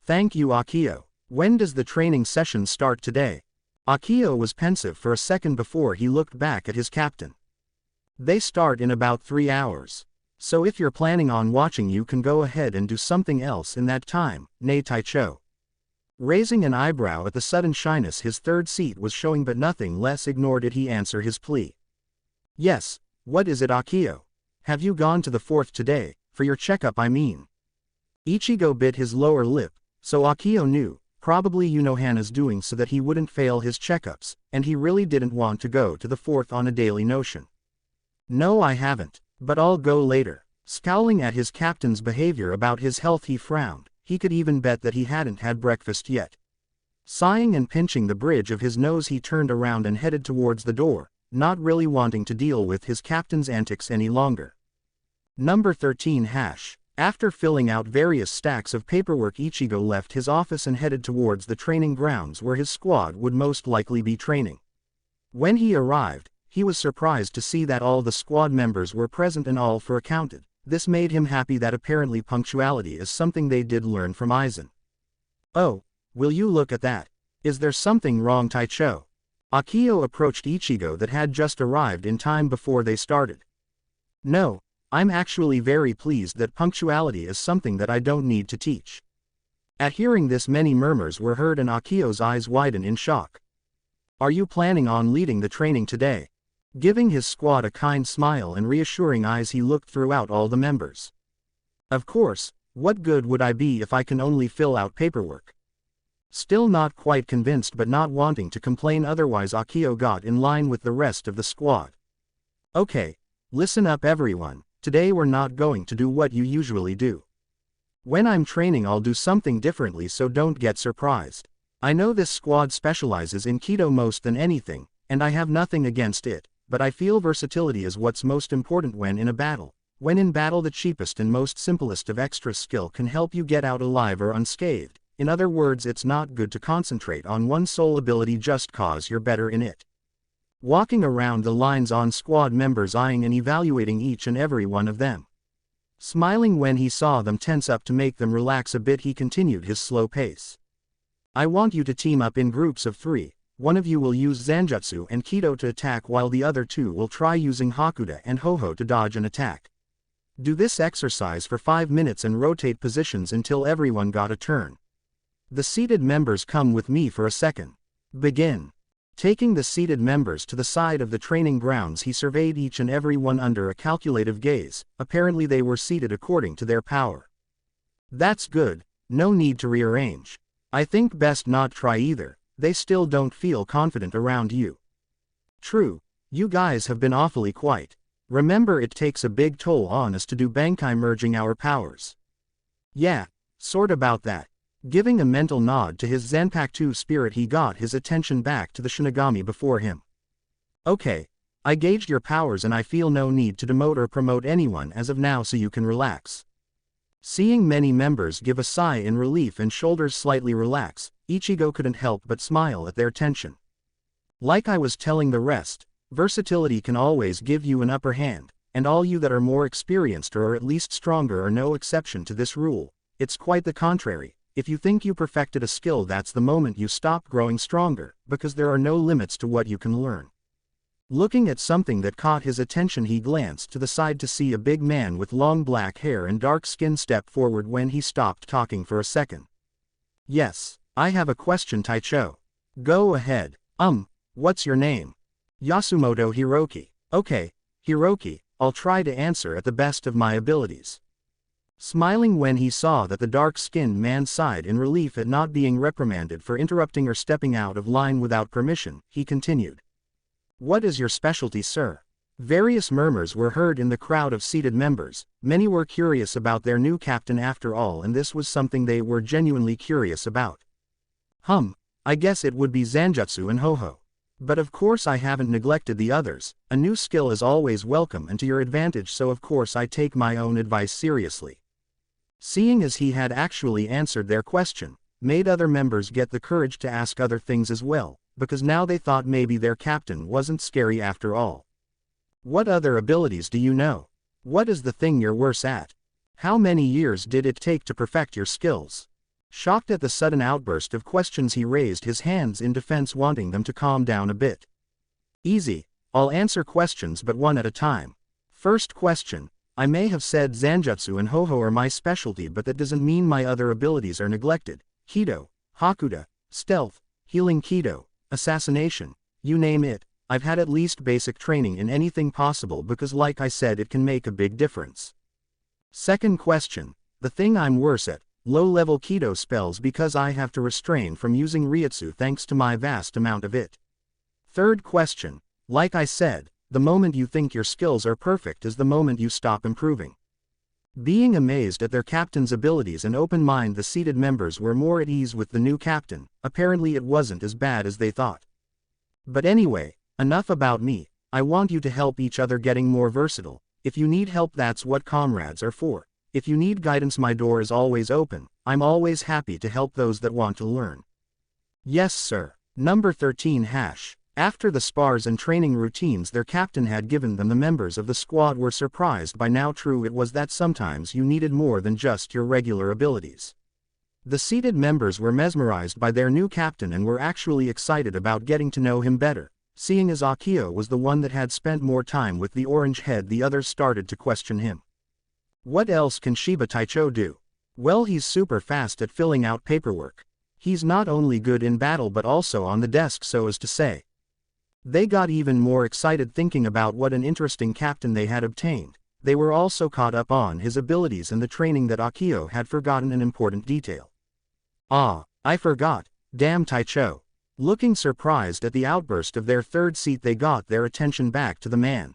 "Thank you, Akio. When does the training session start today?" Akio was pensive for a second before he looked back at his captain. "They start in about 3 hours. So if you're planning on watching, you can go ahead and do something else in that time, ne Taicho." Raising an eyebrow at the sudden shyness his third seat was showing, but nothing less ignored it, he answered his plea. "Yes, what is it, Akio? Have you gone to the 4th today? For your checkup, I mean." Ichigo bit his lower lip, so Akio knew, probably Hana's doing so that he wouldn't fail his checkups, and he really didn't want to go to the 4th on a daily notion. "No, I haven't, but I'll go later." Scowling at his captain's behavior about his health, he frowned. He could even bet that he hadn't had breakfast yet. Sighing and pinching the bridge of his nose, he turned around and headed towards the door, not really wanting to deal with his captain's antics any longer. Number 13 hash. After filling out various stacks of paperwork, Ichigo left his office and headed towards the training grounds where his squad would most likely be training. When he arrived, he was surprised to see that all the squad members were present and all for accounted. This made him happy that apparently punctuality is something they did learn from Aizen. "Oh, will you look at that? Is there something wrong, Taicho?" Akio approached Ichigo that had just arrived in time before they started. "No, I'm actually very pleased that punctuality is something that I don't need to teach." At hearing this, many murmurs were heard and Akio's eyes widen in shock. "Are you planning on leading the training today?" Giving his squad a kind smile and reassuring eyes, he looked throughout all the members. "Of course, what good would I be if I can only fill out paperwork?" Still not quite convinced but not wanting to complain otherwise, Akio got in line with the rest of the squad. "Okay, listen up everyone. Today we're not going to do what you usually do. When I'm training I'll do something differently, so don't get surprised. I know this squad specializes in Kido most than anything, and I have nothing against it, but I feel versatility is what's most important when in a battle. When in battle, the cheapest and most simplest of extra skill can help you get out alive or unscathed. In other words, it's not good to concentrate on one sole ability just cause you're better in it." Walking around the lines on squad members, eyeing and evaluating each and every one of them. Smiling when he saw them tense up to make them relax a bit, he continued his slow pace. "I want you to team up in groups of 3. One of you will use Zanjutsu and Kido to attack while the other 2 will try using Hakuda and Hoho to dodge an attack. Do this exercise for 5 minutes and rotate positions until everyone got a turn. The seated members, come with me for a second. Begin." Taking the seated members to the side of the training grounds, he surveyed each and every one under a calculative gaze. Apparently they were seated according to their power. "That's good, no need to rearrange. I think best not try either, they still don't feel confident around you." "True, you guys have been awfully quiet. Remember, it takes a big toll on us to do Bankai merging our powers." "Yeah, sort about that." Giving a mental nod to his Zanpakuto spirit, he got his attention back to the Shinigami before him. "Okay, I gauged your powers and I feel no need to demote or promote anyone as of now, so you can relax." Seeing many members give a sigh in relief and shoulders slightly relax, Ichigo couldn't help but smile at their tension. "Like I was telling the rest, versatility can always give you an upper hand, and all you that are more experienced or at least stronger are no exception to this rule. It's quite the contrary. If you think you perfected a skill, that's the moment you stop growing stronger, because there are no limits to what you can learn." Looking at something that caught his attention, he glanced to the side to see a big man with long black hair and dark skin step forward when he stopped talking for a second. "Yes, I have a question, Taicho." "Go ahead." What's your name?" "Yasumoto Hiroki." "Okay, Hiroki, I'll try to answer at the best of my abilities." Smiling when he saw that the dark-skinned man sighed in relief at not being reprimanded for interrupting or stepping out of line without permission, he continued. "What is your specialty, sir?" Various murmurs were heard in the crowd of seated members. Many were curious about their new captain after all, and this was something they were genuinely curious about. I guess it would be Zanjutsu and Hoho. But of course I haven't neglected the others. A new skill is always welcome and to your advantage, so of course I take my own advice seriously." Seeing as he had actually answered their question, made other members get the courage to ask other things as well, because now they thought maybe their captain wasn't scary after all. "What other abilities do you know? What is the thing you're worse at? How many years did it take to perfect your skills?" Shocked at the sudden outburst of questions, he raised his hands in defense, wanting them to calm down a bit. "Easy, I'll answer questions but one at a time. First question. I may have said Zanjutsu and Hoho are my specialty, but that doesn't mean my other abilities are neglected. Kido, Hakuda, Stealth, Healing Kido, Assassination, you name it, I've had at least basic training in anything possible because like I said, it can make a big difference. Second question. The thing I'm worse at, low-level Kido spells, because I have to restrain from using Ryutsu thanks to my vast amount of it. Third question. Like I said, the moment you think your skills are perfect is the moment you stop improving." Being amazed at their captain's abilities and open mind, the seated members were more at ease with the new captain. Apparently it wasn't as bad as they thought. "But anyway, enough about me. I want you to help each other getting more versatile. If you need help, that's what comrades are for. If you need guidance, my door is always open. I'm always happy to help those that want to learn. Yes, sir. Number 13 hash. After the spars and training routines their captain had given them, the members of the squad were surprised by how true it was that sometimes you needed more than just your regular abilities. The seated members were mesmerized by their new captain and were actually excited about getting to know him better. Seeing as Akio was the one that had spent more time with the orange head, the others started to question him. What else can Shiba Taicho do? Well, he's super fast at filling out paperwork. He's not only good in battle but also on the desk, so as to say. They got even more excited thinking about what an interesting captain they had obtained. They were also caught up on his abilities and the training that Akio had forgotten an important detail. Ah, I forgot. Damn Taicho. Looking surprised at the outburst of their third seat, they got their attention back to the man.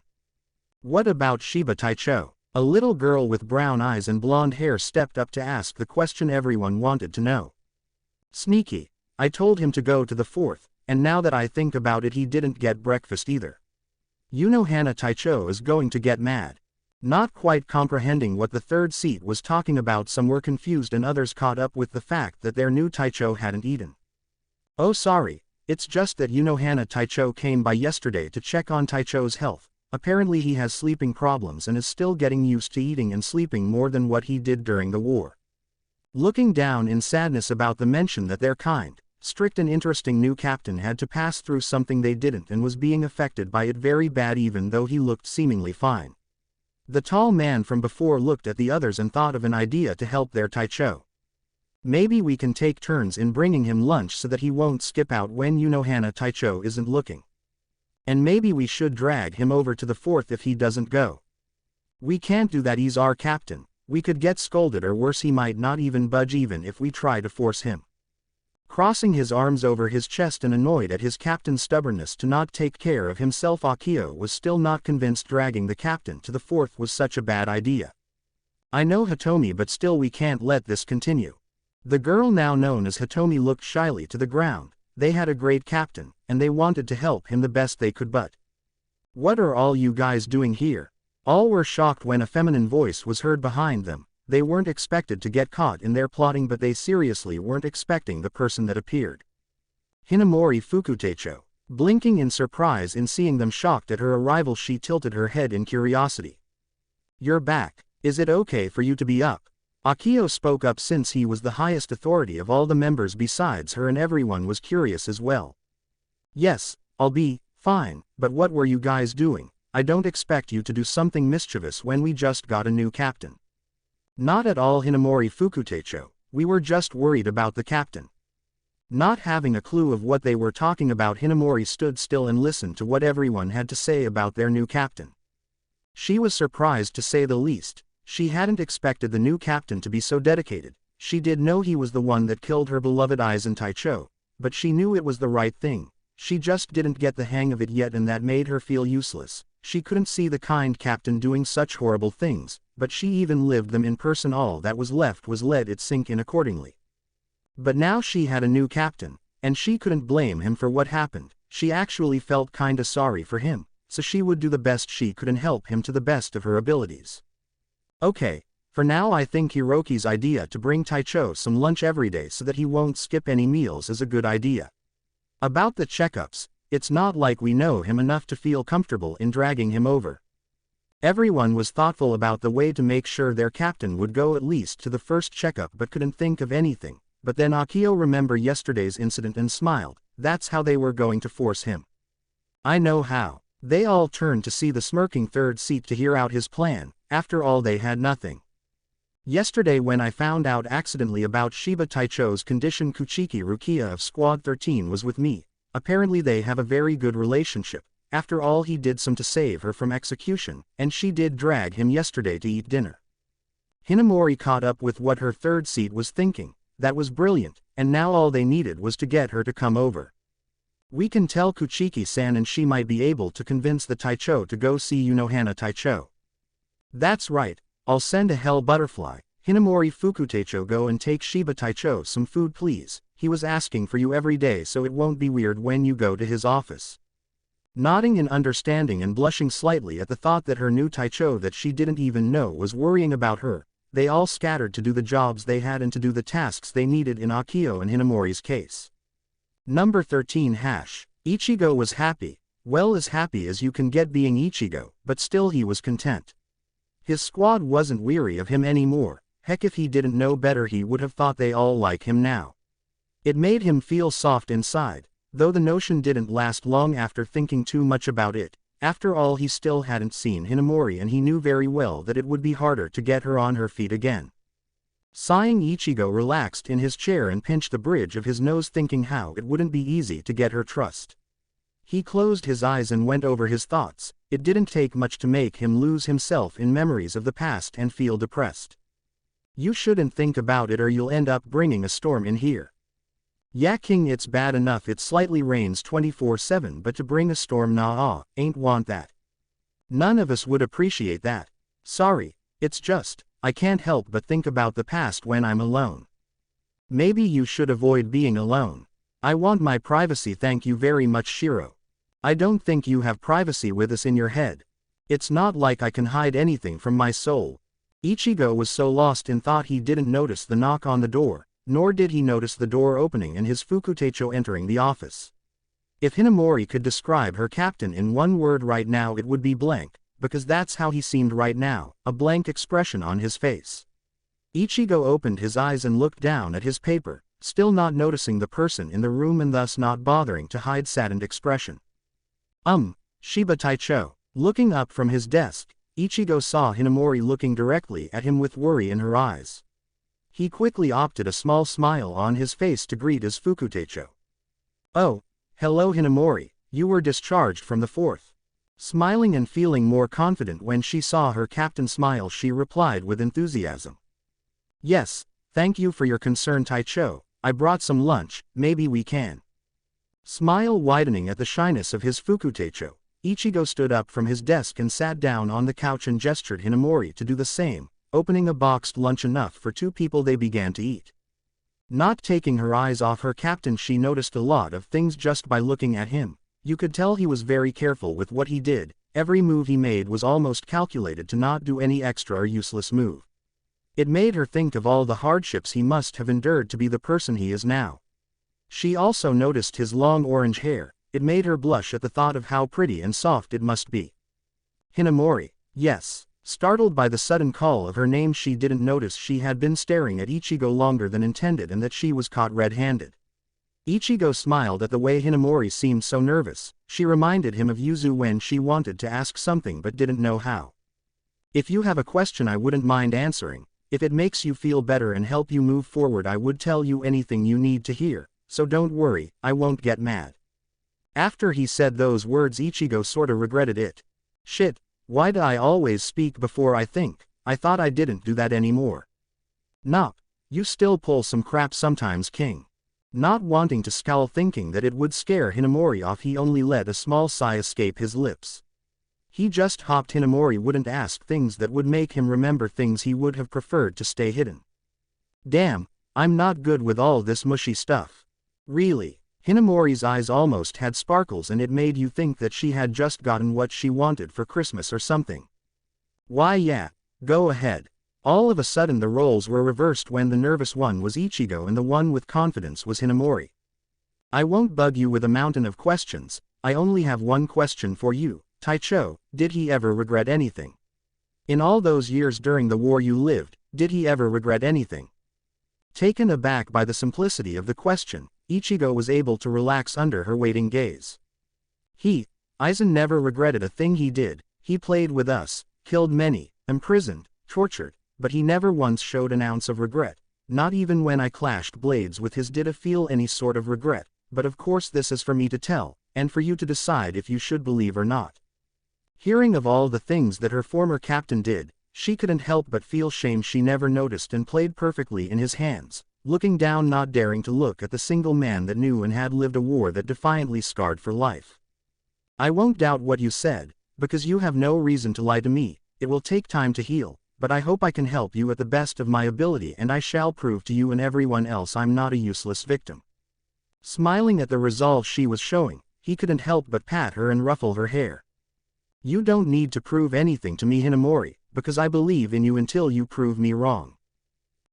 What about Shiba Taicho? A little girl with brown eyes and blonde hair stepped up to ask the question everyone wanted to know. Sneaky. I told him to go to the fourth, and now that I think about it, he didn't get breakfast either. Hana Taicho is going to get mad. Not quite comprehending what the third seat was talking about, some were confused and others caught up with the fact that their new Taicho hadn't eaten. Oh sorry, it's just that Hana Taicho came by yesterday to check on Taicho's health. Apparently he has sleeping problems and is still getting used to eating and sleeping more than what he did during the war. Looking down in sadness about the mention that their kind, strict and interesting new captain had to pass through something they didn't and was being affected by it very bad even though he looked seemingly fine. The tall man from before looked at the others and thought of an idea to help their Taicho. Maybe we can take turns in bringing him lunch so that he won't skip out when Hana Taicho isn't looking. And maybe we should drag him over to the fourth if he doesn't go. We can't do that, he's our captain. We could get scolded, or worse, he might not even budge even if we try to force him. Crossing his arms over his chest and annoyed at his captain's stubbornness to not take care of himself, Akio was still not convinced dragging the captain to the fourth was such a bad idea. I know Hitomi, but still we can't let this continue. The girl now known as Hitomi looked shyly to the ground. They had a great captain, and they wanted to help him the best they could, but what are all you guys doing here? All were shocked when a feminine voice was heard behind them. They weren't expected to get caught in their plotting, but they seriously weren't expecting the person that appeared. Hinamori Fukutecho. Blinking in surprise in seeing them shocked at her arrival, she tilted her head in curiosity. You're back. Is it okay for you to be up? Akio spoke up since he was the highest authority of all the members besides her, and everyone was curious as well. Yes, I'll be fine, but what were you guys doing? I don't expect you to do something mischievous when we just got a new captain. Not at all, Hinamori Fukutecho. We were just worried about the captain. Not having a clue of what they were talking about, Hinamori stood still and listened to what everyone had to say about their new captain. She was surprised to say the least. She hadn't expected the new captain to be so dedicated. She did know he was the one that killed her beloved Aizen Taicho, but she knew it was the right thing. She just didn't get the hang of it yet, and that made her feel useless. She couldn't see the kind captain doing such horrible things, but she even lived them in person. All that was left was let it sink in accordingly. But now she had a new captain, and she couldn't blame him for what happened. She actually felt kinda sorry for him, so she would do the best she could and help him to the best of her abilities. Okay, for now I think Hiroki's idea to bring Taicho some lunch every day so that he won't skip any meals is a good idea. About the checkups, it's not like we know him enough to feel comfortable in dragging him over. Everyone was thoughtful about the way to make sure their captain would go at least to the first checkup but couldn't think of anything. But then Akio remembered yesterday's incident and smiled. That's how they were going to force him. I know how. They all turned to see the smirking third seat to hear out his plan. After all, they had nothing. Yesterday when I found out accidentally about Shiba Taicho's condition, Kuchiki Rukia of Squad 13 was with me. Apparently they have a very good relationship. After all, he did some to save her from execution, and she did drag him yesterday to eat dinner. Hinamori caught up with what her third seat was thinking. That was brilliant, and now all they needed was to get her to come over. We can tell Kuchiki-san and she might be able to convince the Taicho to go see Hana Taicho. That's right, I'll send a hell butterfly. Hinamori Fukutecho, go and take Shiba Taicho some food please. He was asking for you every day, so it won't be weird when you go to his office. Nodding in understanding and blushing slightly at the thought that her new Taicho that she didn't even know was worrying about her, they all scattered to do the jobs they had and to do the tasks they needed in Akio and Hinamori's case. Number 13 Ichigo was happy, well as happy as you can get being Ichigo, but still he was content. His squad wasn't weary of him anymore, heck if he didn't know better he would have thought they all like him now. It made him feel soft inside, though the notion didn't last long after thinking too much about it. After all, he still hadn't seen Hinamori and he knew very well that it would be harder to get her on her feet again. Sighing, Ichigo relaxed in his chair and pinched the bridge of his nose, thinking how it wouldn't be easy to get her trust. He closed his eyes and went over his thoughts. It didn't take much to make him lose himself in memories of the past and feel depressed. You shouldn't think about it or you'll end up bringing a storm in here. Yeah king, it's bad enough it slightly rains 24/7, but to bring a storm ain't want that. None of us would appreciate that. Sorry, it's just, I can't help but think about the past when I'm alone. Maybe you should avoid being alone. I want my privacy, thank you very much Shiro. I don't think you have privacy with us in your head. It's not like I can hide anything from my soul. Ichigo was so lost in thought he didn't notice the knock on the door, nor did he notice the door opening and his Fukutecho entering the office. If Hinamori could describe her captain in one word right now, it would be blank, because that's how he seemed right now, a blank expression on his face. Ichigo opened his eyes and looked down at his paper, still not noticing the person in the room and thus not bothering to hide saddened expression. Shiba Taicho. Looking up from his desk, Ichigo saw Hinamori looking directly at him with worry in her eyes. He quickly opted a small smile on his face to greet his Fukutecho. Oh, hello Hinamori, you were discharged from the 4th. Smiling and feeling more confident when she saw her captain smile, she replied with enthusiasm. Yes, thank you for your concern Taicho, I brought some lunch, maybe we can. Smile widening at the shyness of his Fukutecho, Ichigo stood up from his desk and sat down on the couch and gestured Hinamori to do the same, opening a boxed lunch enough for 2 people. They began to eat. Not taking her eyes off her captain, she noticed a lot of things just by looking at him. You could tell he was very careful with what he did, every move he made was almost calculated to not do any extra or useless move. It made her think of all the hardships he must have endured to be the person he is now. She also noticed his long orange hair. It made her blush at the thought of how pretty and soft it must be. Hinamori. Yes. Startled by the sudden call of her name, she didn't notice she had been staring at Ichigo longer than intended and that she was caught red-handed. Ichigo smiled at the way Hinamori seemed so nervous. She reminded him of Yuzu when she wanted to ask something but didn't know how. If you have a question I wouldn't mind answering. If it makes you feel better and help you move forward, I would tell you anything you need to hear. So don't worry, I won't get mad. After he said those words, Ichigo sorta regretted it. Shit, why do I always speak before I think? I thought I didn't do that anymore. Nop, you still pull some crap sometimes king. Not wanting to scowl, thinking that it would scare Hinamori off, he only let a small sigh escape his lips. He just hoped Hinamori wouldn't ask things that would make him remember things he would have preferred to stay hidden. Damn, I'm not good with all this mushy stuff. Really. Hinamori's eyes almost had sparkles and it made you think that she had just gotten what she wanted for Christmas or something. Why yeah, go ahead. All of a sudden the roles were reversed when the nervous one was Ichigo and the one with confidence was Hinamori. I won't bug you with a mountain of questions, I only have one question for you, Taicho, did he ever regret anything? In all those years during the war you lived, did he ever regret anything? Taken aback by the simplicity of the question, Ichigo was able to relax under her waiting gaze. Aizen never regretted a thing he did. He played with us, killed many, imprisoned, tortured, but he never once showed an ounce of regret. Not even when I clashed blades with his did I feel any sort of regret, but of course this is for me to tell, and for you to decide if you should believe or not. Hearing of all the things that her former captain did, she couldn't help but feel shame she never noticed and played perfectly in his hands, looking down, not daring to look at the single man that knew and had lived a war that defiantly scarred for life. I won't doubt what you said, because you have no reason to lie to me. It will take time to heal, but I hope I can help you at the best of my ability, and I shall prove to you and everyone else I'm not a useless victim. Smiling at the resolve she was showing, he couldn't help but pat her and ruffle her hair. You don't need to prove anything to me Hinamori, because I believe in you until you prove me wrong."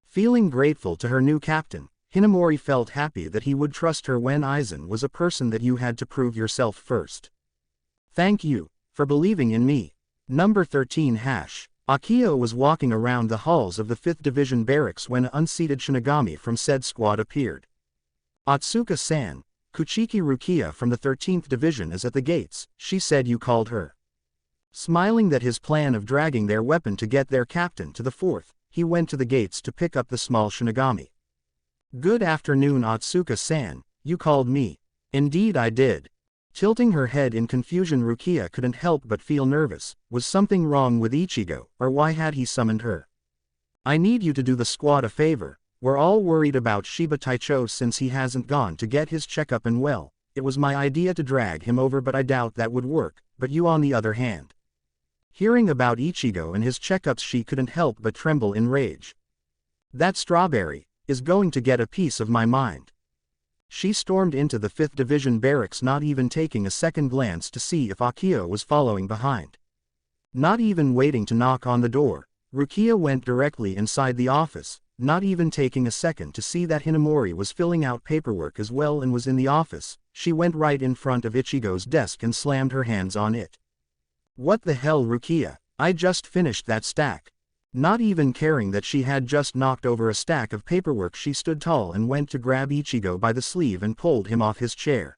Feeling grateful to her new captain, Hinamori felt happy that he would trust her when Aizen was a person that you had to prove yourself first. "Thank you for believing in me." Number 13 hash. Akio was walking around the halls of the 5th Division barracks when an unseated Shinigami from said squad appeared. "Atsuka-san, Kuchiki Rukia from the 13th Division is at the gates," she said. "You called her." Smiling that his plan of dragging their weapon to get their captain to the 4th, he went to the gates to pick up the small Shinigami. "Good afternoon Atsuka-san, you called me." "Indeed I did." Tilting her head in confusion, Rukia couldn't help but feel nervous. Was something wrong with Ichigo, or why had he summoned her? "I need you to do the squad a favor. We're all worried about Shiba Taicho since he hasn't gone to get his checkup, and well, it was my idea to drag him over, but I doubt that would work, but you on the other hand." Hearing about Ichigo and his checkups, she couldn't help but tremble in rage. "That strawberry is going to get a piece of my mind." She stormed into the 5th Division barracks, not even taking a second glance to see if Akio was following behind. Not even waiting to knock on the door, Rukia went directly inside the office, not even taking a second to see that Hinamori was filling out paperwork as well and was in the office. She went right in front of Ichigo's desk and slammed her hands on it. "What the hell, Rukia? I just finished that stack." Not even caring that she had just knocked over a stack of paperwork, she stood tall and went to grab Ichigo by the sleeve and pulled him off his chair.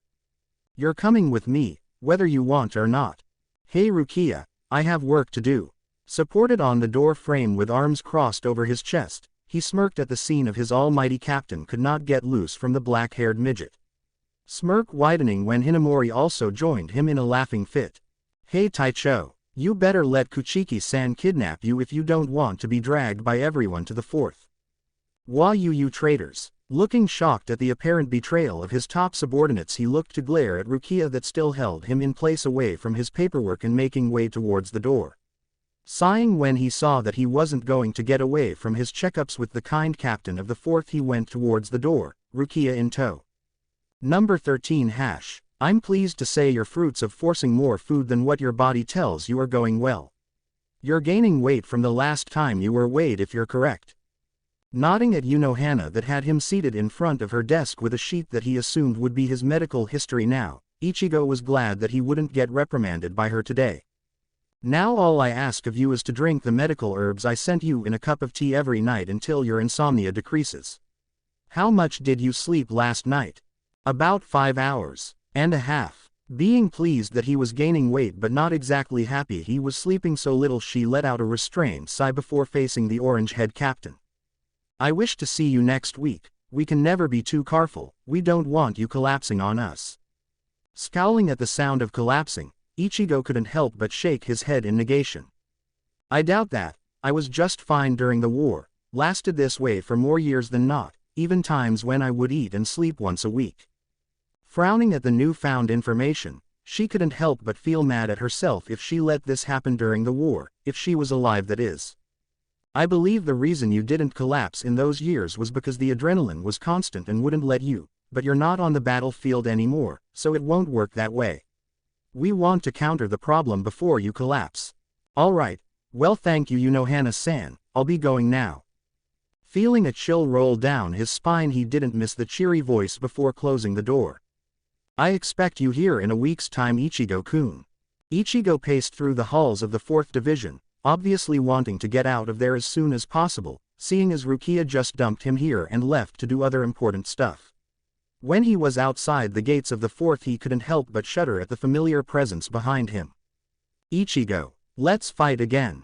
"You're coming with me, whether you want or not." "Hey Rukia, I have work to do." Supported on the door frame with arms crossed over his chest, he smirked at the scene of his almighty captain could not get loose from the black-haired midget. Smirk widening when Hinamori also joined him in a laughing fit. "Hey Taicho, you better let Kuchiki-san kidnap you if you don't want to be dragged by everyone to the 4th. Why you traitors." Looking shocked at the apparent betrayal of his top subordinates, he looked to glare at Rukia that still held him in place away from his paperwork and making way towards the door. Sighing when he saw that he wasn't going to get away from his checkups with the kind captain of the 4th, he went towards the door, Rukia in tow. Number 13 hash. "I'm pleased to say your fruits of forcing more food than what your body tells you are going well. You're gaining weight from the last time you were weighed if you're correct." Nodding at Unohana that had him seated in front of her desk with a sheet that he assumed would be his medical history now, Ichigo was glad that he wouldn't get reprimanded by her today. "Now all I ask of you is to drink the medical herbs I sent you in a cup of tea every night until your insomnia decreases." "How much did you sleep last night?" "About 5 hours and a half." Being pleased that he was gaining weight but not exactly happy he was sleeping so little, she let out a restrained sigh before facing the orange-head captain. "I wish to see you next week. We can never be too careful, we don't want you collapsing on us." Scowling at the sound of collapsing, Ichigo couldn't help but shake his head in negation. "I doubt that. I was just fine during the war, lasted this way for more years than not, even times when I would eat and sleep once a week." Frowning at the newfound information, she couldn't help but feel mad at herself if she let this happen during the war, if she was alive that is. "I believe the reason you didn't collapse in those years was because the adrenaline was constant and wouldn't let you, but you're not on the battlefield anymore, so it won't work that way. We want to counter the problem before you collapse." "Alright, well thank you Unohana-san, I'll be going now." Feeling a chill roll down his spine, he didn't miss the cheery voice before closing the door. "I expect you here in a week's time Ichigo-kun." Ichigo paced through the halls of the 4th Division, obviously wanting to get out of there as soon as possible, seeing as Rukia just dumped him here and left to do other important stuff. When he was outside the gates of the 4th, he couldn't help but shudder at the familiar presence behind him. "Ichigo, let's fight again."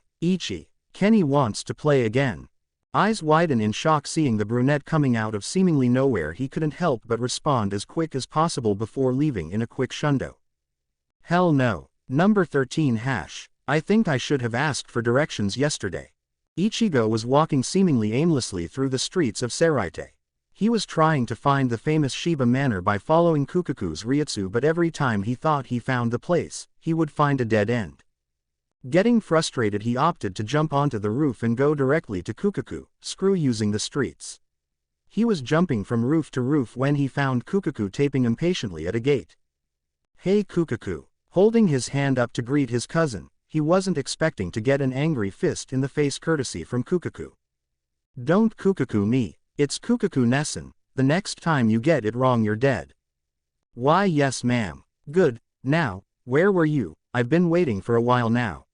Kenny wants to play again." Eyes widen in shock seeing the brunette coming out of seemingly nowhere, he couldn't help but respond as quick as possible before leaving in a quick shundo. "Hell no." Number 13 hash. "I think I should have asked for directions yesterday." Ichigo was walking seemingly aimlessly through the streets of Seraite. He was trying to find the famous Shiba Manor by following Kukaku's Ryutsu, but every time he thought he found the place, he would find a dead end. Getting frustrated, he opted to jump onto the roof and go directly to Kukaku, screw using the streets. He was jumping from roof to roof when he found Kukaku taping impatiently at a gate. "Hey Kukaku." Holding his hand up to greet his cousin, he wasn't expecting to get an angry fist in the face courtesy from Kukaku. Don't Kukaku me, it's Kukaku Nessun, the next time you get it wrong you're dead. Why yes ma'am. Good, now, where were you? I've been waiting for a while now.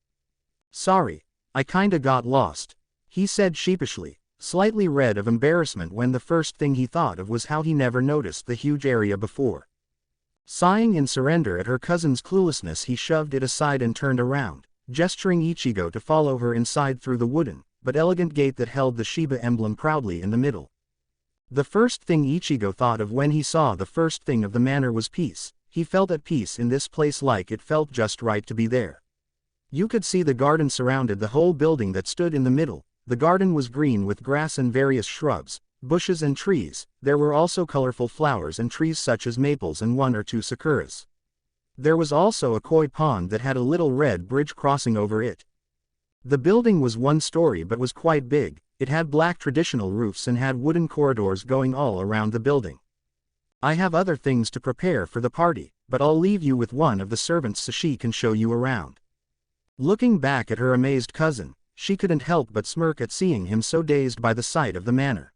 Sorry, I kinda got lost, he said sheepishly, slightly red of embarrassment when the first thing he thought of was how he never noticed the huge area before. Sighing in surrender at her cousin's cluelessness, he shoved it aside and turned around, gesturing Ichigo to follow her inside through the wooden, but elegant gate that held the Shiba emblem proudly in the middle. The first thing Ichigo thought of when he saw the first thing of the manor was peace. He felt at peace in this place, like it felt just right to be there. You could see the garden surrounded the whole building that stood in the middle. The garden was green with grass and various shrubs, bushes and trees. There were also colorful flowers and trees such as maples and 1 or 2 sakuras. There was also a koi pond that had a little red bridge crossing over it. The building was 1 story but was quite big. It had black traditional roofs and had wooden corridors going all around the building. I have other things to prepare for the party, but I'll leave you with one of the servants so she can show you around. Looking back at her amazed cousin, she couldn't help but smirk at seeing him so dazed by the sight of the manor.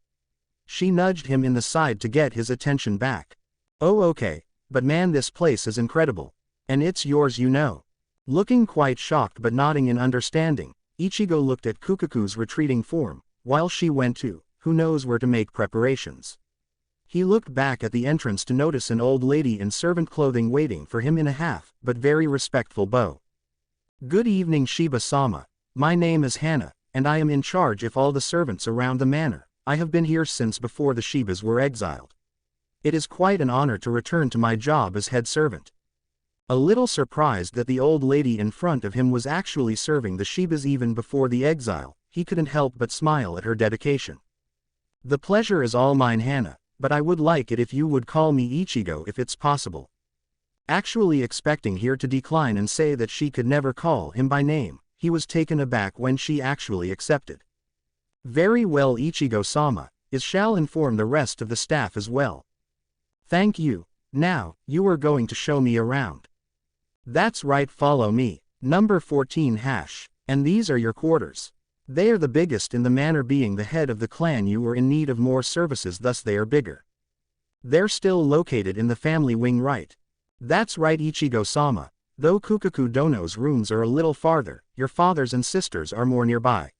She nudged him in the side to get his attention back. Oh okay, but man, this place is incredible. And it's yours, you know. Looking quite shocked but nodding in understanding, Ichigo looked at Kukaku's retreating form, while she went to, who knows where to make preparations. He looked back at the entrance to notice an old lady in servant clothing waiting for him in a half, but very respectful bow. Good evening Shiba-sama, my name is Hana, and I am in charge of all the servants around the manor. I have been here since before the Shibas were exiled. It is quite an honor to return to my job as head servant. A little surprised that the old lady in front of him was actually serving the Shibas even before the exile, he couldn't help but smile at her dedication. The pleasure is all mine, Hana, but I would like it if you would call me Ichigo if it's possible. Actually expecting her to decline and say that she could never call him by name, he was taken aback when she actually accepted. Very well Ichigo-sama, shall inform the rest of the staff as well. Thank you. Now, you are going to show me around. That's right, follow me. Number 14 hash, and these are your quarters. They are the biggest in the manor, being the head of the clan you were in need of more services, thus they are bigger. They're still located in the family wing, right? That's right Ichigo-sama, though Kukaku Dono's rooms are a little farther, your fathers and sisters are more nearby.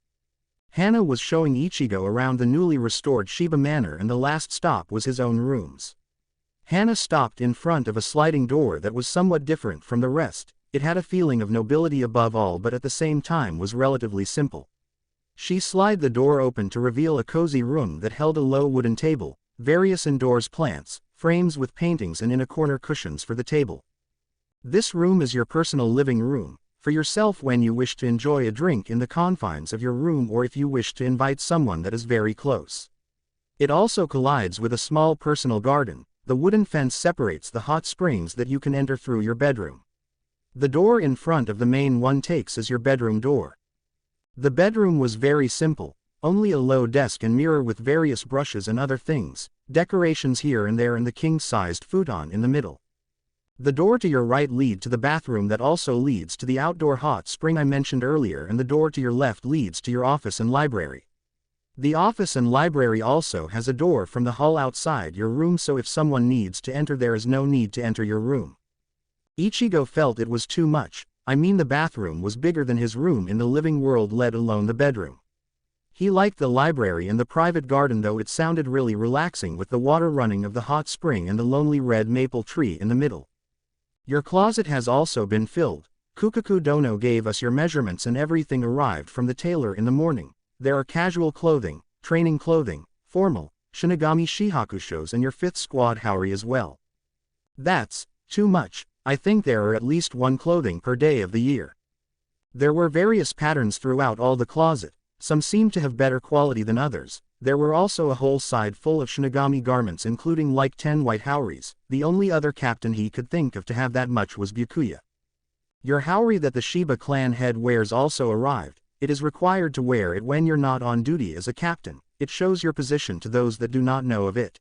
Hana was showing Ichigo around the newly restored Shiba Manor, and the last stop was his own rooms. Hana stopped in front of a sliding door that was somewhat different from the rest. It had a feeling of nobility above all, but at the same time was relatively simple. She slid the door open to reveal a cozy room that held a low wooden table, various indoors plants, frames with paintings, and in a corner cushions for the table. This room is your personal living room, for yourself when you wish to enjoy a drink in the confines of your room, or if you wish to invite someone that is very close. It also collides with a small personal garden. The wooden fence separates the hot springs that you can enter through your bedroom. The door in front of the main one takes as your bedroom door. The bedroom was very simple, only a low desk and mirror with various brushes and other things, decorations here and there, and the king-sized futon in the middle. The door to your right leads to the bathroom that also leads to the outdoor hot spring I mentioned earlier, and the door to your left leads to your office and library. The office and library also has a door from the hall outside your room, so if someone needs to enter, there is no need to enter your room. Ichigo felt it was too much. I mean, the bathroom was bigger than his room in the living world, let alone the bedroom. He liked the library and the private garden, though it sounded really relaxing with the water running of the hot spring and the lonely red maple tree in the middle. Your closet has also been filled. Kukaku Dono gave us your measurements and everything arrived from the tailor in the morning. There are casual clothing, training clothing, formal, Shinigami Shihakushos, and your 5th squad Haori as well. That's too much. I think there are at least 1 clothing per day of the year. There were various patterns throughout all the closet. Some seemed to have better quality than others. There were also a whole side full of Shinigami garments, including like 10 white Haoris. The only other captain he could think of to have that much was Byakuya. Your Haori that the Shiba clan head wears also arrived. It is required to wear it when you're not on duty as a captain. It shows your position to those that do not know of it.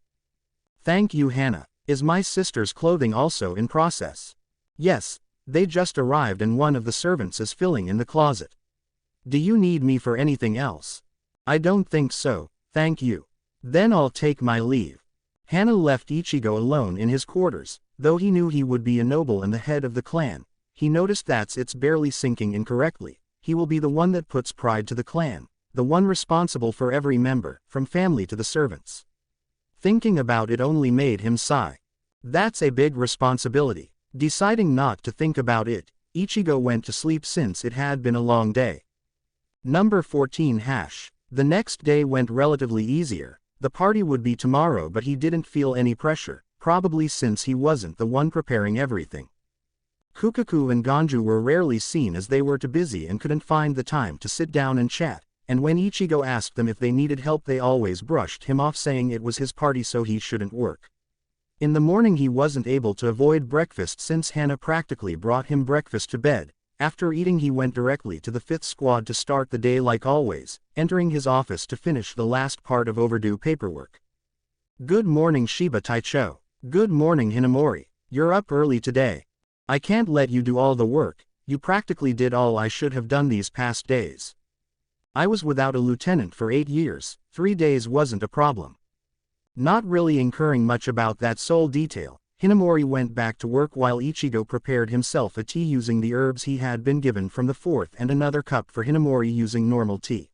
Thank you, Hana. Is my sister's clothing also in process? Yes, They just arrived and one of the servants is filling in the closet. Do you need me for anything else? I don't think so, thank you. Then I'll take my leave. Hana left Ichigo alone in his quarters. Though he knew he would be a noble and the head of the clan, he noticed that it's barely sinking in correctly. He will be the one that puts pride to the clan, the one responsible for every member, from family to the servants. Thinking about it only made him sigh. That's a big responsibility. Deciding not to think about it, Ichigo went to sleep since it had been a long day. Number 14 hash. The next day went relatively easier. The party would be tomorrow, but he didn't feel any pressure, probably since he wasn't the one preparing everything. Kukaku and Ganju were rarely seen as they were too busy and couldn't find the time to sit down and chat, and when Ichigo asked them if they needed help they always brushed him off, saying it was his party so he shouldn't work. In the morning he wasn't able to avoid breakfast since Hana practically brought him breakfast to bed. After eating he went directly to the 5th squad to start the day like always, entering his office to finish the last part of overdue paperwork. Good morning Shiba Taicho. Good morning Hinamori. You're up early today. I can't let you do all the work, you practically did all I should have done these past days. I was without a lieutenant for 8 years, 3 days wasn't a problem. Not really incurring much about that sole detail, Hinamori went back to work while Ichigo prepared himself a tea using the herbs he had been given from the 4th and another cup for Hinamori using normal tea.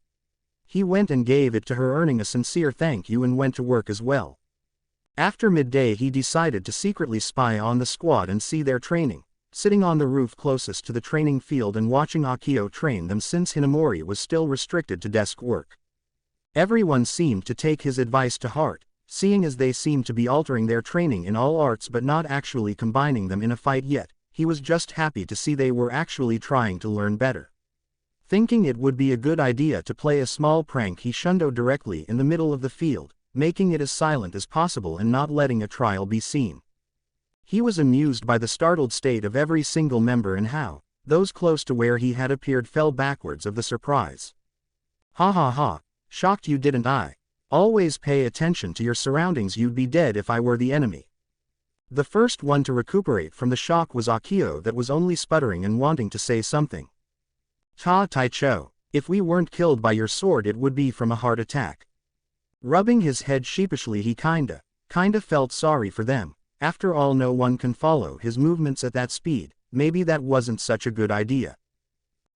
He went and gave it to her, earning a sincere thank you, and went to work as well. After midday he decided to secretly spy on the squad and see their training, sitting on the roof closest to the training field and watching Akio train them since Hinamori was still restricted to desk work. Everyone seemed to take his advice to heart, seeing as they seemed to be altering their training in all arts but not actually combining them in a fight yet. He was just happy to see they were actually trying to learn better. Thinking it would be a good idea to play a small prank, he shundo directly in the middle of the field, making it as silent as possible and not letting a trial be seen. He was amused by the startled state of every single member and how those close to where he had appeared fell backwards of the surprise. Ha ha ha, shocked you didn't I? Always pay attention to your surroundings, you'd be dead if I were the enemy. The first one to recuperate from the shock was Akio, that was only sputtering and wanting to say something. Ta Taicho, if we weren't killed by your sword it would be from a heart attack. Rubbing his head sheepishly he kinda felt sorry for them. After all, no one can follow his movements at that speed. Maybe that wasn't such a good idea.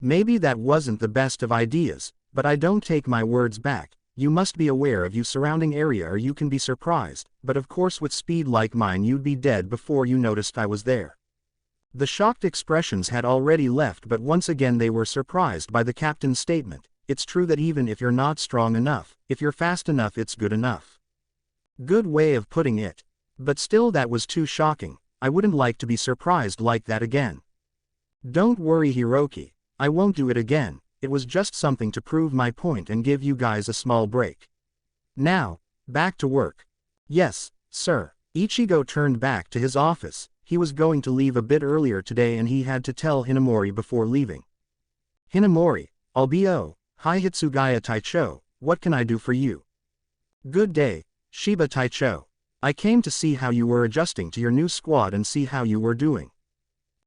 Maybe that wasn't the best of ideas, but I don't take my words back. You must be aware of your surrounding area or you can be surprised, but of course with speed like mine you'd be dead before you noticed I was there. The shocked expressions had already left, but once again they were surprised by the captain's statement. It's true that even if you're not strong enough, if you're fast enough it's good enough. Good way of putting it. But still that was too shocking. I wouldn't like to be surprised like that again. Don't worry Hiroki, I won't do it again. It was just something to prove my point and give you guys a small break. Now, back to work. Yes, sir. Ichigo turned back to his office. He was going to leave a bit earlier today and he had to tell Hinamori before leaving. Hinamori, I'll be hi Hitsugaya Taicho, what can I do for you? Good day, Shiba Taicho. I came to see how you were adjusting to your new squad and see how you were doing.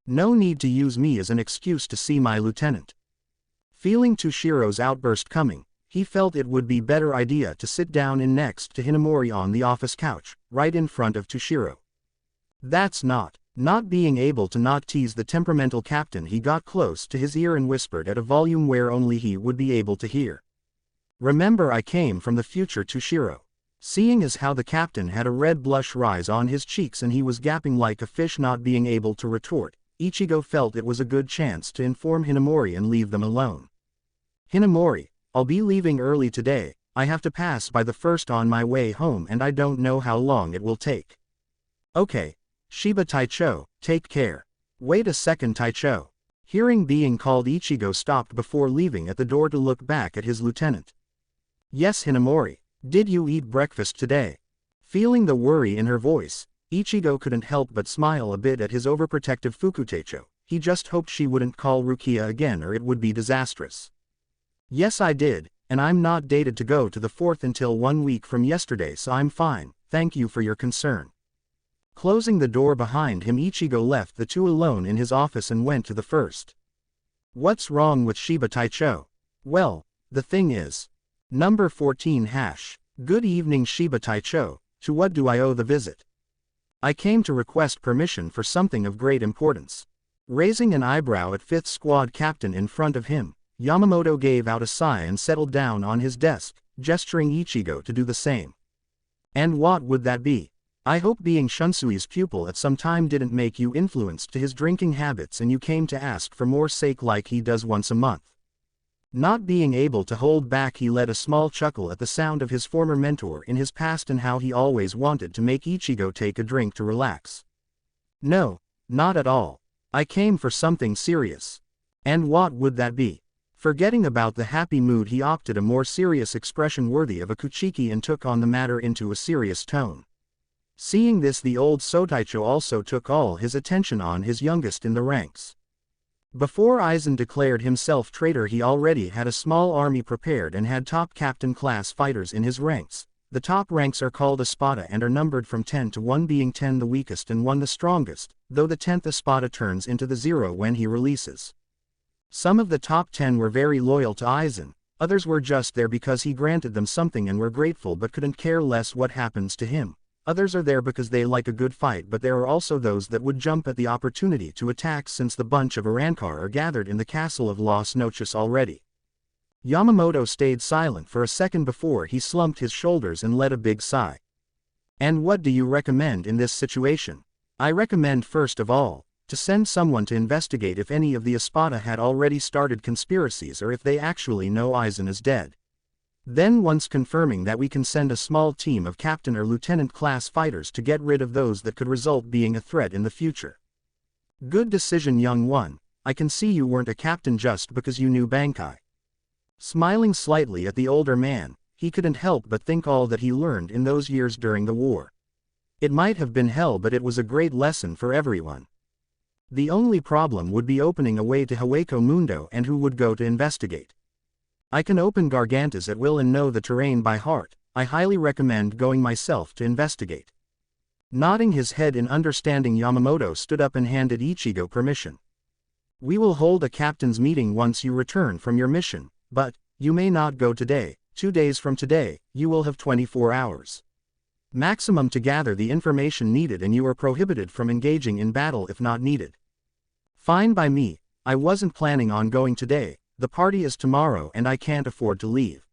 No need to use me as an excuse to see my lieutenant. Feeling Toshiro's outburst coming, he felt it would be better idea to sit down in next to Hinamori on the office couch, right in front of Toshiro. That's not being able to not tease the temperamental captain. He got close to his ear and whispered at a volume where only he would be able to hear. Remember, I came from the future, Toshiro. Seeing as how the captain had a red blush rise on his cheeks and he was gapping like a fish not being able to retort, Ichigo felt it was a good chance to inform Hinamori and leave them alone. Hinamori, I'll be leaving early today. I have to pass by the first on my way home and I don't know how long it will take. Okay. Shiba Taicho, take care. Wait a second Taicho. Hearing being called, Ichigo stopped before leaving at the door to look back at his lieutenant. Yes Hinamori. Did you eat breakfast today? Feeling the worry in her voice, Ichigo couldn't help but smile a bit at his overprotective Fukutecho. He just hoped she wouldn't call Rukia again or it would be disastrous. Yes I did, and I'm not dated to go to the 4th until 1 week from yesterday, so I'm fine, thank you for your concern. Closing the door behind him, Ichigo left the two alone in his office and went to the first. What's wrong with Shiba Taicho? Well, the thing is. Number 14 hash. Good evening Shiba Taicho, to what do I owe the visit? I came to request permission for something of great importance. Raising an eyebrow at 5th Squad Captain in front of him, Yamamoto gave out a sigh and settled down on his desk, gesturing Ichigo to do the same. And what would that be? I hope being Shunsui's pupil at some time didn't make you influenced to his drinking habits and you came to ask for more sake like he does once a month. Not being able to hold back, he let a small chuckle at the sound of his former mentor in his past and how he always wanted to make Ichigo take a drink to relax. No, not at all. I came for something serious. And what would that be? Forgetting about the happy mood, he opted a more serious expression worthy of a Kuchiki and took on the matter into a serious tone. Seeing this, the old Sotaicho also took all his attention on his youngest in the ranks. Before Aizen declared himself traitor, he already had a small army prepared and had top captain class fighters in his ranks. The top ranks are called Espada and are numbered from 10 to 1, being 10 the weakest and 1 the strongest, though the 10th Espada turns into the 0 when he releases. Some of the top 10 were very loyal to Aizen, others were just there because he granted them something and were grateful but couldn't care less what happens to him. Others are there because they like a good fight, but there are also those that would jump at the opportunity to attack since the bunch of Arankar are gathered in the castle of Las Noches already. Yamamoto stayed silent for a second before he slumped his shoulders and let a big sigh. And what do you recommend in this situation? I recommend first of all, to send someone to investigate if any of the Espada had already started conspiracies or if they actually know Aizen is dead. Then once confirming that, we can send a small team of captain or lieutenant class fighters to get rid of those that could result being a threat in the future. Good decision, young one. I can see you weren't a captain just because you knew Bankai. Smiling slightly at the older man, he couldn't help but think all that he learned in those years during the war. It might have been hell, but it was a great lesson for everyone. The only problem would be opening a way to Hueco Mundo, and who would go to investigate. I can open Gargantas at will and know the terrain by heart. I highly recommend going myself to investigate. Nodding his head in understanding, Yamamoto stood up and handed Ichigo permission. We will hold a captain's meeting once you return from your mission, but you may not go today. 2 days from today, you will have 24 hours. Maximum to gather the information needed, and you are prohibited from engaging in battle if not needed. Fine by me. I wasn't planning on going today. The party is tomorrow and I can't afford to leave.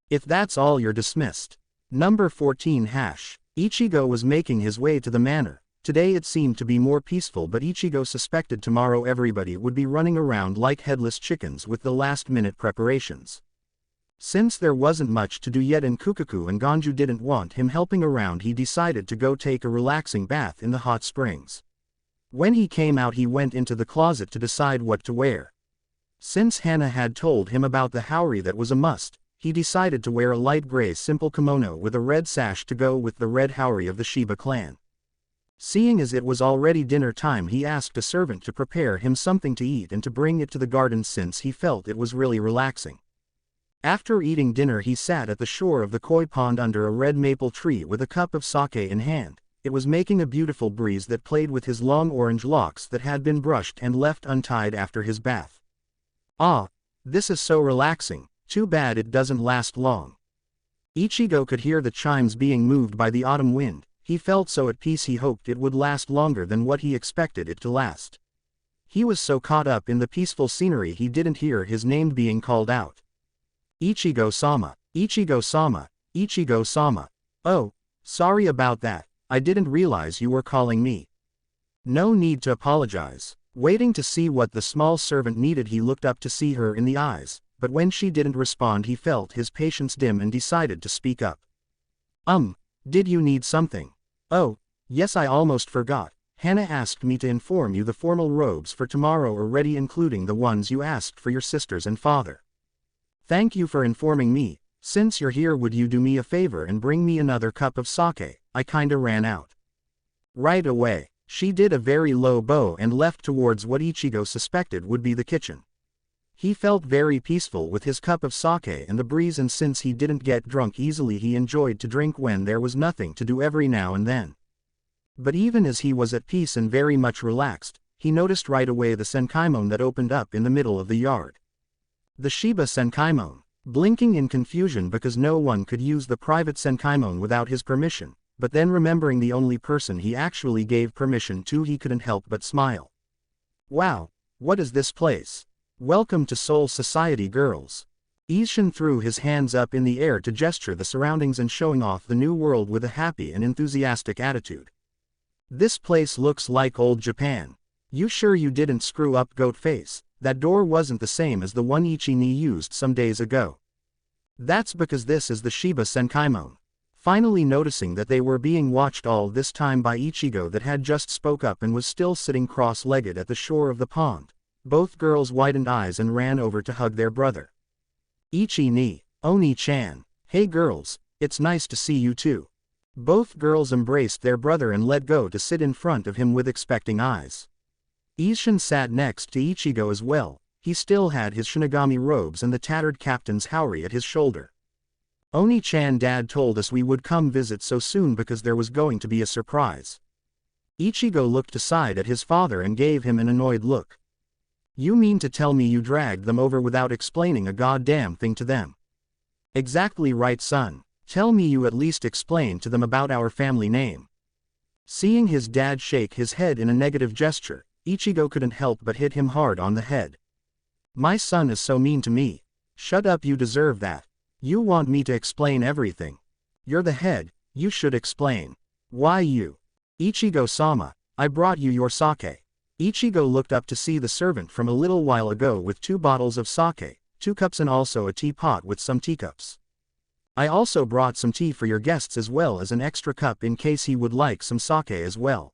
If that's all, you're dismissed. Number 14 hash. Ichigo was making his way to the manor. Today it seemed to be more peaceful, but Ichigo suspected tomorrow everybody would be running around like headless chickens with the last-minute preparations. Since there wasn't much to do yet and Kukaku and Ganju didn't want him helping around, he decided to go take a relaxing bath in the hot springs. When he came out, he went into the closet to decide what to wear. Since Hana had told him about the haori that was a must, he decided to wear a light gray simple kimono with a red sash to go with the red haori of the Shiba clan. Seeing as it was already dinner time, he asked a servant to prepare him something to eat and to bring it to the garden since he felt it was really relaxing. After eating dinner, he sat at the shore of the koi pond under a red maple tree with a cup of sake in hand. It was making a beautiful breeze that played with his long orange locks that had been brushed and left untied after his bath. Ah, this is so relaxing. Too bad it doesn't last long. Ichigo could hear the chimes being moved by the autumn wind. He felt so at peace he hoped it would last longer than what he expected it to last. He was so caught up in the peaceful scenery he didn't hear his name being called out. Ichigo-sama, Ichigo-sama, Ichigo-sama. Oh, sorry about that. I didn't realize you were calling me. No need to apologize. Waiting to see what the small servant needed, he looked up to see her in the eyes, but when she didn't respond, he felt his patience dim and decided to speak up. Did you need something? Oh, yes, I almost forgot. Hana asked me to inform you the formal robes for tomorrow are ready, including the ones you asked for your sisters and father. Thank you for informing me. Since you're here, would you do me a favor and bring me another cup of sake? I kinda ran out. Right away. She did a very low bow and left towards what Ichigo suspected would be the kitchen. He felt very peaceful with his cup of sake and the breeze, and since he didn't get drunk easily, he enjoyed to drink when there was nothing to do every now and then. But even as he was at peace and very much relaxed, he noticed right away the Senkaimon that opened up in the middle of the yard. The Shiba Senkaimon, blinking in confusion because no one could use the private Senkaimon without his permission, but then remembering the only person he actually gave permission to, he couldn't help but smile. Wow, what is this place? Welcome to Seoul Society, girls. Ishin threw his hands up in the air to gesture the surroundings and showing off the new world with a happy and enthusiastic attitude. This place looks like old Japan. You sure you didn't screw up, goat face? That door wasn't the same as the one Ichi-ni used some days ago. That's because this is the Shiba Senkaimon. Finally noticing that they were being watched all this time by Ichigo that had just spoke up and was still sitting cross-legged at the shore of the pond, both girls widened eyes and ran over to hug their brother. Ichi-ni, Oni-chan, hey girls, it's nice to see you too. Both girls embraced their brother and let go to sit in front of him with expecting eyes. Ishin sat next to Ichigo as well. He still had his Shinigami robes and the tattered captain's haori at his shoulder. Oni-chan, dad told us we would come visit so soon because there was going to be a surprise. Ichigo looked aside at his father and gave him an annoyed look. You mean to tell me you dragged them over without explaining a goddamn thing to them? Exactly right, son. Tell me you at least explained to them about our family name. Seeing his dad shake his head in a negative gesture, Ichigo couldn't help but hit him hard on the head. My son is so mean to me. Shut up, you deserve that. You want me to explain everything. You're the head, you should explain. Why you? Ichigo-sama, I brought you your sake. Ichigo looked up to see the servant from a little while ago with 2 bottles of sake, 2 cups and also a teapot with some teacups. I also brought some tea for your guests as well as an extra cup in case he would like some sake as well.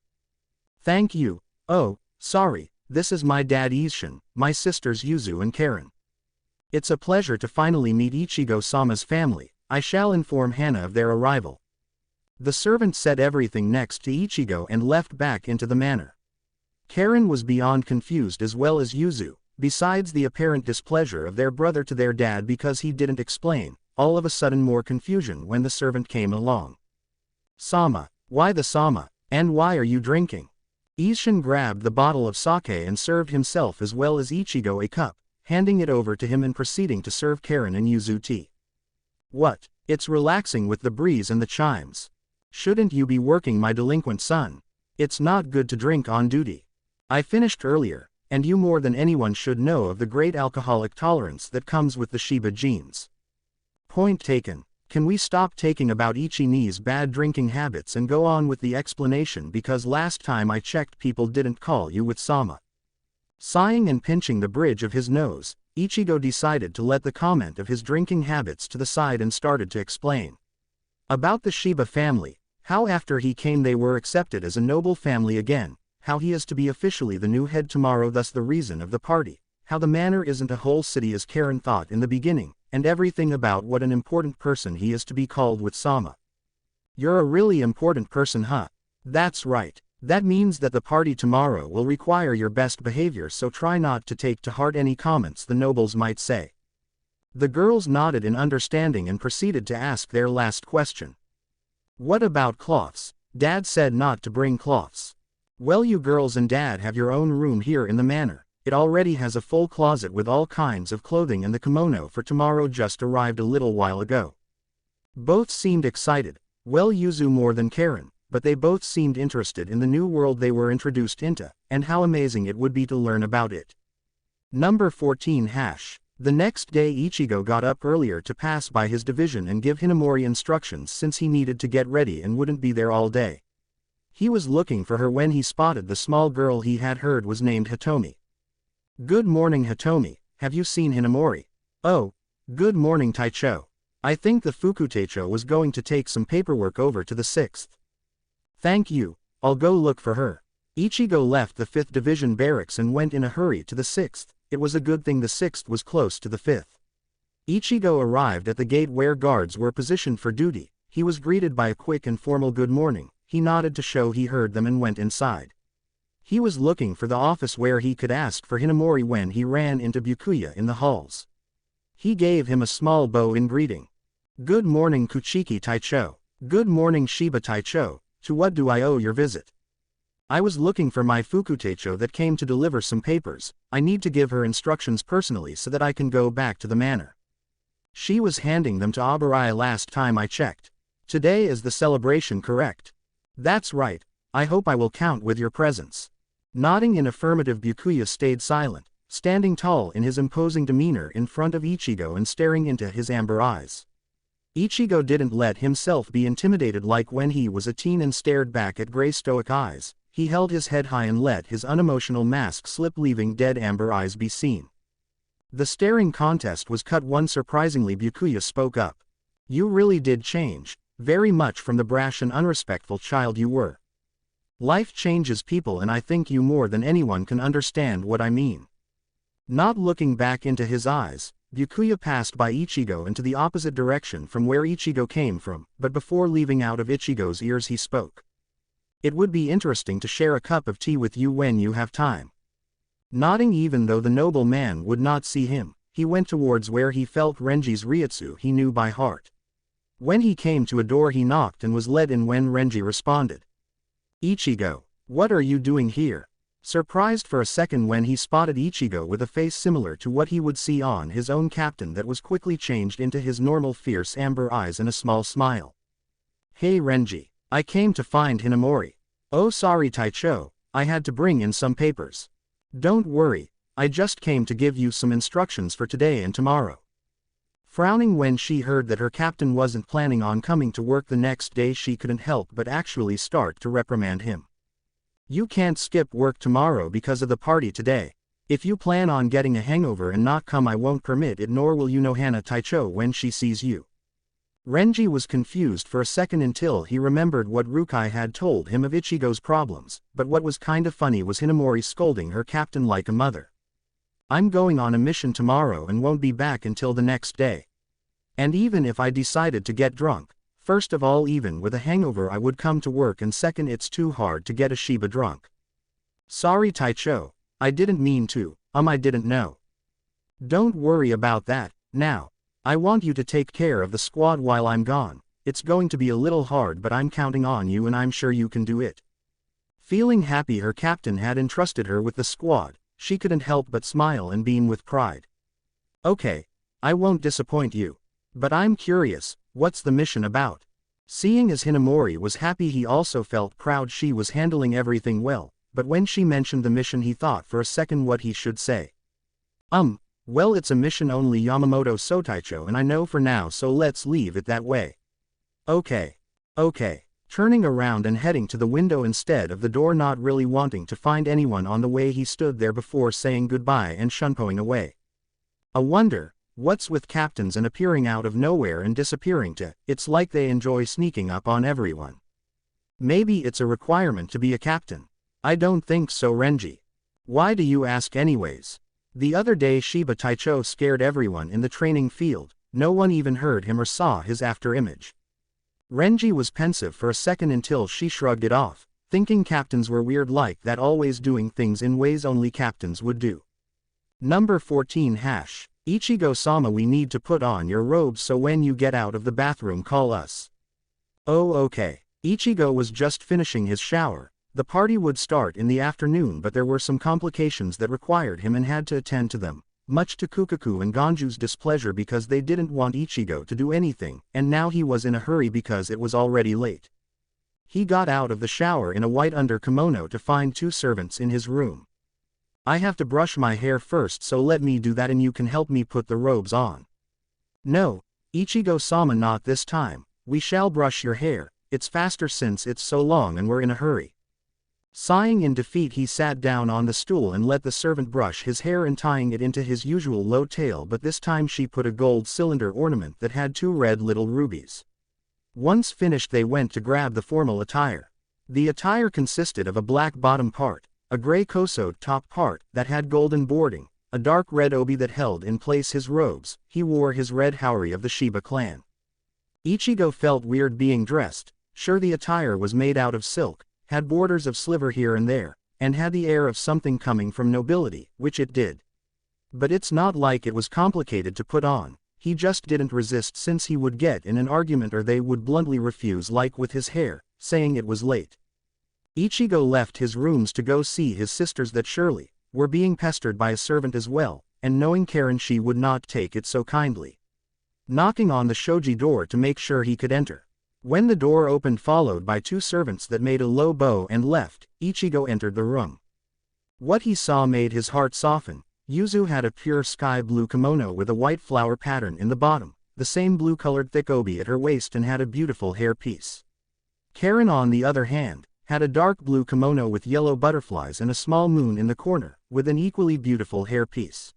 Thank you. Oh, sorry, this is my dad Ishin, my sisters Yuzu and Karen. It's a pleasure to finally meet Ichigo-sama's family. I shall inform Hana of their arrival. The servant said everything next to Ichigo and left back into the manor. Karen was beyond confused as well as Yuzu, besides the apparent displeasure of their brother to their dad because he didn't explain, all of a sudden more confusion when the servant came along. Sama, why the Sama, and why are you drinking? Ishin grabbed the bottle of sake and served himself as well as Ichigo a cup, handing it over to him and proceeding to serve Karen and Yuzu tea. What? It's relaxing with the breeze and the chimes. Shouldn't you be working, my delinquent son? It's not good to drink on duty. I finished earlier, and you more than anyone should know of the great alcoholic tolerance that comes with the Shiba genes. Point taken. Can we stop taking about Ichi-ni's bad drinking habits and go on with the explanation, because last time I checked people didn't call you with Sama. Sighing and pinching the bridge of his nose, Ichigo decided to let the comment of his drinking habits to the side and started to explain. About the Shiba family, how after he came they were accepted as a noble family again, how he is to be officially the new head tomorrow, thus the reason of the party, how the manor isn't a whole city as Karen thought in the beginning, and everything about what an important person he is to be called with Sama. You're a really important person, huh? That's right. That means that the party tomorrow will require your best behavior, so try not to take to heart any comments the nobles might say. The girls nodded in understanding and proceeded to ask their last question. What about cloths? Dad said not to bring cloths. Well, you girls and Dad have your own room here in the manor. It already has a full closet with all kinds of clothing, and the kimono for tomorrow just arrived a little while ago. Both seemed excited, well, Yuzu more than Karen, but they both seemed interested in the new world they were introduced into, and how amazing it would be to learn about it. Number 14 hash. The next day Ichigo got up earlier to pass by his division and give Hinamori instructions since he needed to get ready and wouldn't be there all day. He was looking for her when he spotted the small girl he had heard was named Hitomi. Good morning, Hitomi, have you seen Hinamori? Oh, good morning, Taicho. I think the Fukutecho was going to take some paperwork over to the 6th. Thank you, I'll go look for her. Ichigo left the 5th Division barracks and went in a hurry to the 6th. It was a good thing the 6th was close to the 5th. Ichigo arrived at the gate where guards were positioned for duty. He was greeted by a quick and formal good morning. He nodded to show he heard them and went inside. He was looking for the office where he could ask for Hinamori when he ran into Byakuya in the halls. He gave him a small bow in greeting. Good morning, Kuchiki Taicho. Good morning, Shiba Taicho. To what do I owe your visit? I was looking for my Fukutecho that came to deliver some papers. I need to give her instructions personally so that I can go back to the manor. She was handing them to Aburaya last time I checked. Today is the celebration, correct? That's right. I hope I will count with your presence. Nodding in affirmative, Byakuya stayed silent, standing tall in his imposing demeanor in front of Ichigo and staring into his amber eyes. Ichigo didn't let himself be intimidated like when he was a teen and stared back at gray stoic eyes. He held his head high and let his unemotional mask slip, leaving dead amber eyes be seen. The staring contest was cut when surprisingly Byakuya spoke up. You really did change, very much from the brash and unrespectful child you were. Life changes people, and I think you more than anyone can understand what I mean. Not looking back into his eyes, Byakuya passed by Ichigo into the opposite direction from where Ichigo came from, but before leaving out of Ichigo's ears he spoke. It would be interesting to share a cup of tea with you when you have time. Nodding even though the noble man would not see him, he went towards where he felt Renji's Ryutsu he knew by heart. When he came to a door he knocked and was let in when Renji responded. Ichigo, what are you doing here? Surprised for a second when he spotted Ichigo with a face similar to what he would see on his own captain, that was quickly changed into his normal fierce amber eyes and a small smile. Hey Renji, I came to find Hinamori. Oh sorry Taicho, I had to bring in some papers. Don't worry, I just came to give you some instructions for today and tomorrow. Frowning when she heard that her captain wasn't planning on coming to work the next day, she couldn't help but actually start to reprimand him. You can't skip work tomorrow because of the party today. If you plan on getting a hangover and not come, I won't permit it, nor will you know Hana Taicho when she sees you. Renji was confused for a second until he remembered what Rukia had told him of Ichigo's problems, but what was kinda funny was Hinamori scolding her captain like a mother. I'm going on a mission tomorrow and won't be back until the next day. And even if I decided to get drunk, first of all, even with a hangover I would come to work, and second, it's too hard to get a Shiba drunk. Sorry Taicho, I didn't mean to, I didn't know. Don't worry about that. Now, I want you to take care of the squad while I'm gone. It's going to be a little hard, but I'm counting on you and I'm sure you can do it. Feeling happy her captain had entrusted her with the squad, she couldn't help but smile and beam with pride. Okay, I won't disappoint you. But I'm curious, what's the mission about? Seeing as Hinamori was happy, he also felt proud she was handling everything well, but when she mentioned the mission he thought for a second what he should say. Well, it's a mission only Yamamoto Sotaicho, and I know for now, so let's leave it that way. Okay. Turning around and heading to the window instead of the door, not really wanting to find anyone on the way, he stood there before saying goodbye and shunpoing away. A wonder, what's with captains and appearing out of nowhere and disappearing to, it's like they enjoy sneaking up on everyone. Maybe it's a requirement to be a captain. I don't think so Renji. Why do you ask anyways? The other day Shiba Taicho scared everyone in the training field, no one even heard him or saw his after image. Renji was pensive for a second until she shrugged it off, thinking captains were weird like that, always doing things in ways only captains would do. Number 14 Ichigo-sama, we need to put on your robes so when you get out of the bathroom call us. Oh okay. Ichigo was just finishing his shower. The party would start in the afternoon, but there were some complications that required him and had to attend to them, much to Kukaku and Ganju's displeasure because they didn't want Ichigo to do anything, and now he was in a hurry because it was already late. He got out of the shower in a white under kimono to find two servants in his room. I have to brush my hair first, so let me do that and you can help me put the robes on. No, Ichigo-sama, not this time. We shall brush your hair, it's faster since it's so long and we're in a hurry. Sighing in defeat, he sat down on the stool and let the servant brush his hair and tying it into his usual low tail, but this time she put a gold cylinder ornament that had two red little rubies. Once finished, they went to grab the formal attire. The attire consisted of a black bottom part, a gray kosode top part that had golden boarding, a dark red obi that held in place his robes. He wore his red haori of the Shiba clan. Ichigo felt weird being dressed. Sure, the attire was made out of silk, had borders of sliver here and there, and had the air of something coming from nobility, which it did. But it's not like it was complicated to put on. He just didn't resist, since he would get in an argument or they would bluntly refuse, like with his hair, saying it was late. Ichigo left his rooms to go see his sisters that surely were being pestered by a servant as well, and knowing Karen she would not take it so kindly. Knocking on the shoji door to make sure he could enter. When the door opened followed by two servants that made a low bow and left, Ichigo entered the room. What he saw made his heart soften. Yuzu had a pure sky blue kimono with a white flower pattern in the bottom, the same blue-colored thick obi at her waist and had a beautiful hair piece. Karen on the other hand, had a dark blue kimono with yellow butterflies and a small moon in the corner, with an equally beautiful hair piece.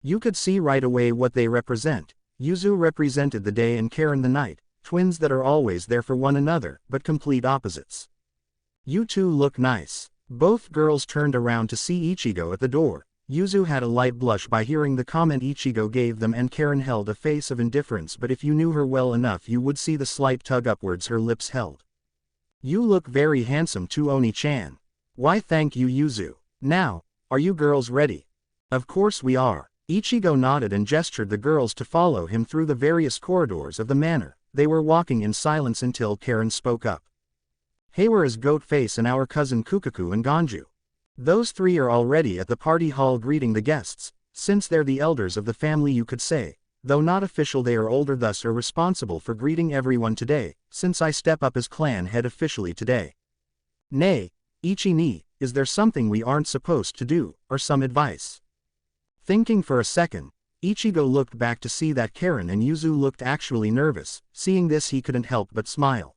You could see right away what they represent. Yuzu represented the day and Karen the night, twins that are always there for one another, but complete opposites. You two look nice. Both girls turned around to see Ichigo at the door. Yuzu had a light blush by hearing the comment Ichigo gave them and Karen held a face of indifference, but if you knew her well enough you would see the slight tug upwards her lips held. You look very handsome too, Oni-chan. Why thank you, Yuzu. Now, are you girls ready? Of course we are. Ichigo nodded and gestured the girls to follow him through the various corridors of the manor. They were walking in silence until Karen spoke up. Hey, where is Goatface and our cousin Kukaku and Ganju? Those three are already at the party hall greeting the guests. Since they're the elders of the family you could say, though not official they are older thus are responsible for greeting everyone today, since I step up as clan head officially today. Nay, Ichi-ni, is there something we aren't supposed to do, or some advice? Thinking for a second, Ichigo looked back to see that Karen and Yuzu looked actually nervous. Seeing this he couldn't help but smile.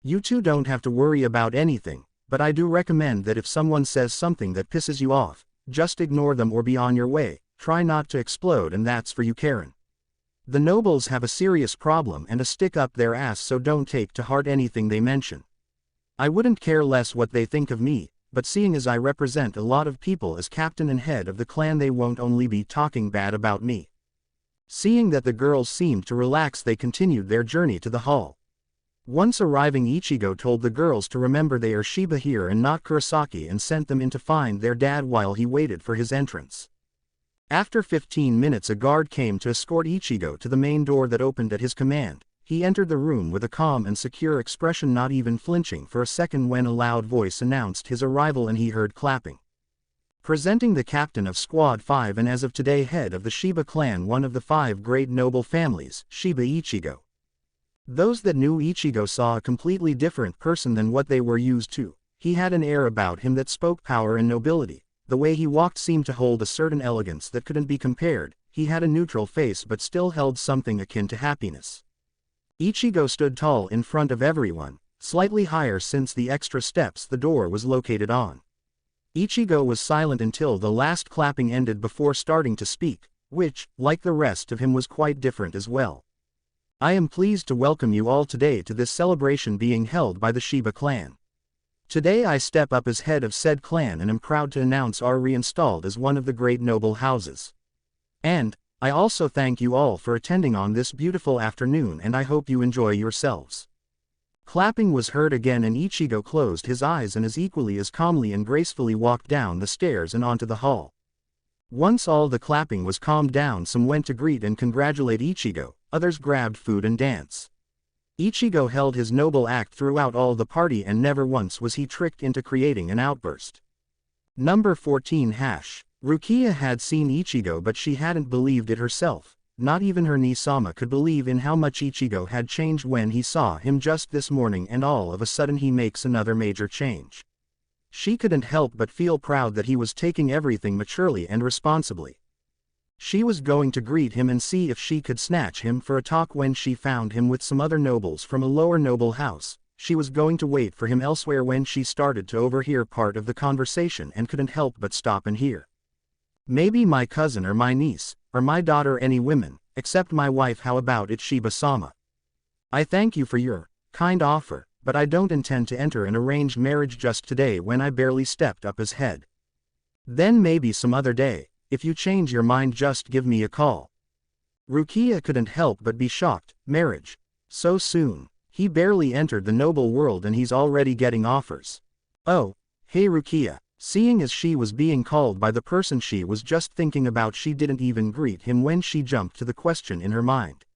You two don't have to worry about anything, but I do recommend that if someone says something that pisses you off, just ignore them or be on your way. Try not to explode, and that's for you, Karen. The nobles have a serious problem and a stick up their ass, so don't take to heart anything they mention. I wouldn't care less what they think of me, but seeing as I represent a lot of people as captain and head of the clan they won't only be talking bad about me. Seeing that the girls seemed to relax they continued their journey to the hall. Once arriving Ichigo told the girls to remember they are Shiba here and not Kurosaki and sent them in to find their dad while he waited for his entrance. After 15 minutes a guard came to escort Ichigo to the main door that opened at his command. He entered the room with a calm and secure expression, not even flinching for a second when a loud voice announced his arrival and he heard clapping. Presenting the captain of Squad 5 and as of today head of the Shiba clan, one of the 5 great noble families, Shiba Ichigo. Those that knew Ichigo saw a completely different person than what they were used to. He had an air about him that spoke power and nobility. The way he walked seemed to hold a certain elegance that couldn't be compared. He had a neutral face but still held something akin to happiness. Ichigo stood tall in front of everyone, slightly higher since the extra steps the door was located on. Ichigo was silent until the last clapping ended before starting to speak, which, like the rest of him, was quite different as well. I am pleased to welcome you all today to this celebration being held by the Shiba clan. Today I step up as head of said clan and am proud to announce our reinstalled as one of the great noble houses. And, I also thank you all for attending on this beautiful afternoon and I hope you enjoy yourselves. Clapping was heard again and Ichigo closed his eyes and as equally as calmly and gracefully walked down the stairs and onto the hall. Once all the clapping was calmed down, some went to greet and congratulate Ichigo, others grabbed food and dance. Ichigo held his noble act throughout all the party and never once was he tricked into creating an outburst. Number 14 hash. Rukia had seen Ichigo but she hadn't believed it herself. Not even her Nisama could believe in how much Ichigo had changed when he saw him just this morning, and all of a sudden he makes another major change. She couldn't help but feel proud that he was taking everything maturely and responsibly. She was going to greet him and see if she could snatch him for a talk when she found him with some other nobles from a lower noble house. She was going to wait for him elsewhere when she started to overhear part of the conversation and couldn't help but stop and hear. Maybe my cousin or my niece, or my daughter, any women, except my wife. How about it, Shiba-sama? I thank you for your kind offer, but I don't intend to enter an arranged marriage just today when I barely stepped up as head. Then maybe some other day, if you change your mind just give me a call. Rukia couldn't help but be shocked. Marriage? So soon? He barely entered the noble world and he's already getting offers. Oh, hey Rukia. Seeing as she was being called by the person she was just thinking about, she didn't even greet him when she jumped to the question in her mind.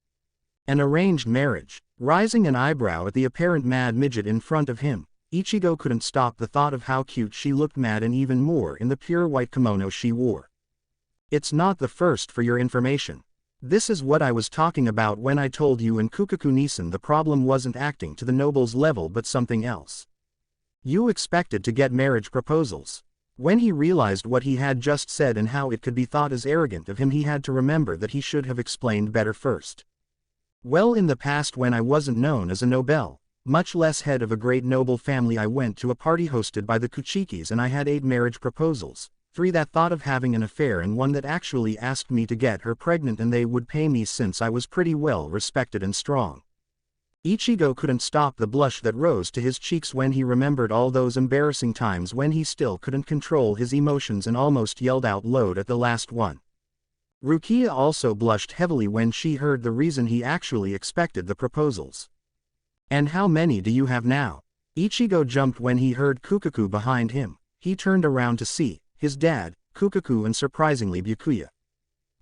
An arranged marriage? Raising an eyebrow at the apparent mad midget in front of him, Ichigo couldn't stop the thought of how cute she looked, mad and even more in the pure white kimono she wore. It's not the first, for your information. This is what I was talking about when I told you in Kukaku-Nisan the problem wasn't acting to the noble's level but something else. You expected to get marriage proposals. When he realized what he had just said and how it could be thought as arrogant of him, he had to remember that he should have explained better first. Well, in the past, when I wasn't known as a noble, much less head of a great noble family, I went to a party hosted by the Kuchikis and I had 8 marriage proposals. 3 that thought of having an affair and 1 that actually asked me to get her pregnant, and they would pay me since I was pretty well respected and strong. Ichigo couldn't stop the blush that rose to his cheeks when he remembered all those embarrassing times when he still couldn't control his emotions and almost yelled out loud at the last one. Rukia also blushed heavily when she heard the reason he actually expected the proposals. And how many do you have now? Ichigo jumped when he heard Kukaku behind him. He turned around to see his dad, Kukaku, and surprisingly Byakuya.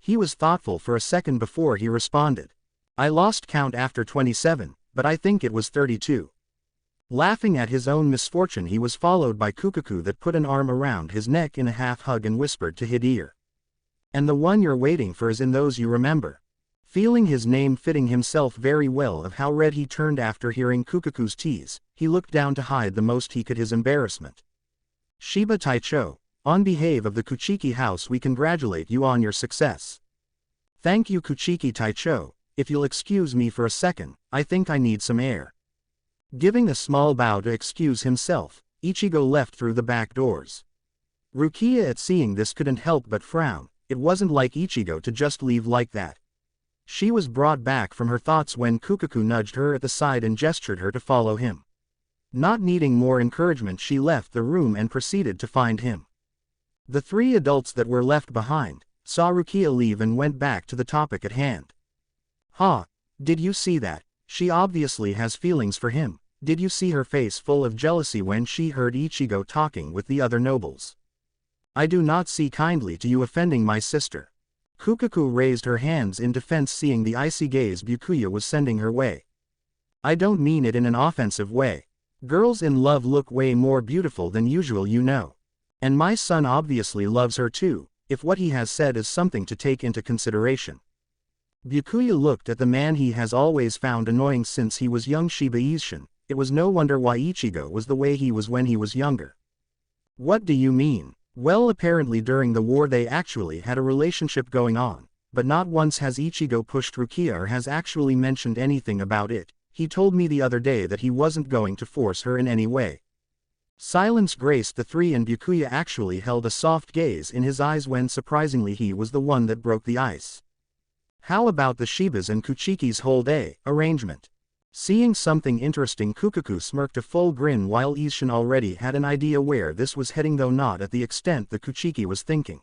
He was thoughtful for a second before he responded. I lost count after 27, but I think it was 32. Laughing at his own misfortune, he was followed by Kukaku that put an arm around his neck in a half hug and whispered to his ear. And the one you're waiting for is in those you remember. Feeling his name fitting himself very well of how red he turned after hearing Kukaku's tease, he looked down to hide the most he could his embarrassment. Shiba Taicho, on behalf of the Kuchiki house, we congratulate you on your success. Thank you, Kuchiki Taicho. If you'll excuse me for a second, I think I need some air. Giving a small bow to excuse himself, Ichigo left through the back doors. Rukia, at seeing this, couldn't help but frown. It wasn't like Ichigo to just leave like that. She was brought back from her thoughts when Kukaku nudged her at the side and gestured her to follow him. Not needing more encouragement, she left the room and proceeded to find him. The 3 adults that were left behind saw Rukia leave and went back to the topic at hand. Did you see that? She obviously has feelings for him. Did you see her face full of jealousy when she heard Ichigo talking with the other nobles? I do not see kindly to you offending my sister. Kukaku raised her hands in defense, seeing the icy gaze Byakuya was sending her way. I don't mean it in an offensive way. Girls in love look way more beautiful than usual, you know. And my son obviously loves her too, if what he has said is something to take into consideration. Byakuya looked at the man he has always found annoying since he was young, Shiba Isshin. It was no wonder why Ichigo was the way he was when he was younger. What do you mean? Well, apparently during the war they actually had a relationship going on, but not once has Ichigo pushed Rukia or has actually mentioned anything about it. He told me the other day that he wasn't going to force her in any way. Silence graced the 3, and Byakuya actually held a soft gaze in his eyes when surprisingly he was the one that broke the ice. How about the Shibas and Kuchiki's whole day arrangement? Seeing something interesting, Kukaku smirked a full grin while Isshin already had an idea where this was heading, though not at the extent the Kuchiki was thinking.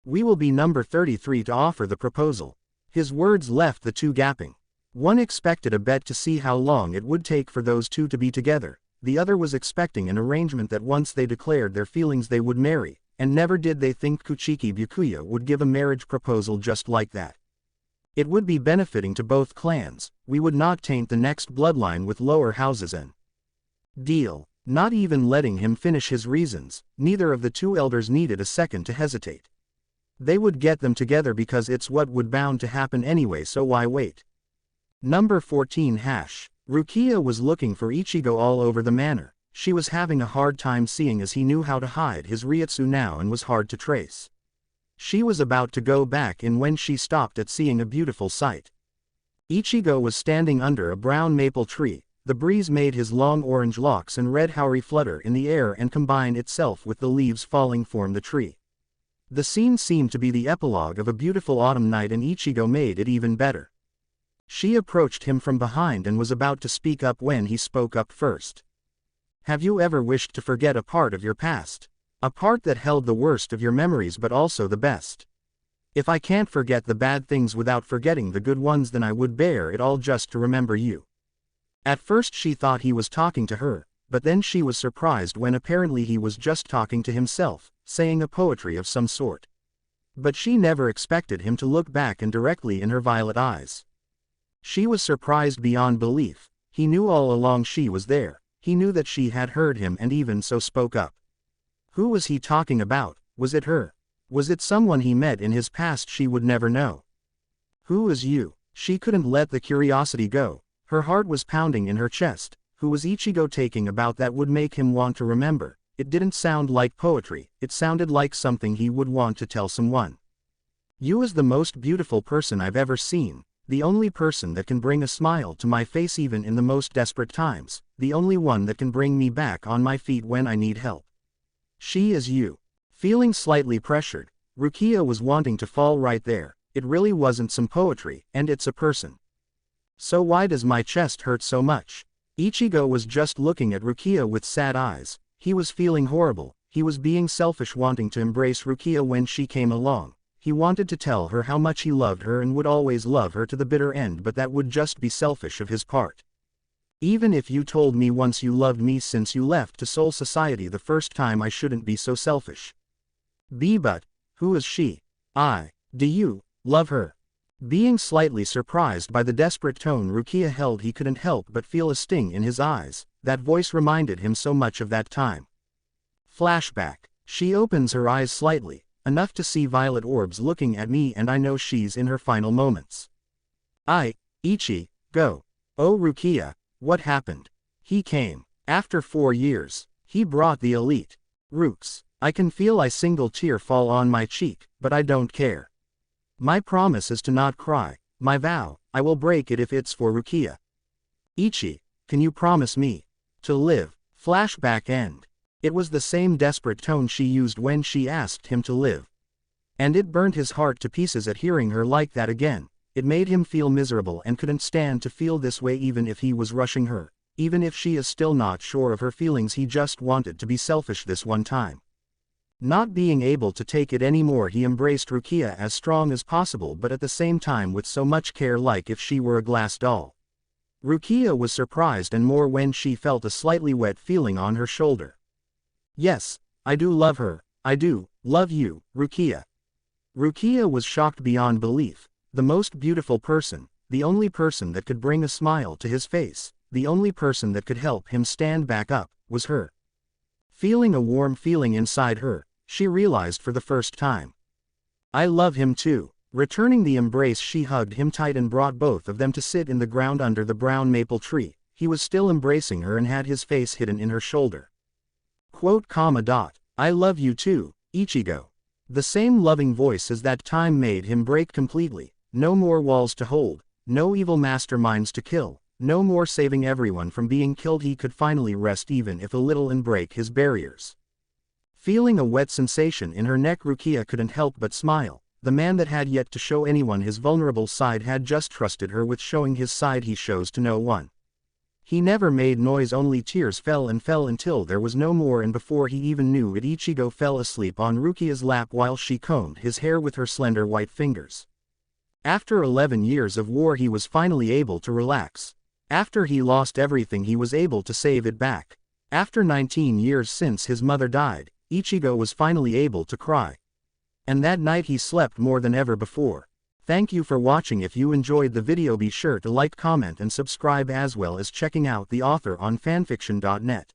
We will be number 33 to offer the proposal. His words left the 2 gapping. One expected a bet to see how long it would take for those 2 to be together. The other was expecting an arrangement that once they declared their feelings they would marry, and never did they think Kuchiki Byakuya would give a marriage proposal just like that. It would be benefiting to both clans. We would not taint the next bloodline with lower houses and deal. Not even letting him finish his reasons, neither of the 2 elders needed a second to hesitate. They would get them together because it's what would bound to happen anyway, so why wait? Number 14 hash. Rukia was looking for Ichigo all over the manor. She was having a hard time seeing as he knew how to hide his Ryutsu now and was hard to trace. She was about to go back in when she stopped at seeing a beautiful sight. Ichigo was standing under a brown maple tree. The breeze made his long orange locks and red haori flutter in the air and combined itself with the leaves falling from the tree. The scene seemed to be the epilogue of a beautiful autumn night, and Ichigo made it even better. She approached him from behind and was about to speak up when he spoke up first. Have you ever wished to forget a part of your past? A part that held the worst of your memories but also the best? If I can't forget the bad things without forgetting the good ones, then I would bear it all just to remember you. At first she thought he was talking to her, but then she was surprised when apparently he was just talking to himself, saying a poetry of some sort. But she never expected him to look back and directly in her violet eyes. She was surprised beyond belief. He knew all along she was there. He knew that she had heard him and even so spoke up. Who was he talking about? Was it her? Was it someone he met in his past she would never know? Who is you? She couldn't let the curiosity go. Her heart was pounding in her chest. Who was Ichigo taking about that would make him want to remember? It didn't sound like poetry, it sounded like something he would want to tell someone. You is the most beautiful person I've ever seen, the only person that can bring a smile to my face even in the most desperate times, the only one that can bring me back on my feet when I need help. She is you. Feeling slightly pressured, Rukia was wanting to fall right there. It really wasn't some poetry, and it's a person. So why does my chest hurt so much? Ichigo was just looking at Rukia with sad eyes. He was feeling horrible. He was being selfish, wanting to embrace Rukia when she came along. He wanted to tell her how much he loved her and would always love her to the bitter end, but that would just be selfish of his part. Even if you told me once you loved me since you left to Soul Society the first time, I shouldn't be so selfish. But who is she? Do you love her? Being slightly surprised by the desperate tone Rukia held, he couldn't help but feel a sting in his eyes. That voice reminded him so much of that time. Flashback. She opens her eyes slightly, enough to see violet orbs looking at me, and I know she's in her final moments. Ichigo. Oh Rukia, what happened? He came. After 4 years. He brought the elite. Rooks. I can feel a single tear fall on my cheek, but I don't care. My promise is to not cry. My vow, I will break it if it's for Rukia. Can you promise me to live? Flashback end. It was the same desperate tone she used when she asked him to live. And it burned his heart to pieces at hearing her like that again. It made him feel miserable and couldn't stand to feel this way, even if he was rushing her. Even if she is still not sure of her feelings, he just wanted to be selfish this one time. Not being able to take it anymore, he embraced Rukia as strong as possible, but at the same time with so much care, like if she were a glass doll. Rukia was surprised and more when she felt a slightly wet feeling on her shoulder. Yes, I do love her. I do love you, Rukia. Rukia was shocked beyond belief. The most beautiful person, the only person that could bring a smile to his face, the only person that could help him stand back up, was her. Feeling a warm feeling inside her, she realized for the first time. I love him too. Returning the embrace, she hugged him tight and brought both of them to sit in the ground under the brown maple tree. He was still embracing her and had his face hidden in her shoulder. I love you too, Ichigo. The same loving voice as that time made him break completely. No more walls to hold, no evil masterminds to kill, no more saving everyone from being killed. He could finally rest, even if a little, and break his barriers. Feeling a wet sensation in her neck, Rukia couldn't help but smile. The man that had yet to show anyone his vulnerable side had just trusted her with showing his side he shows to no one. He never made noise, only tears fell and fell until there was no more, and before he even knew it, Ichigo fell asleep on Rukia's lap while she combed his hair with her slender white fingers. After 11 years of war, he was finally able to relax. After he lost everything, he was able to save it back. After 19 years since his mother died, Ichigo was finally able to cry. And that night he slept more than ever before. Thank you for watching. If you enjoyed the video, be sure to like, comment and subscribe, as well as checking out the author on fanfiction.net.